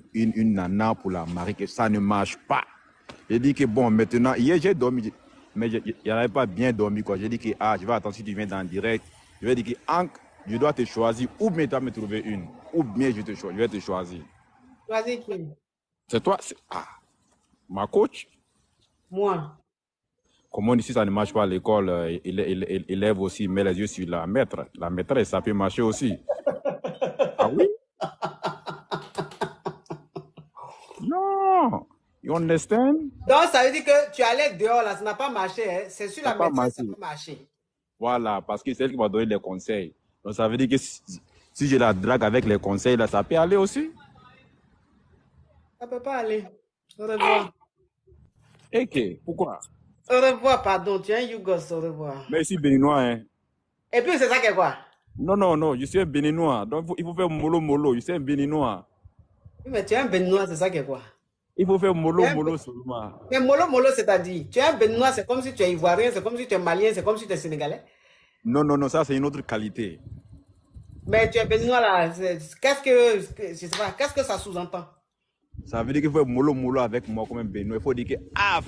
Speaker 4: nana pour la marier, que ça ne marche pas. J'ai dit que bon, maintenant, hier, j'ai dormi, mais je n'avais pas bien dormi, quoi. J'ai dit que, je vais attendre si tu viens dans le direct. Je vais dire que, je dois te choisir, ou bien tu vas me trouver une, ou bien je vais te choisir.
Speaker 1: Choisis qui?
Speaker 4: C'est toi, ma coach.
Speaker 1: Moi.
Speaker 4: Comme on dit, si ça ne marche pas à l'école, il lève aussi, met les yeux sur la maître. La maîtresse, ça peut marcher aussi. Ah oui? Non. You understand?
Speaker 1: Donc, ça veut dire que tu allais dehors, là, ça n'a pas marché. Hein? C'est sur
Speaker 4: Ça
Speaker 1: la
Speaker 4: n'a pas
Speaker 1: maîtresse, ça
Speaker 4: marché.
Speaker 1: peut marcher.
Speaker 4: Voilà, parce que c'est elle qui m'a donné les conseils. Donc, ça veut dire que si je la drague avec les conseils, là, ça peut aller aussi.
Speaker 1: Ça peut pas aller. Au revoir.
Speaker 4: Ok, pourquoi?
Speaker 1: Au revoir, pardon. Tu es un Yougos, au revoir.
Speaker 4: Mais je suis béninois, hein.
Speaker 1: Et puis, c'est ça qui est quoi?
Speaker 4: Non, je suis un béninois. Donc, il faut faire mollo. Je suis un béninois.
Speaker 1: Oui, mais tu es un Béninois, c'est ça qui est quoi?
Speaker 4: Il faut faire mollo seulement.
Speaker 1: Mais mollo, c'est-à-dire, tu es un Béninois, c'est comme si tu es Ivoirien, c'est comme si tu es Malien, c'est comme si tu es Sénégalais.
Speaker 4: Non, ça, c'est une autre qualité.
Speaker 1: Mais tu es Béninois, là. Je sais pas, qu'est-ce que ça sous-entend?
Speaker 4: Ça veut dire qu'il faut mollo avec moi comme un béninois. Il faut dire que,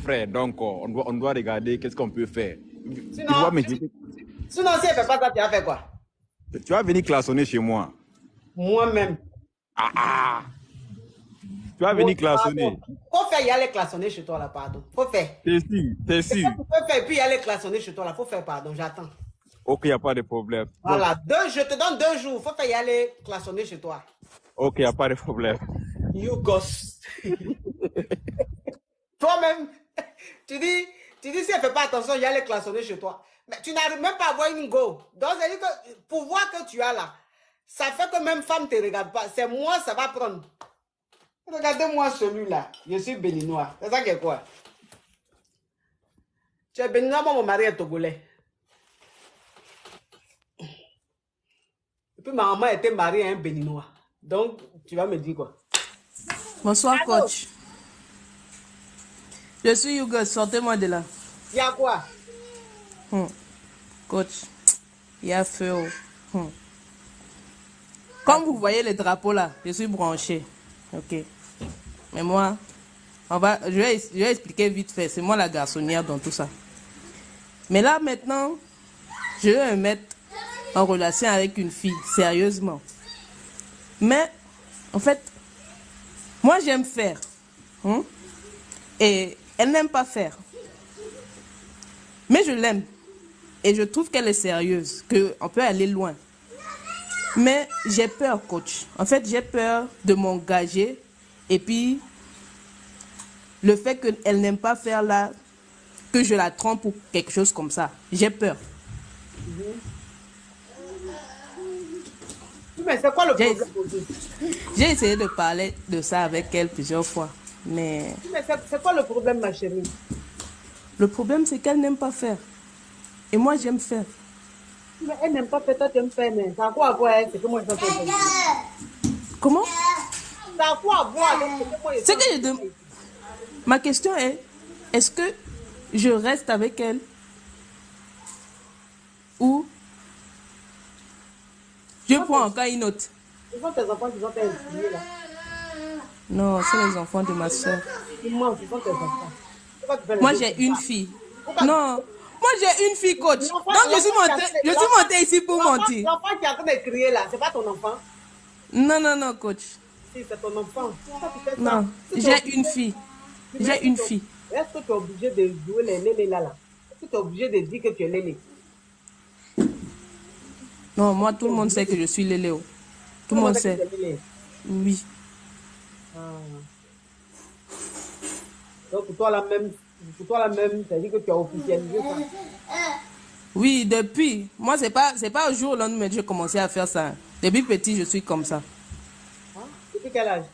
Speaker 4: frère, donc, on doit regarder qu'est-ce qu'on peut faire.
Speaker 1: Sinon, si elle ne fait pas ça, tu vas faire quoi?
Speaker 4: Tu vas venir klaxonner chez moi.
Speaker 1: Moi-même.
Speaker 4: Tu vas venir klaxonner.
Speaker 1: Faut faire y aller klaxonner chez toi, là, pardon. Faut faire.
Speaker 4: T'es sûr.
Speaker 1: Tu peux faire et puis y aller klaxonner chez toi, là. Faut faire, pardon, j'attends.
Speaker 4: Ok, il n'y a pas de problème.
Speaker 1: Voilà, je te donne 2 jours. Faut faire y aller klaxonner chez toi.
Speaker 4: Ok, il n'y a pas de problème.
Speaker 1: You gosse. Toi-même, tu dis si elle ne fait pas attention, y aller klaxonner chez toi. Mais tu n'arrives même pas à avoir une go. Donc, c'est-à-dire que pour voir que tu as là, ça fait que même femme ne te regarde pas. C'est moi, ça va prendre. Regardez-moi celui-là. Je suis béninois. C'est ça qui est quoi? Tu es béninois, moi, mon mari est togolais. Et puis ma maman était mariée à un béninois. Donc, tu vas me dire quoi?
Speaker 21: Bonsoir, coach. Je suis Yougos, sortez-moi de là.
Speaker 1: Il y a quoi?
Speaker 21: Coach, il y a feu. Comme vous voyez les drapeaux là, je suis branché. Ok. Mais moi, je vais expliquer vite fait. C'est moi la garçonnière dans tout ça. Mais là maintenant, je vais me mettre en relation avec une fille, sérieusement. Mais, en fait, moi j'aime faire. Et elle n'aime pas faire. Mais je l'aime. Et je trouve qu'elle est sérieuse, qu'on peut aller loin. Mais j'ai peur, coach. En fait, j'ai peur de m'engager. Et puis, le fait qu'elle n'aime pas faire là, que je la trompe ou quelque chose comme ça. J'ai peur.
Speaker 1: Mais c'est quoi le problème?
Speaker 21: J'ai essayé de parler de ça avec elle plusieurs fois. Mais
Speaker 1: c'est quoi le problème, ma chérie?
Speaker 21: Le problème, c'est qu'elle n'aime pas faire. Et moi, j'aime faire.
Speaker 1: Mais elle n'aime pas faire, toi, tu aimes faire. Mais ça a quoi à voir avec ce que moi, je fais?
Speaker 21: Comment?
Speaker 1: Ça a quoi à voir avec ce que moi, je fais?
Speaker 21: C'est que je demande. Ma question est, est-ce que je reste avec elle ou je prends encore une autre?
Speaker 1: Ce sont tes enfants qui vont faire inscrire là.
Speaker 21: Non, c'est les enfants de ma soeur.
Speaker 1: Moi, ce sont tes enfants.
Speaker 21: Moi, j'ai une fille. Non, moi, j'ai une fille, coach. Donc, je suis montée ici pour mentir.
Speaker 1: L'enfant qui est en train de crier là, c'est pas ton enfant?
Speaker 21: Non, coach.
Speaker 1: Si, c'est ton enfant.
Speaker 21: Non, j'ai une fille. J'ai une fille.
Speaker 1: Est-ce que tu es obligé de jouer les lélés là? Est-ce que tu es obligé de dire que tu es lélé?
Speaker 21: Non, moi, tout le monde sait que je suis léléo. Tout le monde sait. Oui.
Speaker 1: Donc, pour toi, la même, ça dit que tu as officialisé ça?
Speaker 21: Oui, depuis. Moi, c'est pas au jour où lendemain que j'ai commencé à faire ça. Depuis petit, je suis comme ça.
Speaker 1: Depuis quel âge?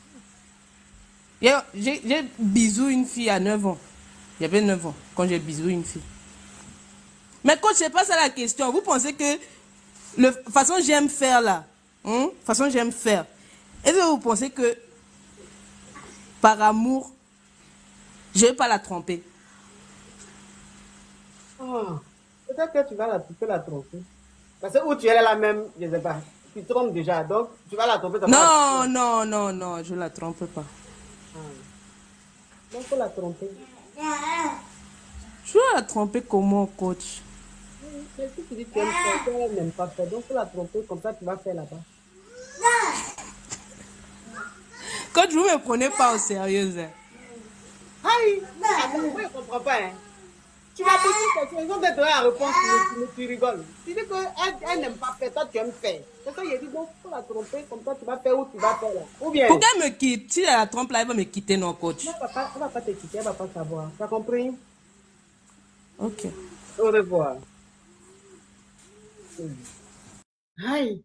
Speaker 21: J'ai bisou une fille à 9 ans. J'avais 9 ans quand j'ai bisou une fille. Mais coach, c'est pas ça la question. Vous pensez que façon j'aime faire là, façon j'aime faire. Est-ce que vous pensez que par amour, je vais pas la tromper?
Speaker 1: Peut-être que tu peux la tromper. Parce que où tu es la même, je sais pas. Tu trompes déjà, donc tu vas la tromper.
Speaker 21: Non, je la trompe pas.
Speaker 1: Donc faut la tromper.
Speaker 21: Je vais la tromper comment, coach?
Speaker 1: Si tu dis que tu aimes faire, elle n'aime pas faire, donc faut la tromper, comme ça tu vas faire là-bas.
Speaker 21: Coach, vous ne me prenez pas au sérieux.
Speaker 1: Aïe, moi je comprends pas. Tu m'as posé une question, ils ont donné la réponse, tu rigoles. Tu dis qu'elle n'aime pas faire, toi tu aimes faire. C'est ça, il a dit, bon, faut la tromper, comme ça tu vas faire où tu vas faire là. Ou bien.
Speaker 21: Pourquoi elle me quitte? Si elle la trompe là, elle va me quitter, non, coach?
Speaker 1: Non, papa, elle va pas te quitter, elle va pas savoir. Tu as compris?
Speaker 21: Ok.
Speaker 1: Au revoir. Aïe.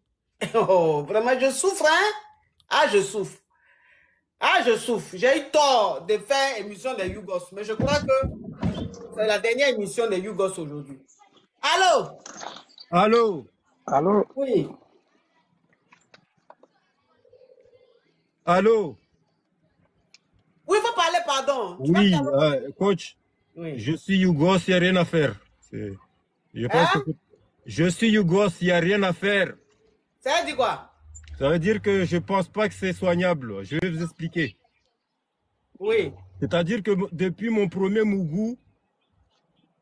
Speaker 1: Oh, vraiment, je souffre, hein? Ah, je souffre. Ah, je souffre. J'ai eu tort de faire émission des Yougos, mais je crois que c'est la dernière émission des Yougos aujourd'hui. Allô?
Speaker 2: Allô?
Speaker 6: Allô?
Speaker 1: Oui.
Speaker 2: Allô?
Speaker 1: Oui, il faut parler, pardon. Tu
Speaker 2: Oui,
Speaker 1: vas parler.
Speaker 2: coach,
Speaker 1: Oui.
Speaker 2: je suis Yougos, il n'y a rien à faire. Je pense
Speaker 1: Hein?
Speaker 2: que je suis Yougos, il n'y a rien à faire.
Speaker 1: Ça veut dire quoi?
Speaker 2: Ça veut dire que je ne pense pas que c'est soignable. Je vais vous expliquer.
Speaker 1: Oui.
Speaker 2: C'est-à-dire que depuis mon premier Mougou,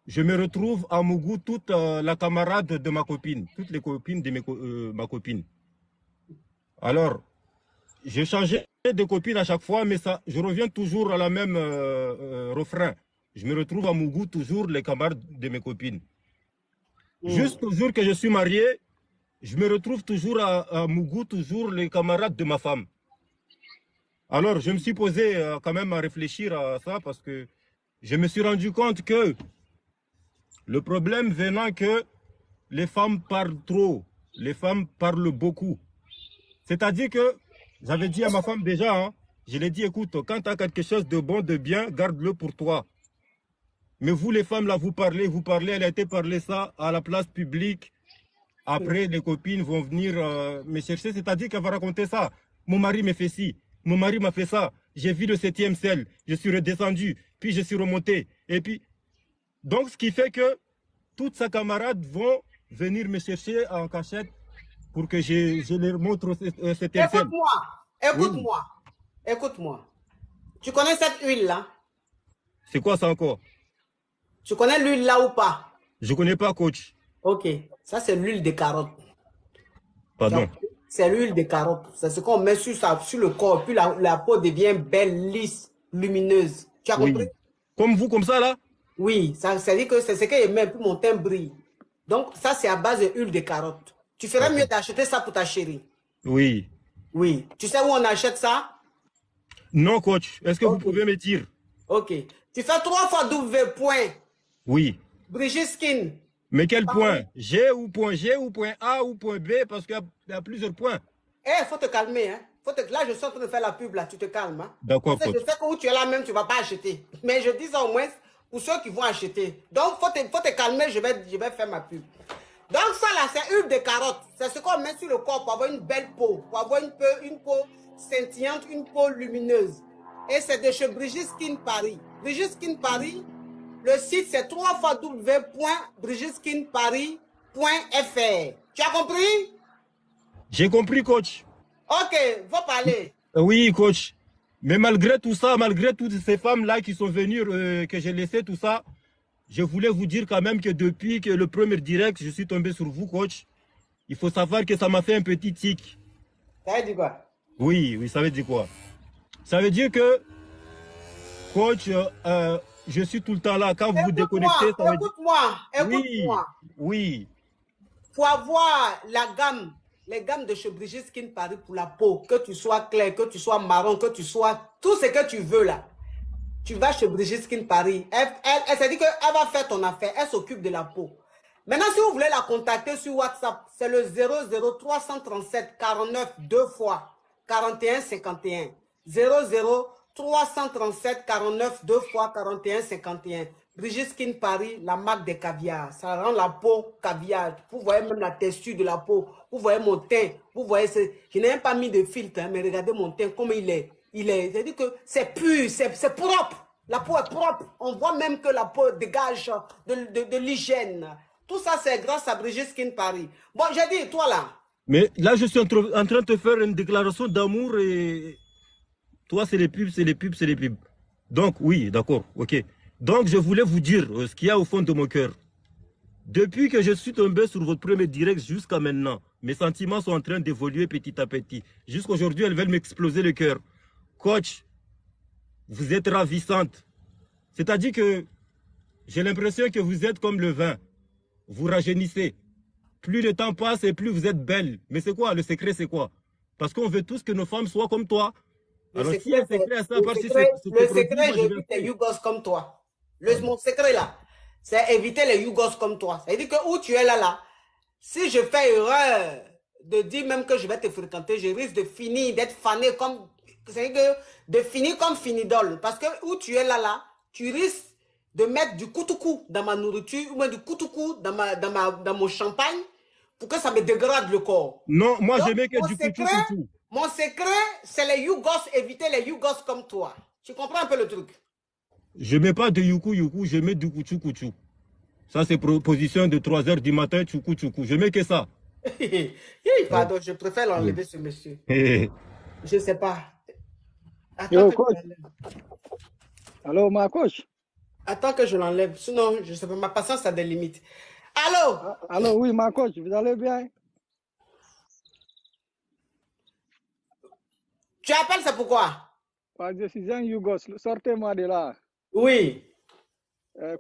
Speaker 2: je me retrouve à Mougou toute la camarade de ma copine, toutes les copines de ma copine. Alors, j'ai changé de copine à chaque fois, mais ça, je reviens toujours à la même refrain. Je me retrouve à Mougou toujours les camarades de mes copines. Juste au jour que je suis marié, je me retrouve toujours à Mougou, toujours les camarades de ma femme. Alors, je me suis posé quand même à réfléchir à ça parce que je me suis rendu compte que le problème venant que les femmes parlent trop, les femmes parlent beaucoup. C'est-à-dire que j'avais dit à ma femme déjà, hein, je l'ai dit, écoute, quand tu as quelque chose de bon, de bien, garde-le pour toi. Mais vous, les femmes, là, vous parlez, elle a été parler ça à la place publique. Après, les copines vont venir me chercher, c'est-à-dire qu'elle va raconter ça. Mon mari me fait ci, mon mari m'a fait ça. J'ai vu le 7e ciel, je suis redescendu, puis je suis remonté. Et puis, donc, ce qui fait que toutes ses camarades vont venir me chercher en cachette pour que je leur montre ce 7e ciel.
Speaker 1: Écoute-moi, écoute-moi. Tu connais cette huile-là?
Speaker 2: C'est quoi ça encore?
Speaker 1: Tu connais l'huile là ou pas?
Speaker 2: Je connais pas, coach.
Speaker 1: Ok, ça c'est l'huile de carotte.
Speaker 2: Pardon.
Speaker 1: C'est l'huile de carotte. C'est ce qu'on met sur le corps, puis la peau devient belle, lisse, lumineuse. Tu as compris?
Speaker 2: Comme vous, comme ça là?
Speaker 1: Oui, ça dit que c'est ce que je mets pour mon teint brille. Donc ça c'est à base d'huile de carotte. Tu ferais mieux d'acheter ça pour ta chérie.
Speaker 2: Oui.
Speaker 1: Oui. Tu sais où on achète ça?
Speaker 2: Non, coach. Est-ce que vous pouvez me dire?
Speaker 1: Ok. Tu fais 3 fois W point.
Speaker 2: Oui.
Speaker 1: Brigitte Skin.
Speaker 2: Mais quel point? G ou point A ou point B? Parce qu'il y a plusieurs points.
Speaker 1: Eh, faut te calmer. Hein. Là, je suis en train de faire la pub. Là, tu te calmes. Hein.
Speaker 2: D'accord,
Speaker 1: coach. Je sais que où tu es là même, tu ne vas pas acheter. Mais je dis ça au moins pour ceux qui vont acheter. Donc, faut te calmer. Je vais faire ma pub. Donc, ça là, c'est huile de carotte. C'est ce qu'on met sur le corps pour avoir une belle peau. Pour avoir une peau scintillante, une peau lumineuse. Et c'est de chez Brigitte Skin Paris. Brigitte Skin Paris, le site c'est www.brigiteskinparis.fr. Tu as compris?
Speaker 2: J'ai compris, coach.
Speaker 1: Ok, faut parler.
Speaker 2: Oui, coach. Mais malgré tout ça, malgré toutes ces femmes-là qui sont venues, que j'ai laissé tout ça, je voulais vous dire quand même que depuis que le premier direct, je suis tombé sur vous, coach. Il faut savoir que ça m'a fait un petit tic.
Speaker 1: Ça veut dire quoi?
Speaker 2: Oui, ça veut dire quoi? Ça veut dire que, coach, je suis tout le temps là. Quand vous vous déconnectez, ça veut dire...
Speaker 1: Écoute-moi.
Speaker 2: Oui.
Speaker 1: Pour avoir les gammes de chez Brigitte Skin Paris pour la peau, que tu sois clair, que tu sois marron, que tu sois tout ce que tu veux là, tu vas chez Brigitte Skin Paris. Elle s'est dit qu'elle va faire ton affaire, elle s'occupe de la peau. Maintenant, si vous voulez la contacter sur WhatsApp, c'est le 00337 49 2 fois 41 51. 00337 49 2 fois 41 51. Brigitte Skin Paris, la marque des caviar. Ça rend la peau caviar. Vous voyez même la texture de la peau. Vous voyez mon teint. Vous voyez, je n'ai même pas mis de filtre, hein, mais regardez mon teint, comme il est. C'est-à-dire que c'est pur, c'est propre. La peau est propre. On voit même que la peau dégage de l'hygiène. Tout ça, c'est grâce à Brigitte Skin Paris. Bon, j'ai dit, toi là.
Speaker 2: Mais là, je suis en train de te faire une déclaration d'amour et... Toi, c'est les pubs, c'est les pubs, c'est les pubs. Donc, oui, d'accord, ok. Donc, je voulais vous dire ce qu'il y a au fond de mon cœur. Depuis que je suis tombé sur votre premier direct jusqu'à maintenant, mes sentiments sont en train d'évoluer petit à petit. Jusqu'aujourd'hui, elles veulent m'exploser le cœur. Coach, vous êtes ravissante. C'est-à-dire que J'ai l'impression que vous êtes comme le vin. Vous rajeunissez. Plus le temps passe et plus vous êtes belle. Mais c'est quoi? Le secret, c'est quoi? Parce qu'on veut tous que nos femmes soient comme toi. Alors, si un secret à ça,
Speaker 1: le secret, j'évite les Yougos comme toi. Mon secret là, c'est éviter les Yougos comme toi. C'est-à-dire que où tu es là, si je fais erreur de dire même que je vais te fréquenter, je risque de finir, d'être fané comme, c'est-à-dire de finir comme finidole. Parce que où tu es là, tu risques de mettre du koutoukou dans ma nourriture ou même du koutoukou dans mon champagne pour que ça me dégrade le corps.
Speaker 2: Non, moi
Speaker 1: donc,
Speaker 2: je mets que du koutoukou.
Speaker 1: Mon secret, c'est les Yougos, éviter les Yougos comme toi. Tu comprends un peu le truc?
Speaker 2: Je mets pas de youkou, je mets du kouchou. Ça, c'est proposition de 3 h du matin, tchoukou. Je mets que ça.
Speaker 1: Pardon, je préfère l'enlever, ce monsieur. Je sais pas. Attends
Speaker 3: Yo,
Speaker 1: que
Speaker 3: coach. Allô, ma coach.
Speaker 1: Attends que je l'enlève. Sinon, je sais pas, ma patience a des limites. Allô?
Speaker 3: Allô, oui, ma coach, vous allez bien?
Speaker 1: Tu appelles, c'est pourquoi?
Speaker 3: Parce que je suis un Yougos. Sortez-moi de là.
Speaker 1: Oui.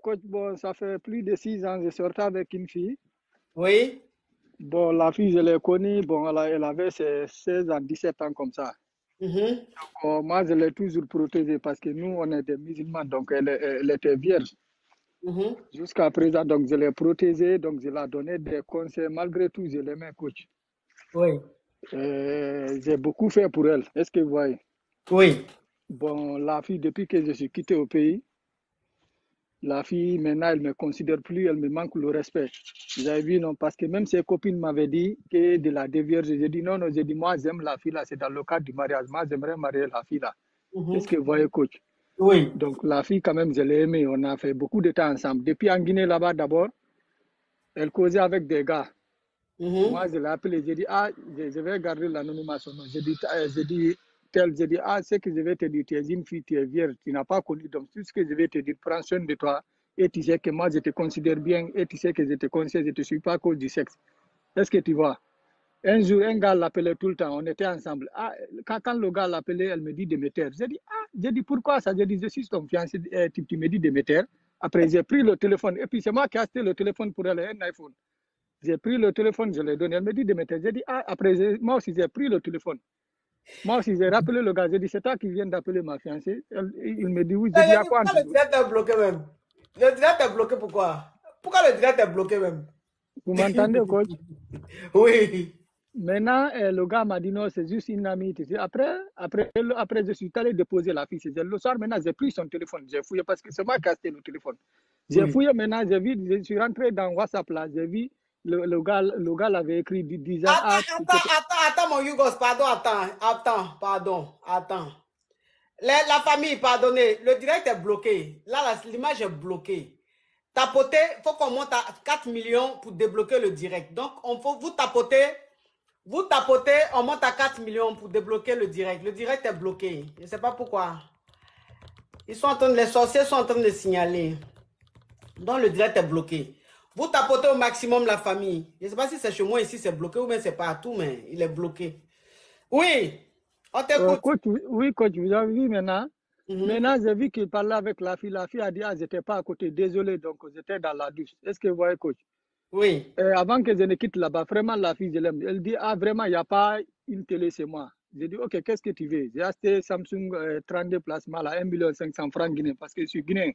Speaker 3: Coach, bon, ça fait plus de 6 ans que je sortais avec une fille.
Speaker 1: Oui.
Speaker 3: Bon, la fille, je l'ai connue. Bon, elle avait ses 16 ans, 17 ans comme ça. Donc, moi, je l'ai toujours protégée parce que nous, on est des musulmans, donc elle était vierge. Jusqu'à présent, donc je l'ai protégée, donc je l'ai donné des conseils. Malgré tout, je l'aimais, coach.
Speaker 1: Oui.
Speaker 3: J'ai beaucoup fait pour elle. Est-ce que vous voyez?
Speaker 1: Oui.
Speaker 3: Bon, la fille, depuis que je suis quitté au pays, la fille, maintenant, elle ne me considère plus, elle me manque le respect. Vous avez vu, non? Parce que même ses copines m'avaient dit que de la dévierger. J'ai dit non, j'ai dit moi, j'aime la fille là, c'est dans le cadre du mariage. Moi, j'aimerais marier la fille là. Est-ce que vous voyez, coach?
Speaker 1: Oui.
Speaker 3: Donc, la fille, quand même, je l'ai aimée. On a fait beaucoup de temps ensemble. Depuis en Guinée, là-bas, d'abord, elle causait avec des gars. Moi, je l'ai appelé, j'ai dit, je vais garder l'anonymat. J'ai dit, ce que je vais te dire, tu es une fille, tu es vierge, tu n'as pas connu d'homme. Tout ce que je vais te dire, prends soin de toi. Et tu sais que moi, je te considère bien. Et tu sais que je te conseille, je ne te suis pas à cause du sexe. Est-ce que tu vois? Un jour, un gars l'appelait tout le temps, on était ensemble. Quand le gars l'appelait, elle me dit de me taire. J'ai dit, pourquoi ça? J'ai dit, je suis ton fiancé, tu me dis de me taire. Après, j'ai pris le téléphone. Et puis, c'est moi qui ai acheté le téléphone pour elle, un iPhone. J'ai pris le téléphone, je l'ai donné. Elle me dit de me taire. J'ai dit, après, moi aussi, j'ai pris le téléphone. Moi aussi, j'ai rappelé le gars. J'ai dit, c'est toi qui viens d'appeler ma fiancée. Il me dit, oui. J'ai dit, à quoi?
Speaker 1: Pourquoi le direct est bloqué même? Le direct est bloqué, pourquoi? Pourquoi le direct est bloqué même?
Speaker 3: Vous m'entendez, coach?
Speaker 1: Oui.
Speaker 3: Maintenant, le gars m'a dit non, c'est juste une amie. Après, je suis allé déposer la fille. Le soir, maintenant, j'ai pris son téléphone. J'ai fouillé parce que c'est moi qui ai acheté le téléphone. J'ai fouillé maintenant, j'ai vu, je suis rentré dans WhatsApp là, j'ai vu, le gars l'avait écrit disant...
Speaker 1: Attends, mon Yougos, pardon. La famille, pardonnez, le direct est bloqué. Là, l'image est bloquée. Tapotez, il faut qu'on monte à 4 millions pour débloquer le direct. Donc, vous tapotez, on monte à 4 millions pour débloquer le direct. Le direct est bloqué. Je ne sais pas pourquoi. Les sorciers sont en train de signaler. Donc, le direct est bloqué. Vous tapotez au maximum la famille. Je ne sais pas si c'est chez moi ici, c'est bloqué ou bien c'est partout, mais il est bloqué. Oui, on t'écoute.
Speaker 3: Oui, coach, vous avez vu maintenant. Maintenant, j'ai vu qu'il parlait avec la fille. La fille a dit, j'étais pas à côté. Désolé, donc j'étais dans la douche. Est-ce que vous voyez, coach?
Speaker 1: Oui.
Speaker 3: Avant que je ne quitte là-bas, vraiment, la fille, je l'aime. Elle dit, vraiment, il n'y a pas une télé chez moi. J'ai dit, OK, qu'est-ce que tu veux? J'ai acheté Samsung 32 placements là, 1 500 000 francs guinéens parce que je suis guinéen.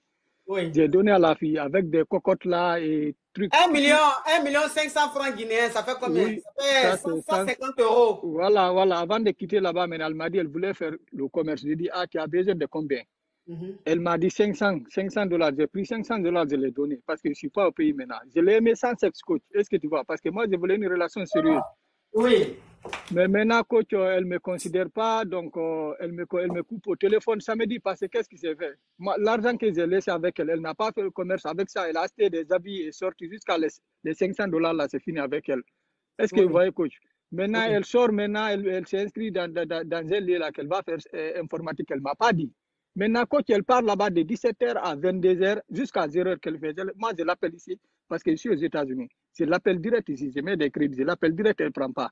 Speaker 1: Oui.
Speaker 3: J'ai donné à la fille avec des cocottes là et trucs.
Speaker 1: 1 million 500 francs guinéens, ça fait combien?
Speaker 3: Oui,
Speaker 1: ça fait 150 €.
Speaker 3: Voilà. Avant de quitter là-bas, elle m'a dit, elle voulait faire le commerce. J'ai dit, tu as besoin de combien? Elle m'a dit 500 $. J'ai pris 500 $, je l'ai donné parce que je ne suis pas au pays maintenant. Je l'ai aimé sans sexe, coach. Est-ce que tu vois? Parce que moi, je voulais une relation sérieuse.
Speaker 1: Oui.
Speaker 3: Mais maintenant, coach, elle ne me considère pas, donc elle me coupe au téléphone samedi parce que qu'est-ce qui s'est fait? L'argent que j'ai laissé avec elle, elle n'a pas fait le commerce avec ça. Elle a acheté des habits et sorti jusqu'à les 500 $ là, c'est fini avec elle. Est-ce que vous voyez, coach? Maintenant, elle sort, maintenant, elle s'est inscrite dans un lieu là qu'elle va faire informatique. Elle ne m'a pas dit. Maintenant, coach, elle part là-bas de 17 h à 22 h jusqu'à 0 h qu'elle fait. Moi, je l'appelle ici parce que je suis aux États-Unis. Je l'appelle direct ici. Je mets des crédits. Je l'appelle direct, elle ne prend pas.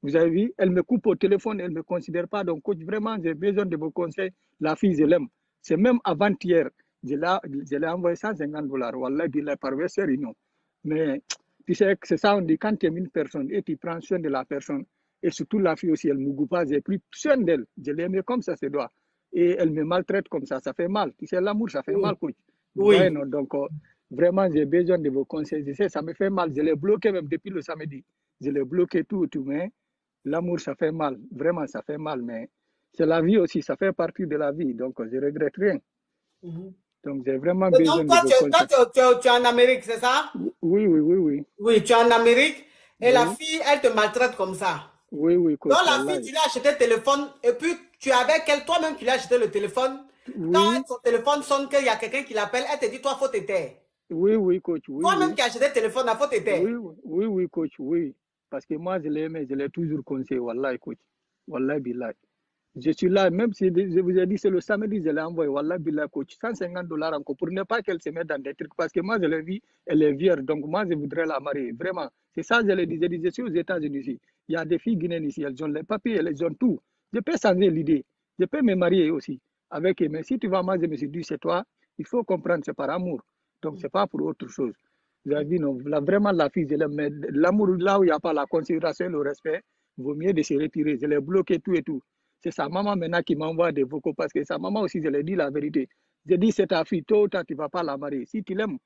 Speaker 3: Vous avez vu, elle me coupe au téléphone, elle ne me considère pas. Donc, coach, vraiment, j'ai besoin de vos conseils. La fille, je l'aime. C'est même avant-hier. je l'ai envoyé $150. Wallah, il par Western Union. Mais tu sais que c'est ça, on dit, quand tu aimes une personne et tu prends soin de la personne, et surtout la fille aussi, elle ne me goûte pas, j'ai pris soin d'elle. Je l'aimais comme ça se doit. Et elle me maltraite comme ça fait mal. Tu sais, l'amour, ça fait mal, coach.
Speaker 1: Oui.
Speaker 3: Ouais, non, donc, vraiment, j'ai besoin de vos conseils. Je sais, ça me fait mal. Je l'ai bloqué même depuis le samedi. Je l'ai bloqué tout, mais l'amour, ça fait mal. Vraiment, ça fait mal. Mais c'est la vie aussi, ça fait partie de la vie. Donc, je ne regrette rien. Donc, j'ai vraiment besoin
Speaker 1: Donc,
Speaker 3: de vos conseils.
Speaker 1: toi, tu es en Amérique, c'est ça?
Speaker 3: Oui.
Speaker 1: Oui, tu es en Amérique et
Speaker 3: Oui.
Speaker 1: la fille, elle te maltraite comme ça.
Speaker 3: Oui, coach.
Speaker 1: Donc, la
Speaker 3: Wallah.
Speaker 1: fille, tu lui as acheté le téléphone et puis tu es avec elle, toi-même, tu lui as acheté le téléphone. Quand son téléphone sonne, qu'il y a quelqu'un qui l'appelle, elle te dit, toi, faut te taire.
Speaker 3: Oui, coach. Oui,
Speaker 1: Toi-même qui as acheté le téléphone, il faut te taire.
Speaker 3: Oui, coach, oui. Parce que moi, je l'ai aimé, je l'ai toujours conseillé, Wallah, coach. Wallah, billah. Je suis là, même si je vous ai dit, c'est le samedi, je l'ai envoyé, Wallah, billah, coach. $150 encore pour ne pas qu'elle se mette dans des trucs. Parce que moi, je l'ai vu, elle est vierge, donc moi, je voudrais la marier. Vraiment. C'est ça, je l'ai dit. Je suis aux États-Unis ici. Il y a des filles guinéennes ici, elles ont les papiers, elles ont tout. Je peux changer l'idée. Je peux me marier aussi avec eux. Mais si tu vas, moi, je me suis dit, c'est toi, il faut comprendre, c'est par amour. Donc, c'est pas pour autre chose. Vous avez vu, non, là, vraiment, la fille, je l'aime. Mais l'amour, là où il n'y a pas la considération, le respect, il vaut mieux de se retirer. Je l'ai bloqué tout et tout. C'est sa maman maintenant qui m'envoie des vocaux parce que sa maman aussi, je lui ai dit la vérité. J'ai dit, c'est ta fille, tôt ou tard, tu ne vas pas la marier. Si tu l'aimes,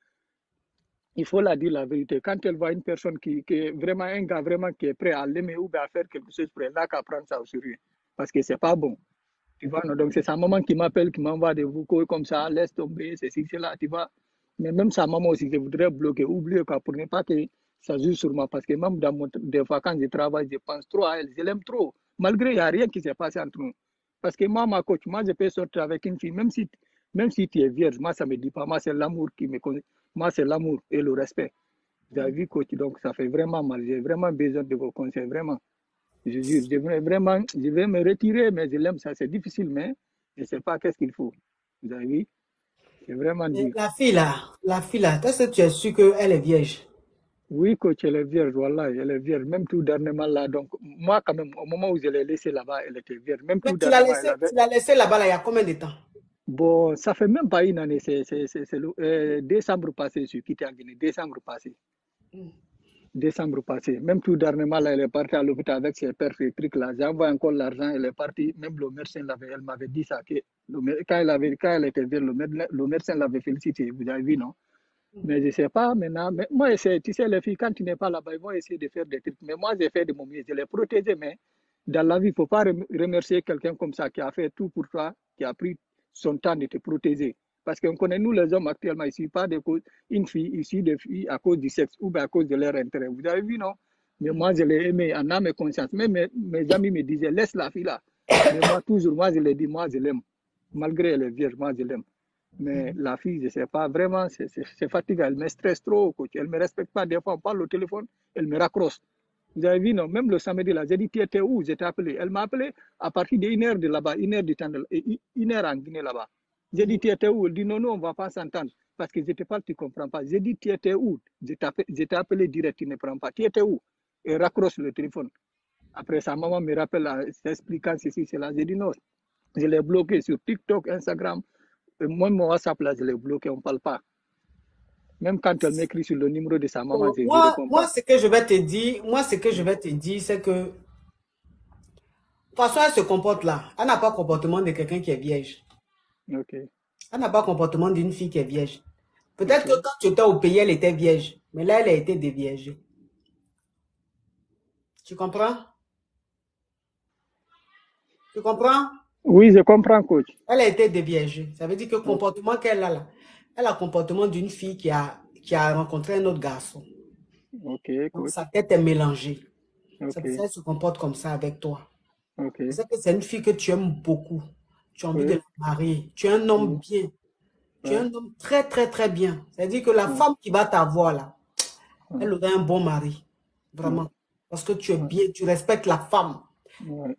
Speaker 3: il faut la dire la vérité. Quand elle voit une personne qui est vraiment un gars vraiment qui est prêt à l'aimer ou à faire quelque chose pour elle, là, qu'à prendre ça au sérieux. Parce que c'est pas bon. Tu vois, non? Donc c'est sa maman qui m'appelle, qui m'envoie des vocaux comme ça, laisse tomber, ceci, cela, tu vois. Mais même sa maman aussi, je voudrais bloquer, oublier quoi, pour ne pas que ça joue sur moi. Parce que même des fois, quand je travaille, je pense trop à elle, je l'aime trop. Malgré, il n'y a rien qui s'est passé entre nous. Parce que moi, ma coach, moi, je peux sortir avec une fille, même si tu es vierge, moi, ça ne me dit pas. Moi, c'est l'amour qui me connaît. Moi, c'est l'amour et le respect. Vous avez vu, coach, donc ça fait vraiment mal. J'ai vraiment besoin de vos conseils, vraiment. Je jure, je vais me retirer, mais je l'aime, ça c'est difficile, mais je ne sais pas qu'est-ce qu'il faut. Vous avez vu? C'est vraiment dur.
Speaker 1: La fille là, est-ce que tu es sûr qu'elle est vierge?
Speaker 3: Oui, coach, elle est vierge, voilà, elle est vierge. Même tout dernièrement là, donc moi quand même, au moment où je l'ai laissée là-bas, elle était vierge. Même
Speaker 1: Mais
Speaker 3: tout
Speaker 1: tu l'as
Speaker 3: dernièrement,
Speaker 1: laissée là-bas là, il y a combien de temps?
Speaker 3: Bon, ça fait même pas une année, c'est décembre passé, je suis quitté en Guinée, décembre passé. Décembre passé. Même tout dernièrement, là, elle est partie à l'hôpital avec ses pères, ces trucs-là. J'envoie encore l'argent, elle est partie. Même le médecin elle m'avait dit ça. Que quand elle était vierge, le médecin l'avait félicité. Vous avez vu, non? Mais je ne sais pas maintenant. Mais moi, tu sais, les filles, quand tu n'es pas là-bas, ils vont essayer de faire des trucs. Mais moi, j'ai fait de mon mieux. Je l'ai protégé. Mais dans la vie, il ne faut pas remercier quelqu'un comme ça qui a fait tout pour toi, qui a pris son temps de te protéger. Parce qu'on connaît, nous, les hommes, actuellement, ici, pas de cause, une fille, ici, des filles à cause du sexe ou à cause de leur intérêt. Vous avez vu, non? Mais moi, je l'ai aimé en âme et conscience. Même mes amis me disaient, laisse la fille là. Mais moi, toujours, moi, je l'ai dit, moi, je l'aime. Malgré elle est vierge, moi, je l'aime. Mais la fille, je ne sais pas, vraiment, c'est fatigant. Elle me stresse trop, coach. Elle ne me respecte pas. Des fois, on parle au téléphone, elle me raccroche. Vous avez vu, non? Même le samedi, là, j'ai dit, tu étais où? Je t'ai appelé. Elle m'a appelé à partir de 1 heure de là-bas, 1 heure du temps, 1 heure en Guinée là-bas. J'ai dit, tu étais où? Elle dit, non, on ne va pas s'entendre. Parce que je te parle, tu ne comprends pas. J'ai dit, tu étais où? Je t'ai appelé direct, tu ne prends pas. Tu étais où? Et raccroche le téléphone. Après, sa maman me rappelle, expliquant ceci, cela. J'ai dit, non, je l'ai bloqué sur TikTok, Instagram. Et moi, mon WhatsApp, là, je l'ai bloqué, on ne parle pas. Même quand elle m'écrit sur le numéro de sa maman, je ne réponds pas.
Speaker 1: Moi, ce que je vais te dire, c'est que, de toute façon, elle se comporte là. Elle n'a pas le comportement de quelqu'un qui est vierge.
Speaker 3: Ok.
Speaker 1: Elle n'a pas le comportement d'une fille qui est vierge. Peut-être que quand tu étais au pays, elle était vierge. Mais là, elle a été déviergée. Tu comprends? Tu comprends?
Speaker 3: Oui, je comprends, coach.
Speaker 1: Elle a été déviergée. Ça veut dire que le comportement qu'elle a là, elle a le comportement d'une fille qui a rencontré un autre garçon.
Speaker 3: Ok,
Speaker 1: Donc,
Speaker 3: coach.
Speaker 1: sa tête est mélangée.
Speaker 3: Ok.
Speaker 1: C'est pour ça qu'elle se comporte comme ça avec toi.
Speaker 3: Ok.
Speaker 1: C'est que c'est une fille que tu aimes beaucoup. Tu as envie de la marier. Tu es un homme bien. Tu es un homme très, très, très bien. C'est-à-dire que la femme qui va t'avoir là, elle aura un bon mari. Vraiment. Parce que tu es bien, tu respectes la femme.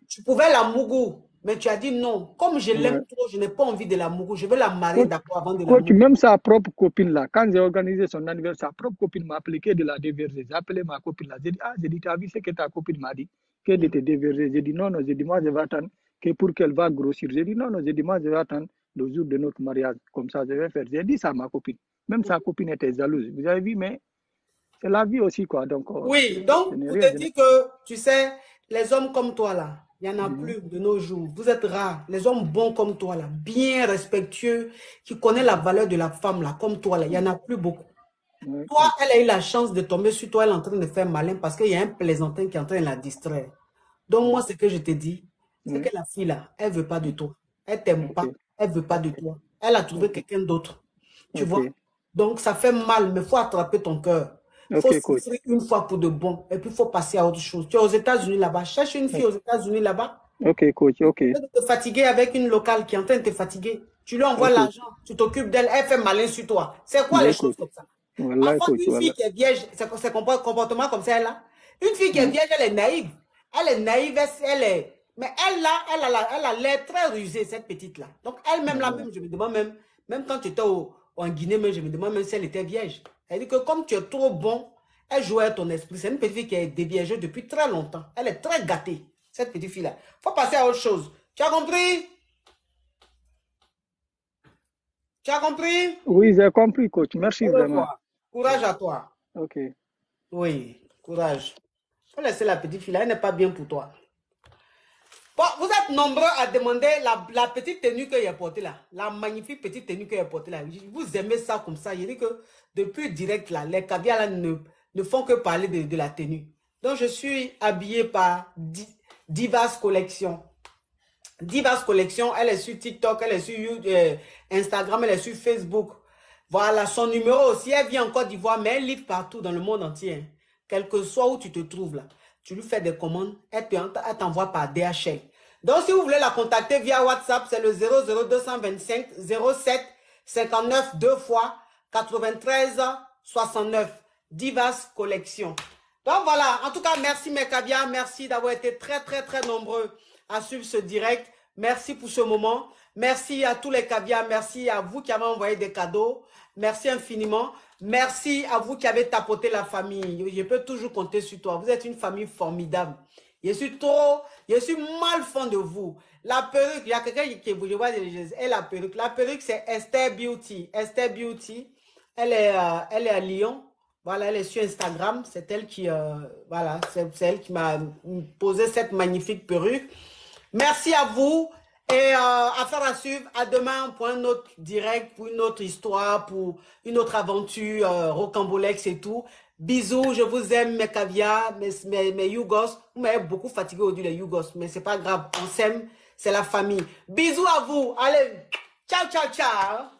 Speaker 1: Tu pouvais la mougou, mais tu as dit non. Comme je l'aime trop, je n'ai pas envie de la mougou. Je vais la marier d'abord avant de la
Speaker 3: Coach,
Speaker 1: mougou.
Speaker 3: même sa propre copine là, quand j'ai organisé son anniversaire, sa propre copine m'a appliqué de la déverser. J'ai appelé ma copine là. J'ai dit, tu as vu ce que ta copine m'a dit? Qu'elle était déversée. J'ai dit, non, j'ai dit, moi, je vais attendre pour qu'elle va grossir. J'ai dit, non, j'ai dit, moi, je vais attendre le jour de notre mariage. Comme ça, je vais faire. J'ai dit ça à ma copine. Même sa copine était jalouse. Vous avez vu, mais c'est la vie aussi, quoi. Donc,
Speaker 1: oui, donc,
Speaker 3: je n'ai
Speaker 1: vous
Speaker 3: rien,
Speaker 1: te dites que, tu sais, les hommes comme toi, là, il n'y en a plus de nos jours. Vous êtes rares. Les hommes bons comme toi, là, bien respectueux, qui connaissent la valeur de la femme, là, comme toi, là, il n'y en a plus beaucoup. Toi, elle a eu la chance de tomber sur toi, elle est en train de faire malin parce qu'il y a un plaisantin qui est en train de la distraire. Donc, moi, ce que je te dis, c'est que la fille, là, elle ne veut pas de toi. Elle ne t'aime pas, elle ne veut pas de toi. Elle a trouvé quelqu'un d'autre. Tu vois? Donc, ça fait mal, mais il faut attraper ton cœur. Il faut souffrir une fois pour de bon, et puis il faut passer à autre chose. Tu es aux États-Unis là-bas, cherche une fille aux États-Unis là-bas.
Speaker 3: Ok, coach, ok.
Speaker 1: Tu peux te fatiguer avec une locale qui est en train de te fatiguer. Tu lui envoies l'argent, tu t'occupes d'elle, elle fait malin sur toi. C'est quoi les choses comme ça? Parfois, une fille qui est vierge, c'est comportement comme ça, là. Une fille qui est vierge, elle est naïve. Elle est naïve, elle est... Mais elle, là, elle a l'air très rusée, cette petite-là. Donc, elle-même, là, même, je me demande même quand tu étais en Guinée, même, je me demande même si elle était vierge. Elle dit que comme tu es trop bon, elle joue à ton esprit. C'est une petite fille qui est déviergée depuis très longtemps. Elle est très gâtée, cette petite fille-là. Il faut passer à autre chose. Tu as compris? Tu as compris?
Speaker 3: Oui, j'ai compris, coach. Merci vraiment.
Speaker 1: Courage à toi.
Speaker 3: Ok.
Speaker 1: Oui, courage. Il faut laisser la petite fille-là, elle n'est pas bien pour toi. Bon, vous êtes nombreux à demander la petite tenue que j'ai portée là. La magnifique petite tenue que j'ai portée là. Vous aimez ça comme ça. Je dis que depuis direct là, les caviars là ne font que parler de la tenue. Donc, je suis habillée par Divas Collection. Divas Collection, elle est sur TikTok, elle est sur Instagram, elle est sur Facebook. Voilà, son numéro aussi, elle vient en Côte d'Ivoire, mais elle livre partout dans le monde entier. Quel que soit où tu te trouves là. Tu lui fais des commandes, elle t'envoie par DHL. Donc, si vous voulez la contacter via WhatsApp, c'est le 00225 07 59 2 fois 93 69. Divas Collection. Donc, voilà. En tout cas, merci mes caviars. Merci d'avoir été très, très, très nombreux à suivre ce direct. Merci pour ce moment. Merci à tous les caviars. Merci à vous qui avez envoyé des cadeaux. Merci infiniment. Merci à vous qui avez tapoté la famille. Je peux toujours compter sur toi. Vous êtes une famille formidable. Je suis mal fan de vous. La perruque, il y a quelqu'un qui vous voit et la perruque. La perruque, c'est Esther Beauty. Esther Beauty, elle est à Lyon. Voilà, elle est sur Instagram. C'est elle qui, voilà, c'est elle qui m'a posé cette magnifique perruque. Merci à vous. Et affaire à suivre, à demain pour un autre direct, pour une autre histoire, pour une autre aventure, rocambolex et tout. Bisous, je vous aime mes caviars, mes Yougos. Vous m'avez beaucoup fatigué aujourd'hui les Yougos, mais c'est pas grave, on s'aime, c'est la famille. Bisous à vous, allez, ciao, ciao, ciao.